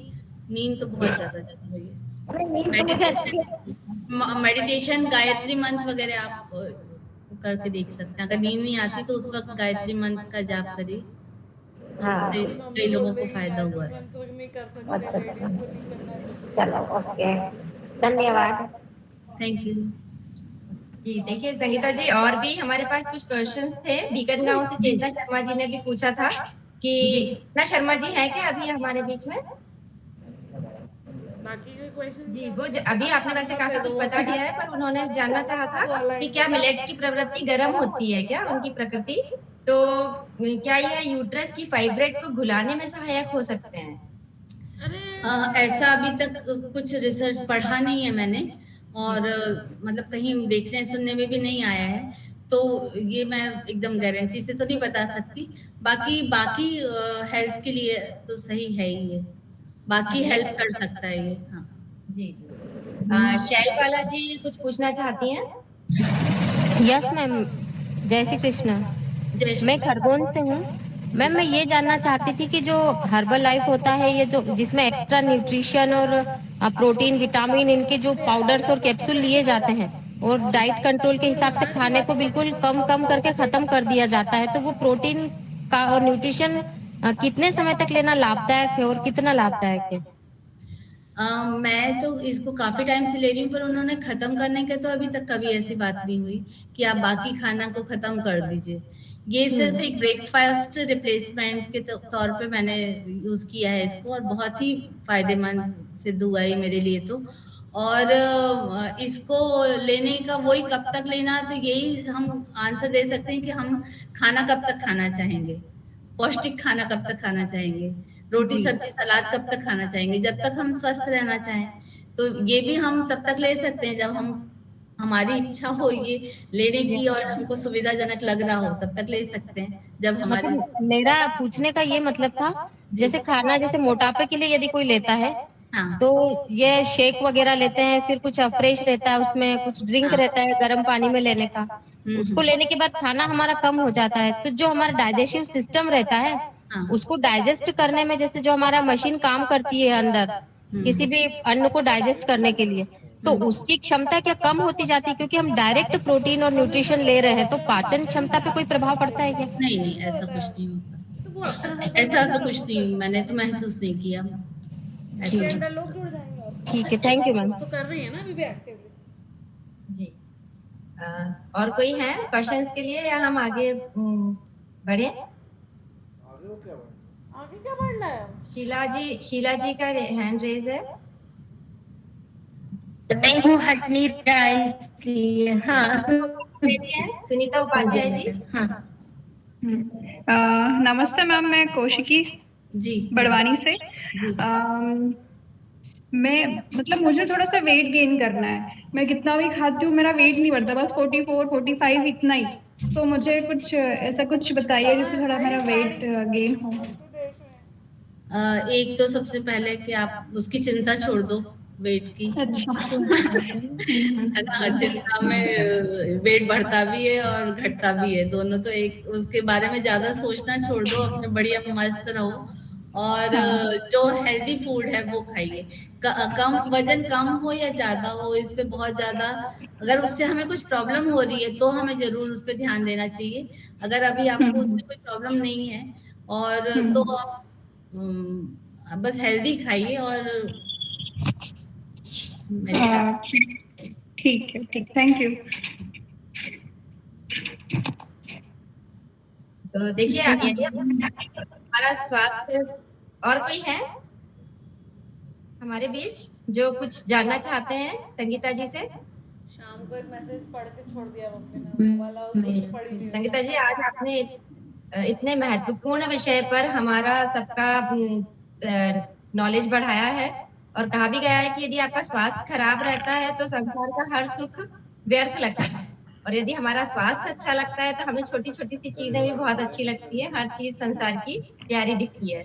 नींद तो बहुत ज्यादा जरूरी है। मेडिटेशन, गायत्री मंत्र वगैरह आप करके देख सकते हैं। अगर नींद नहीं आती तो उस वक्त गायत्री मंत्र का जाप करिए, उससे कई लोगों को फायदा हुआ है। अच्छा अच्छा, चलो ओके, धन्यवाद। Thank you. जी देखिए संगीता जी, और भी हमारे पास कुछ क्वेश्चंस थे। बीकन गांव से चेतना शर्मा जी ने भी पूछा था कि चेतना शर्मा जी है क्या अभी हमारे बीच में? जी, वो अभी आपने वैसे काफी कुछ बता दिया है, पर उन्होंने जानना चाहा था कि क्या मिलेट्स की प्रवृत्ति गर्म होती है क्या, उनकी प्रकृति? तो क्या यह यूट्रस की फाइब्रेट को घुलाने में सहायक हो सकते हैं? ऐसा अभी तक कुछ रिसर्च पढ़ा नहीं है मैंने, और मतलब कहीं देखने सुनने में भी नहीं आया है, तो ये मैं एकदम गारंटी से तो नहीं बता सकती। बाकी हेल्थ के लिए तो सही है ही ये, बाकी हेल्प कर सकता है ये। हाँ जी शैलबाला जी कुछ पूछना चाहती हैं? यस मैम, जय श्री कृष्ण। मैं खरगोन से हूँ मैम। मैं ये जानना चाहती थी कि जो हर्बल लाइफ होता है, ये जो जिसमें एक्स्ट्रा न्यूट्रिशन और प्रोटीन, विटामिन, इनके जो पाउडर्स और कैप्सूल लिए जाते हैं और डाइट कंट्रोल के हिसाब से खाने को बिल्कुल कम कम करके खत्म कर दिया जाता है, तो वो प्रोटीन का और न्यूट्रिशन कितने समय तक लेना लाभदायक है और कितना लाभदायक है? मैं तो इसको काफी टाइम से ले रही हूँ, पर उन्होंने खत्म करने के तो अभी तक कभी ऐसी बात नहीं हुई कि आप बाकी खाना को खत्म कर दीजिए। ये सिर्फ एक ब्रेकफास्ट रिप्लेसमेंट के तौर पे मैंने यूज किया है इसको, और बहुत ही फायदेमंद सिद्ध हुआ है मेरे लिए तो। और इसको लेने का वही कब तक लेना, तो यही हम आंसर दे सकते हैं कि हम खाना कब तक खाना चाहेंगे, पौष्टिक खाना कब तक खाना चाहेंगे, रोटी सब्जी सलाद कब तक खाना चाहेंगे, जब तक हम स्वस्थ रहना चाहें। तो ये भी हम तब तक ले सकते हैं जब हमारी इच्छा हो ये लेने की और हमको सुविधाजनक लग रहा हो, तब तक ले सकते हैं जब हमारी। मतलब मेरा पूछने का ये मतलब था, जैसे खाना जैसे मोटापे के लिए यदि कोई लेता है तो ये शेक वगैरह लेते हैं, फिर कुछ फ्रेश रहता है, उसमें कुछ ड्रिंक रहता है गर्म पानी में लेने का, उसको लेने के बाद खाना हमारा कम हो जाता है, तो जो हमारा डाइजेस्टिव सिस्टम रहता है उसको डाइजेस्ट करने में, जैसे जो हमारा मशीन काम करती है अंदर किसी भी अन्न को डाइजेस्ट करने के लिए, तो उसकी क्षमता क्या कम होती जाती है? क्योंकि हम डायरेक्ट प्रोटीन और न्यूट्रिशन ले रहे हैं, तो पाचन क्षमता पे कोई प्रभाव पड़ता है क्या? नहीं, ऐसा कुछ नहीं होता, ऐसा तो कुछ नहीं, मैंने तो महसूस नहीं किया। लोग जुड़ जाएंगे। ठीक है, थैंक यू मैम। तो कर रही है ना अभी भी एक्टिवली जी। और कोई है क्वेश्चंस के लिए या हम आगे बढ़े? आगे क्या बढ़ना है? शीला जी का हैंड रेज है। नहीं, वो हट नहीं रहा है इसलिए। हाँ, सुनीता उपाध्याय जी। हाँ। नमस्ते मैम, मैं कौशिकी जी बड़वानी से। मैं मतलब मुझे थोड़ा सा वेट गेन करना है। मैं कितना भी खाती हूँ मेरा वेट नहीं बढ़ता, बस 44, 45 इतना ही। तो मुझे कुछ ऐसा कुछ बताइए जिससे थोड़ा मेरा वेट गेन हो। एक तो सबसे पहले कि आप उसकी चिंता छोड़ दो, वेट की। अच्छा। है ना, चिंता में वेट बढ़ता भी है और घटता भी है, दोनों। तो एक उसके बारे में ज्यादा सोचना छोड़ दो, अपने बढ़िया मस्त रहो और जो हेल्दी फूड है वो खाइए। कम वजन कम हो या ज्यादा हो, इस पे बहुत ज्यादा, अगर उससे हमें कुछ प्रॉब्लम हो रही है तो हमें जरूर उस पे ध्यान देना चाहिए। अगर अभी आपको उससे कोई प्रॉब्लम नहीं है और तो आप बस हेल्दी खाइए और ठीक है, ठीक, थैंक यू। तो देखिए हमारा स्वास्थ्य, और कोई है हमारे बीच जो कुछ जानना चाहते हैं संगीता जी से? शाम को एक मैसेज पढ़ के छोड़ दिया वाला, पढ़ी नहीं। संगीता जी, आज आपने इतने महत्वपूर्ण विषय पर हमारा सबका नॉलेज बढ़ाया है, और कहा भी गया है कि यदि आपका स्वास्थ्य खराब रहता है तो संसार का हर सुख व्यर्थ लगता है, और यदि हमारा स्वास्थ्य अच्छा लगता है तो हमें छोटी छोटी सी चीजें भी बहुत अच्छी लगती है, हर चीज संसार की प्यारी दिखती है।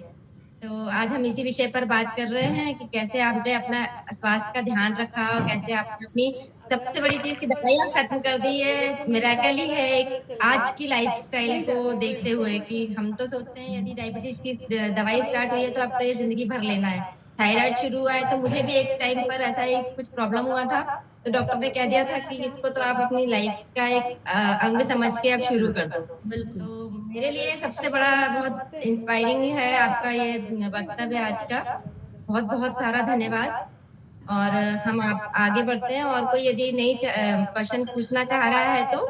तो आज हम इसी विषय पर बात कर रहे हैं कि कैसे आपने अपना स्वास्थ्य का ध्यान रखा और कैसे आपने अपनी सबसे बड़ी चीज की दवाइयां खत्म कर दी है। मिरेकल ही है एक आज की लाइफस्टाइल को देखते हुए, कि हम तो सोचते हैं यदि डायबिटीज की दवाई स्टार्ट हुई है तो अब तो ये जिंदगी भर लेना है। थायराइड शुरू हुआ है तो मुझे भी एक टाइम पर ऐसा ही कुछ प्रॉब्लम हुआ था, तो डॉक्टर ने कह दिया था कि इसको तो आप अपनी लाइफ का एक अंग समझ के आप शुरू कर दो। तो मेरे लिए सबसे बड़ा बहुत इंस्पायरिंग है आपका ये वक्तव्य आज का। बहुत बहुत सारा धन्यवाद। और हम आप आगे बढ़ते हैं, और कोई यदि नई क्वेश्चन पूछना चाह रहा है तो,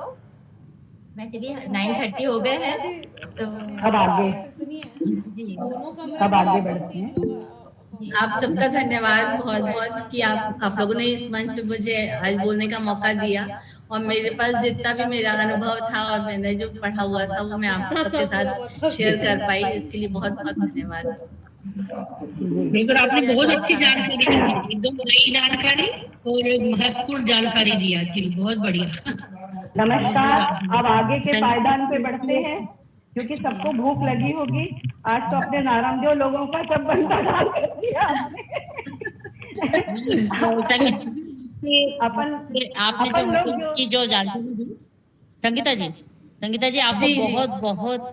वैसे भी 9:30 हो गए हैं तो अब आगे जी अब आगे बढ़ते हैं। आप सबका धन्यवाद बहुत बहुत कि आप लोगों ने इस मंच पे मुझे आज बोलने का मौका दिया, और मेरे पास जितना भी मेरा अनुभव था और मैंने जो पढ़ा हुआ था वो मैं आप सबके साथ शेयर कर पाई, इसके लिए बहुत बहुत धन्यवाद। बिल्कुल, आपने बहुत अच्छी जानकारी दी, एकदम नई जानकारी और महत्वपूर्ण जानकारी दी आज के लिए, बहुत बढ़िया। नमस्कार, अब आगे के पायदान पे बढ़ते हैं, क्योंकि सबको भूख लगी होगी। आज तो अपने नारंगियों लोगों का सब बनता डाल कर दिया आपने जो जानकारी दी। संगीता जी आपको बहुत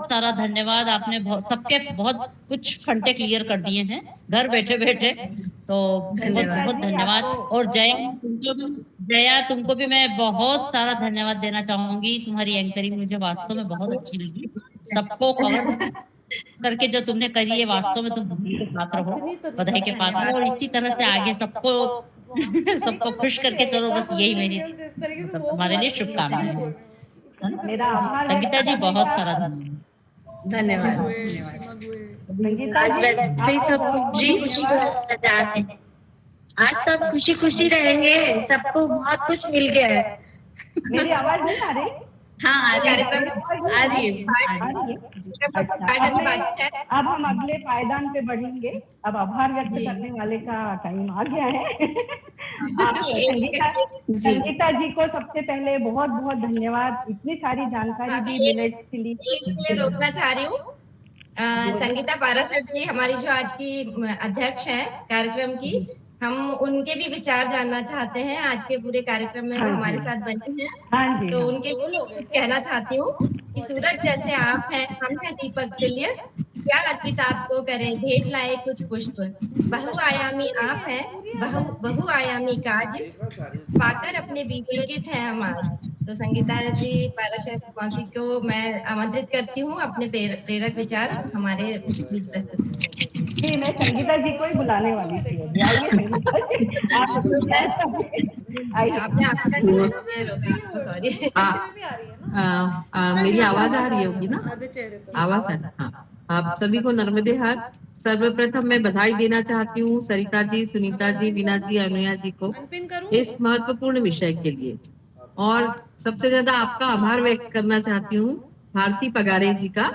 सारा धन्यवाद। आपने सबके बहुत कुछ फंटे क्लियर कर दिए हैं घर बैठे बैठे, तो बहुत धन्यवाद। और जया तुमको भी मैं बहुत सारा धन्यवाद देना चाहूंगी। तुम्हारी एंकरिंग मुझे वास्तव में बहुत अच्छी लगी। सबको कवर करके जो तुमने करी है, वास्तव में तुम बधाई के पात्र हो, बधाई के पात्र हो। और इसी तरह से आगे सबको खुश करके चलो, बस यही मेरी तुम्हारे लिए शुभकामनाएं हैं। संगीता जी बहुत सारा धन्यवाद। आज सब खुशी खुशी रहेंगे, सबको बहुत कुछ मिल गया है। मेरी आवाज नहीं आ रही? हाँ कार्यक्रम आ रही है। अब हम अगले पायदान पे बढ़ेंगे। अब आभार व्यक्त करने वाले का टाइम आ गया है। संगीता जी को सबसे पहले बहुत बहुत धन्यवाद, इतनी सारी जानकारी दी मिलेट्स के लिए। रोकना चाह रही हूँ, संगीता पाराशर जी हमारी जो आज की अध्यक्ष है कार्यक्रम की, हम उनके भी विचार जानना चाहते हैं। आज के पूरे कार्यक्रम में वो हमारे साथ बनी हैं, तो उनके लिए कुछ कहना चाहती हूँ कि सूरज जैसे आप हैं, हम हैं दीपक तुल्य, क्या अर्पित आपको करें, भेंट लाए कुछ पुष्प, बहुआयामी आप हैं, बहुआयामी काज, पाकर अपने बीपुलकित हैं हम आज। तो संगीता जी पाराशर मौसी को मैं आमंत्रित करती हूँ अपने प्रेरक विचार हमारे बीच प्रस्तुत करने के लिए। जी, मैं संगीता जी को ही बुलाने वाली थी। मेरी आवाज आ रही होगी ना? आवाज है। हाँ, आप सभी को नर्मदे हर। सर्वप्रथम मैं बधाई देना चाहती हूँ सरिता जी, सुनीता जी, वीना जी, अनुया जी को इस महत्वपूर्ण विषय के लिए, और सबसे ज्यादा आपका आभार व्यक्त करना चाहती हूँ भारती पगारे जी का,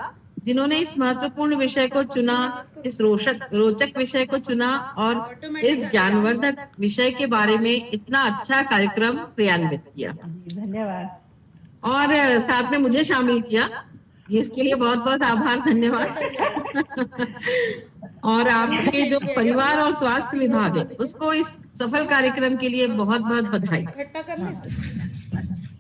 जिन्होंने इस महत्वपूर्ण विषय को चुना, इस रोचक विषय को चुना और इस ज्ञानवर्धक विषय के बारे में इतना अच्छा कार्यक्रम क्रियान्वित किया। धन्यवाद। और साथ में मुझे शामिल किया, इसके लिए बहुत बहुत आभार, धन्यवाद। और आपके जो परिवार और स्वास्थ्य विभाग है उसको इस सफल कार्यक्रम के लिए बहुत बहुत बधाई।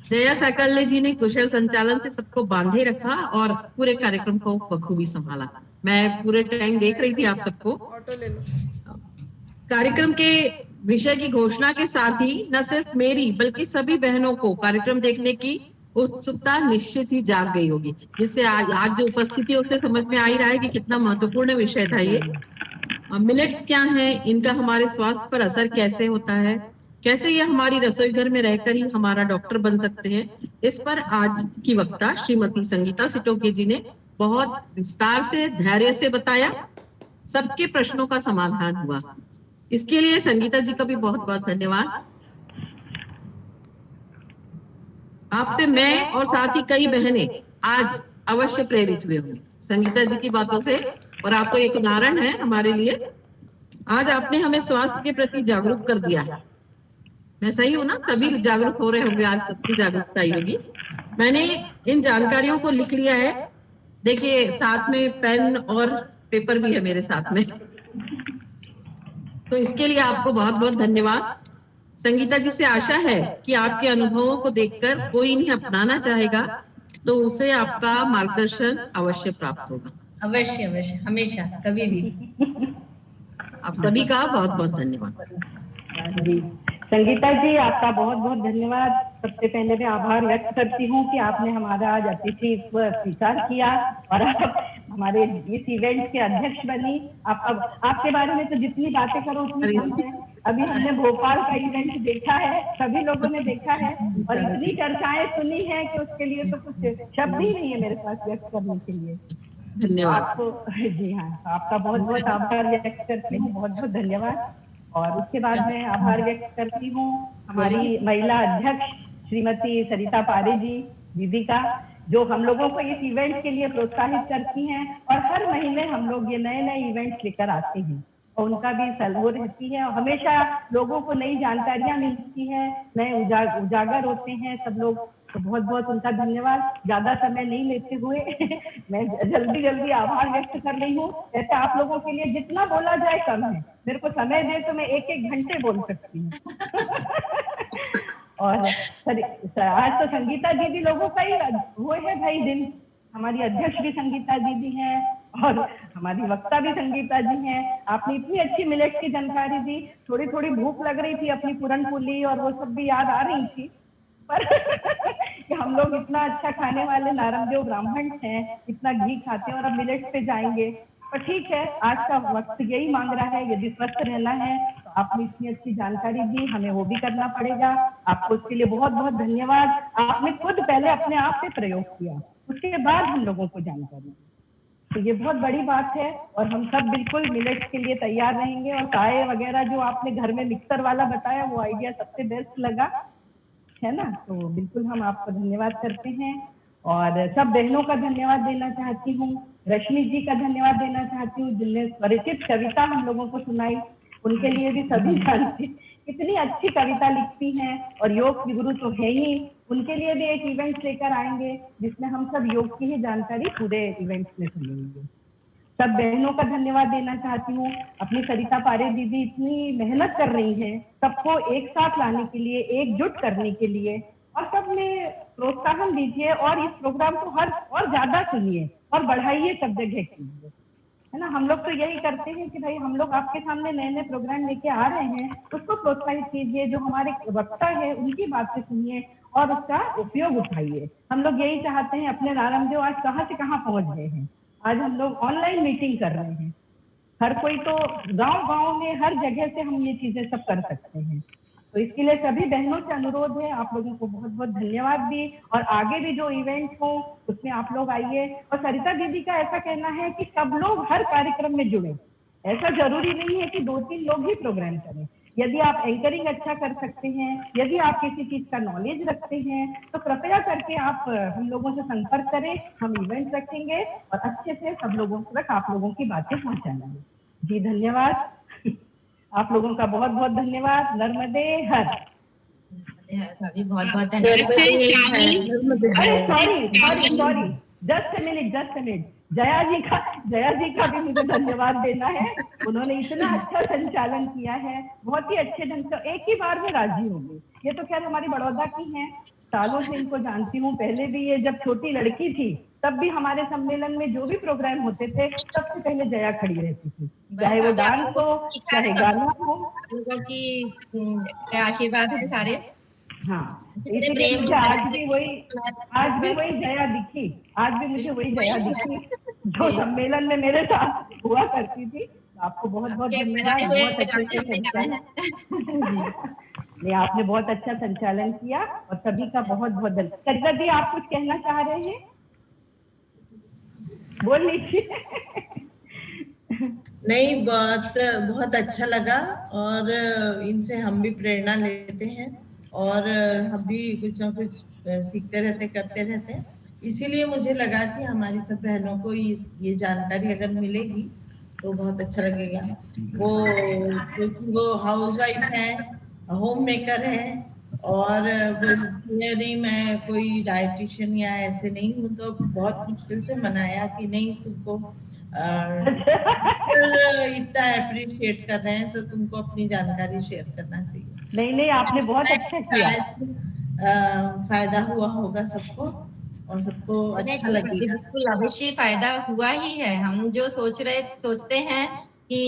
जया सकल्ले जी ने कुशल संचालन से सबको बांधे रखा और पूरे कार्यक्रम को बखूबी संभाला। मैं पूरे टाइम देख रही थी आप सबको। कार्यक्रम के विषय की घोषणा के साथ ही न सिर्फ मेरी बल्कि सभी बहनों को कार्यक्रम देखने की उत्सुकता निश्चित ही जाग गई होगी, जिससे आज जो उपस्थिति है उससे समझ में आ ही रहा है कि कितना महत्वपूर्ण विषय था ये। मिलेट्स क्या है, इनका हमारे स्वास्थ्य पर असर कैसे होता है, कैसे ये हमारी रसोई घर में रहकर ही हमारा डॉक्टर बन सकते हैं, इस पर आज की वक्ता श्रीमती संगीता सिटोके जी ने बहुत विस्तार से, धैर्य से बताया। सबके प्रश्नों का समाधान हुआ, इसके लिए संगीता जी का भी बहुत बहुत धन्यवाद। आपसे मैं और साथ ही कई बहनें आज अवश्य प्रेरित हुए होंगे संगीता जी की बातों से, और आपको एक उदाहरण है हमारे लिए। आज आपने हमें स्वास्थ्य के प्रति जागरूक कर दिया है। मैं सही हूँ ना? सभी जागरूक हो रहे होंगे, आज सबकी जागरूकता आई होगी। मैंने इन जानकारियों को लिख लिया है, देखिए साथ में पेन और पेपर भी है मेरे साथ में, तो इसके लिए आपको बहुत बहुत धन्यवाद। संगीता जी से आशा है कि आपके अनुभवों को देखकर कोई इन्हें अपनाना चाहेगा तो उसे आपका मार्गदर्शन अवश्य प्राप्त होगा। अवश्य अवश्य, हमेशा, कभी भी। आप सभी का बहुत बहुत धन्यवाद। संगीता जी आपका बहुत बहुत धन्यवाद। सबसे पहले मैं आभार व्यक्त करती हूँ कि आपने हमारा आज अतिथि स्वीकार किया और आप हमारे इस इवेंट के अध्यक्ष बनी। आपके बारे में तो जितनी बातें करो उतनी कम है। अभी हमने भोपाल का इवेंट देखा है, सभी लोगों ने देखा है और इतनी चर्चाएं सुनी है कि उसके लिए तो कुछ शब्द ही नहीं है मेरे पास व्यक्त करने के लिए। धन्यवाद आपको। जी हाँ, आपका बहुत बहुत आभार व्यक्त करती हूँ, बहुत बहुत धन्यवाद। और उसके बाद मैं आभार व्यक्त करती हूँ हमारी महिला अध्यक्ष श्रीमती सरिता पारे जी दीदी का, जो हम लोगों को इस इवेंट के लिए प्रोत्साहित करती हैं और हर महीने हम लोग ये नए नए इवेंट्स लेकर आते हैं और उनका भी वो रहती है और हमेशा लोगों को नई जानकारियां मिलती हैं, नए उजागर होते हैं सब लोग। तो बहुत बहुत उनका धन्यवाद। ज्यादा समय नहीं लेते हुए मैं जल्दी आभार व्यक्त कर रही हूँ। ऐसे आप लोगों के लिए जितना बोला जाए कम है, मेरे को समय दे तो मैं एक घंटे बोल सकती हूँ। और आज तो संगीता दीदी लोगों का ही वो है भाई दिन। हमारी अध्यक्ष भी संगीता दीदी हैं और हमारी वक्ता भी संगीता जी हैं। आपने इतनी अच्छी मिलेट की जानकारी दी, थोड़ी थोड़ी भूख लग रही थी, अपनी पूरन पुली और वो सब भी याद आ रही थी, पर कि हम लोग इतना अच्छा खाने वाले नारंगदेव ब्राह्मण हैं, इतना घी खाते हैं और अब मिलेट पे जाएंगे। पर ठीक है, आज का वक्त यही मांग रहा है, यदि स्वस्थ रहना है तो आपने इतनी अच्छी जानकारी दी, हमें वो भी करना पड़ेगा। आपको इसके लिए बहुत बहुत धन्यवाद। आपने खुद पहले अपने आप पे प्रयोग किया, उसके बाद हम लोगों को जानकारी दी, तो ये बहुत बड़ी बात है। और हम सब बिल्कुल मिलेट्स के लिए तैयार रहेंगे। और चाय वगैरह जो आपने घर में मिक्सर वाला बताया, वो आइडिया सबसे बेस्ट लगा है ना। तो बिल्कुल हम आपको धन्यवाद करते हैं और सब बहनों का धन्यवाद देना चाहती हूँ। रश्मि जी का धन्यवाद देना चाहती हूँ जिनने स्वरचित कविता हम लोगों को सुनाई, उनके लिए भी सभी जानते कितनी अच्छी कविता लिखती हैं और योग की गुरु तो है ही। उनके लिए भी एक इवेंट लेकर आएंगे जिसमें हम सब योग की ही जानकारी पूरे इवेंट्स में सुनेंगे। सब बहनों का धन्यवाद देना चाहती हूँ। अपनी सरिता पारे दीदी इतनी मेहनत कर रही है सबको एक साथ लाने के लिए, एकजुट करने के लिए, और सब में प्रोत्साहन दीजिए और इस प्रोग्राम को हर और ज्यादा सुनिए और बढ़ाइए सब जगह के लिए, है ना। हम लोग तो यही करते हैं कि भाई हम लोग आपके सामने नए नए प्रोग्राम लेके आ रहे हैं, उसको प्रोत्साहित कीजिए, जो हमारे वक्ता है उनकी बातें सुनिए और उसका उपयोग उठाइए। हम लोग यही चाहते हैं। अपने रामदेव आज कहाँ से कहाँ पहुंच गए हैं। आज हम लोग ऑनलाइन मीटिंग कर रहे हैं, हर कोई तो गांव-गांव में हर जगह से हम ये चीजें सब कर सकते हैं। तो इसके लिए सभी बहनों से अनुरोध है, आप लोगों को बहुत बहुत धन्यवाद भी, और आगे भी जो इवेंट हो उसमें आप लोग आइए। और सरिता दीदी का ऐसा कहना है कि सब लोग हर कार्यक्रम में जुड़े, ऐसा जरूरी नहीं है कि 2-3 लोग ही प्रोग्राम करें। यदि आप एंकरिंग अच्छा कर सकते हैं, यदि आप किसी चीज का नॉलेज रखते हैं, तो कृपया करके आप हम लोगों से संपर्क करें। हम इवेंट रखेंगे और अच्छे से सब लोगों तक आप लोगों की बातें पहुंचाना है। जी धन्यवाद, आप लोगों का बहुत बहुत धन्यवाद। नर्मदे हर। बहुत बहुत धन्यवाद। Sorry just a minute, Jaya ji का भी मुझे धन्यवाद देना है। उन्होंने इतना अच्छा संचालन किया है, बहुत ही अच्छे ढंग से, एक ही बार में राजी हो गई। ये तो खैर हमारी बड़ौदा की हैं, सालों से इनको जानती हूँ। पहले भी ये जब छोटी लड़की थी तब भी हमारे सम्मेलन में जो भी प्रोग्राम होते थे सबसे पहले जया खड़ी रहती थी, चाहे वो डांस हो चाहे गाना हो। लोगों की आशीर्वाद है सारे। हाँ, इसलिए मुझे आज भी वही जया दिखी, आज भी मुझे वही जया दिखी जो सम्मेलन में मेरे साथ हुआ करती थी। आपको बहुत बहुत धन्यवाद। बहुत अच्छे नहीं, आपने बहुत अच्छा संचालन किया और सभी का बहुत बहुत धन्यवाद। सरिता जी आप कुछ कहना चाह रहे हैं, बोल लीजिए। नहीं, बहुत अच्छा लगा और इनसे हम भी प्रेरणा लेते हैं और हम भी कुछ ना कुछ सीखते रहते, करते रहते हैं। इसीलिए मुझे लगा कि हमारी सब बहनों को ये जानकारी अगर मिलेगी तो बहुत अच्छा लगेगा। वो हाउसवाइफ है, होम मेकर है और नहीं मैं कोई डाइटिशियन या ऐसे नहीं हूँ, तो बहुत मुश्किल से मनाया कि नहीं तुमको इतना अप्रिशिएट कर रहे हैं तो तुमको अपनी जानकारी शेयर करना चाहिए। नहीं, आपने बहुत अच्छा किया। फायदा हुआ होगा सबको और सबको अच्छा लगेगा। बिल्कुल अवश्य फायदा हुआ ही है। हम जो सोचते हैं कि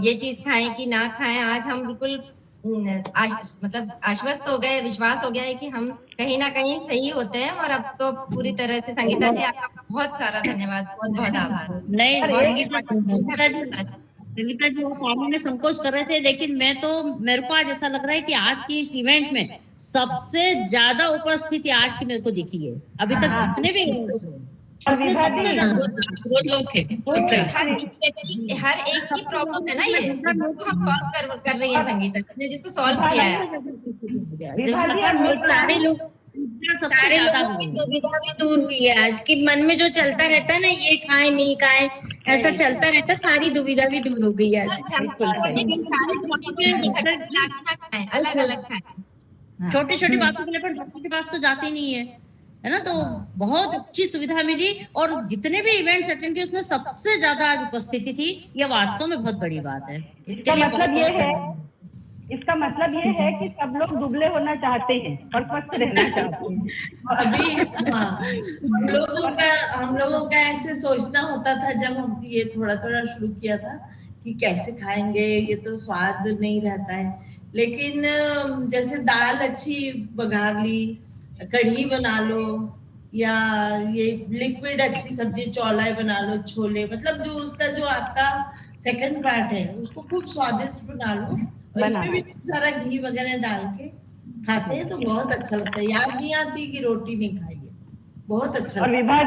ये चीज खाएं कि ना खाएं, आज हम बिल्कुल मतलब आश्वस्त हो गए, विश्वास हो गया है कि हम कहीं ना कहीं सही होते हैं। और अब तो पूरी तरह से संगीता जी आपका बहुत सारा धन्यवाद, बहुत बहुत आभार। नहीं, संगीता जी वो आने में संकोच कर रहे थे, लेकिन मेरे को आज ऐसा लग रहा है कि आज की इस इवेंट में सबसे ज्यादा उपस्थिति आज की मेरे को दिखी है अभी तक जितने भी हर एक की प्रॉब्लम है ना, ये जिसको हम सॉल्व कर रही है संगीता ने, जिसको सॉल्व किया है। सारे लोगों की दुविधा भी दूर हुई है। आज के मन में जो चलता रहता है ना, ये खाए नहीं खाए, ऐसा चलता रहता, सारी दुविधा भी दूर हो गई है आज। अलग अलग खाए, छोटी छोटी बातों के लिए पर डॉक्टर के पास तो जाती नहीं है ना। तो बहुत अच्छी सुविधा मिली और जितने भी इवेंट्स अटेंड किए उसमें सबसे ज्यादा आज उपस्थिति थी। ये वास्तव में बहुत बड़ी बात है। इसके लिए इसका मतलब ये है कि सब लोग दुबले होना चाहते हैं और स्वस्थ रहना चाहते हैं। अभी हम लोगों का ऐसे सोचना होता था जब हम ये थोड़ा थोड़ा शुरू किया था कि कैसे खाएंगे, ये तो स्वाद नहीं रहता है। लेकिन जैसे दाल अच्छी बघार ली, कढ़ी बना लो, या ये लिक्विड अच्छी सब्जी चौलाई बना लो, छोले, मतलब जो उसका जो आपका सेकंड पार्ट है उसको खूब स्वादिष्ट बना लो और इसमें भी सारा घी वगैरह डाल के खाते हैं तो बहुत अच्छा लगता है। याद नहीं आती कि रोटी नहीं खाइए, बहुत अच्छा। और विभा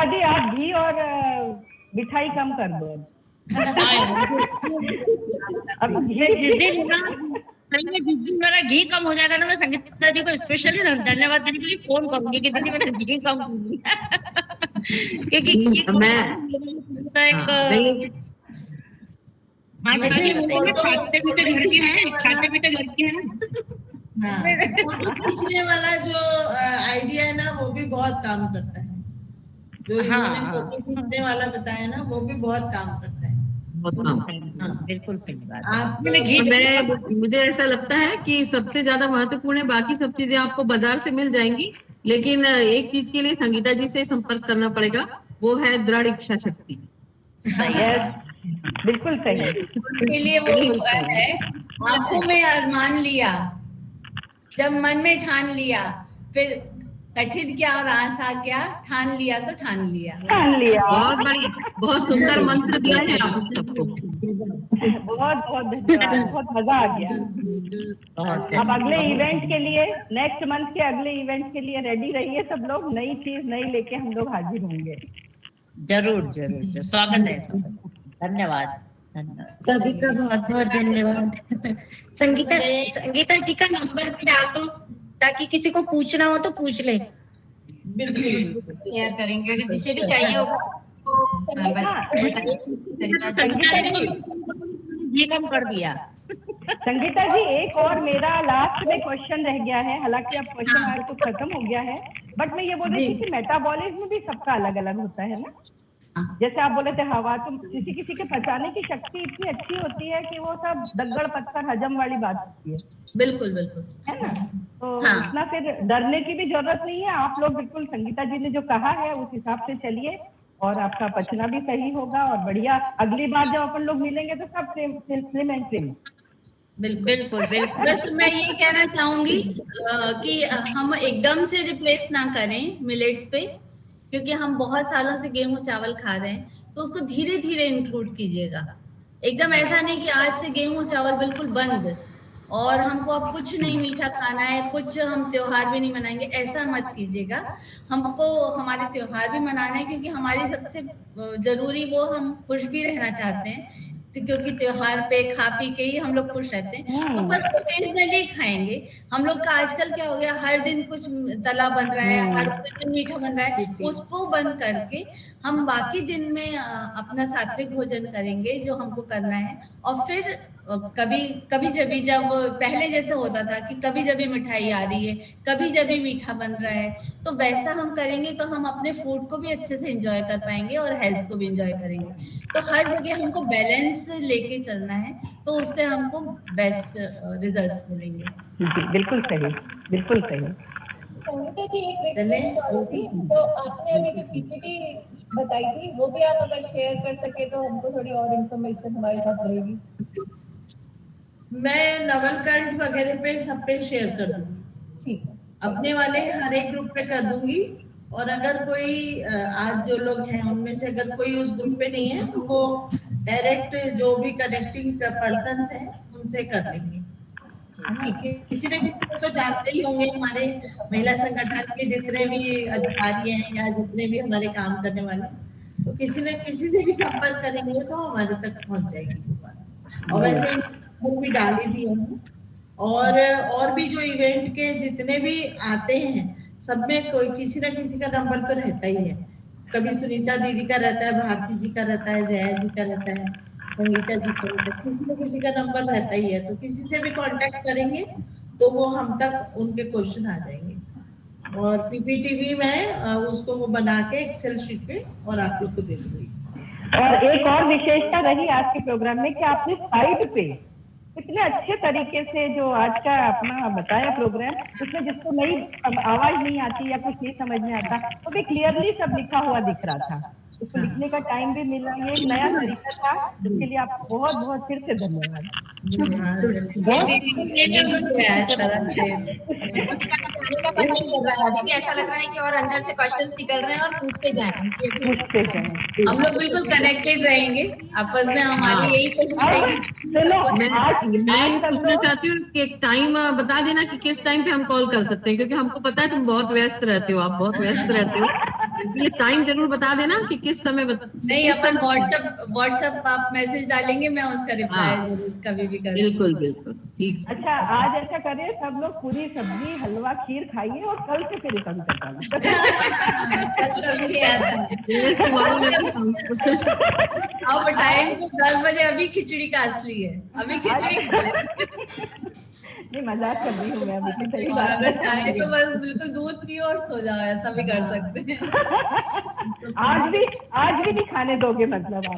दी आप घी और मिठाई कम कर दो। अब जिस दिन मेरा घी कम हो जाएगा ना, मैं संगीता जी को स्पेशली धन्यवाद देने के लिए फोन करूंगी कि दीदी मेरा घी कम कर दिया। क्योंकि खाते पीते घर के हैं फोटो खींचने वाला जो आइडिया है ना, वो भी बहुत काम करता है। जो इन्होंने फोटो खींचने वाला बताया ना, वो भी बहुत काम करता है। बिल्कुल सही बात। मुझे ऐसा लगता है कि सबसे ज्यादा महत्वपूर्ण है, बाकी सब चीजें आपको बाजार से मिल जाएंगी, लेकिन एक चीज के लिए संगीता जी से संपर्क करना पड़ेगा, वो है दृढ़ इच्छा शक्ति। बिल्कुल सही। उसके लिए वो है, आंखों में अरमान लिया, जब मन में ठान लिया, फिर कठिन क्या और आसान क्या, ठान लिया तो ठान लिया। बहुत बढ़िया, बहुत सुंदर मंत्र दिया है आपने सबको। बहुत बहुत धन्यवाद, बहुत मजा आ गया। अब अगले इवेंट के लिए, नेक्स्ट मंथ के अगले इवेंट के लिए रेडी रहिए सब लोग, नई चीज नई लेके हम लोग हाजिर होंगे। जरूर जरूर, स्वागत है। धन्यवाद। सभी का बहुत बहुत धन्यवाद। संगीता जी का नंबर भी डाल दो ताकि किसी को पूछना हो तो पूछ ले। बिल्कुल शेयर करेंगे, अगर जिसे भी चाहिए होगा। ये कम कर दिया। संगीता जी, एक और मेरा लास्ट में क्वेश्चन रह गया है, हालांकि अब क्वेश्चन आवर तो खत्म हो गया है, बट मैं ये बोल रही थी कि मेटाबॉलिज्म भी सबका अलग अलग होता है ना। जैसे आप बोले थे हवा, तो किसी किसी के पचाने की शक्ति इतनी अच्छी होती है कि वो सब दगड़ पत्थर हजम वाली बात होती है। बिल्कुल बिल्कुल, है ना। तो इतना फिर डरने की भी जरूरत नहीं है। आप लोग बिल्कुल संगीता जी ने जो कहा है उस हिसाब से चलिए, और आपका पचना भी सही होगा और बढ़िया। अगली बार जब अपन लोग मिलेंगे तो सब स्लिम एंड ट्रिम। बिल्कुल बिल्कुल। बस मैं ये कहना चाहूंगी कि हम एकदम से रिप्लेस ना करें मिलेट्स पे, क्योंकि हम बहुत सालों से गेहूं चावल खा रहे हैं, तो उसको धीरे धीरे इंक्लूड कीजिएगा। एकदम ऐसा नहीं कि आज से गेहूं चावल बिल्कुल बंद और हमको अब कुछ नहीं मीठा खाना है, कुछ हम त्योहार भी नहीं मनाएंगे, ऐसा मत कीजिएगा। हमको हमारे त्योहार भी मनाना है, क्योंकि हमारी सबसे जरूरी वो, हम खुश भी रहना चाहते हैं, क्योंकि त्योहार पे खा पी के ही हम लोग खुश रहते हैं। तो पर ओकेजनली खाएंगे। हम लोग का आजकल क्या हो गया, हर दिन कुछ तला बन रहा है, हर दिन मीठा बन रहा है, उसको बंद करके हम बाकी दिन में अपना सात्विक भोजन करेंगे जो हमको करना है। और फिर कभी जब पहले जैसे होता था कि कभी जब मिठाई आ रही है, कभी जब मीठा बन रहा है, तो वैसा हम करेंगे तो हम अपने फूड को भी अच्छे से एंजॉय कर पाएंगे और हेल्थ को भी एंजॉय करेंगे। तो हर जगह हमको बैलेंस लेके चलना है, तो उससे हमको बेस्ट रिजल्ट्स मिलेंगे। बिल्कुल सही, बिल्कुल सही। संगीता जी, एक रिक्वेस्ट थी, तो आपने अभी जो पीपीटी बताई थी वो भी आप अगर शेयर कर सके तो हमको थोड़ी और इन्फॉर्मेशन हमारे साथ रहेगी। मैं नवलकंठ वगैरह पे सब पे शेयर कर दूंगी। ठीक है, अपने वाले हर एक ग्रुप पे कर दूंगी, और अगर कोई आज जो लोग हैं उनमें से अगर कोई उस ग्रुप पे नहीं है तो वो डायरेक्ट जो भी कनेक्टिंग पर्सन्स हैं उनसे कर लेंगे। किसी न किसी को तो जानते ही होंगे, हमारे महिला संगठन के जितने भी अधिकारी हैं या जितने भी हमारे काम करने वाले, तो किसी न किसी से भी संपर्क करेंगे तो हमारे तक पहुंच जाएगी। और वैसे भी डाल ही दिए हैं, और भी जो इवेंट के जितने भी आते हैं सब में कोई किसी न किसी का नंबर तो रहता ही है। कभी सुनीता दीदी का रहता है, भारती जी का रहता है, जया जी का रहता है, संगीता जी का रहता है, किसी न किसी का नंबर रहता ही है। तो किसी से भी कांटेक्ट करेंगे तो वो हम तक उनके क्वेश्चन आ जाएंगे। और पीपीटी भी मैं उसको वो बना के एक्सेल शीट पे और आप लोग को दे दूंगी। और एक और विशेषता रही आज के प्रोग्राम में कि आपने साइड पे इतने अच्छे तरीके से जो आज का अपना बताया प्रोग्राम, उसमें जिसको नई आवाज नहीं आती या कुछ नहीं समझ में आता, तो भी क्लियरली सब लिखा हुआ दिख रहा था। उसको लिखने का टाइम भी मिला, ये एक नया तरीका था, जिसके लिए आपको बहुत बहुत फिर से धन्यवाद। अभी भी ऐसा लग रहा है कि और अंदर से क्वेश्चंस निकल रहे हैं और पूछते जाएंगे। हम लोग बिल्कुल कनेक्टेड रहेंगे आपस में, हमारी यही कोशिश रहेगी। मैं पूछना चाहती हूँ कि एक टाइम बता देना कि किस टाइम पे हम कॉल कर सकते हैं, क्योंकि हमको पता है तुम बहुत व्यस्त रहते हो, आप बहुत व्यस्त रहते हो। टाइम जरूर बता देना कि किस समय नहीं, अपन व्हाट्सएप आप मैसेज डालेंगे, मैं उसका रिप्लाई जरूर कभी भी करूँगी। बिल्कुल बिल्कुल ठीक। अच्छा, आज ऐसा करिए, सब लोग पूरी सब्जी हलवा खीर खाइए और कल से फिर रिटर्न करना। अब टाइम तो 10 बजे, अभी खिचड़ी का असली है, अभी खिचड़ी नहीं, मजाक कर रही हूँ मैं, अभी सही और बात अगर चाहे तो बस बिल्कुल दूध पियो और सो जाओ, ऐसा भी कर सकते हैं। आज भी नहीं खाने दोगे मतलब आप?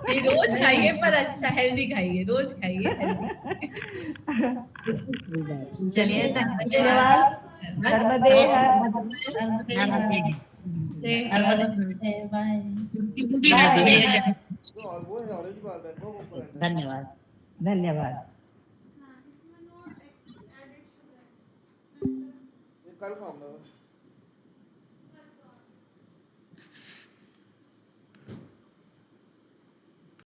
नहीं, रोज खाइए पर अच्छा हेल्दी खाइए, रोज खाइए हेल्दी। चलिए, धन्यवाद। नर्मदे धन्यवाद। धन्यवाद। कल खाऊंगा।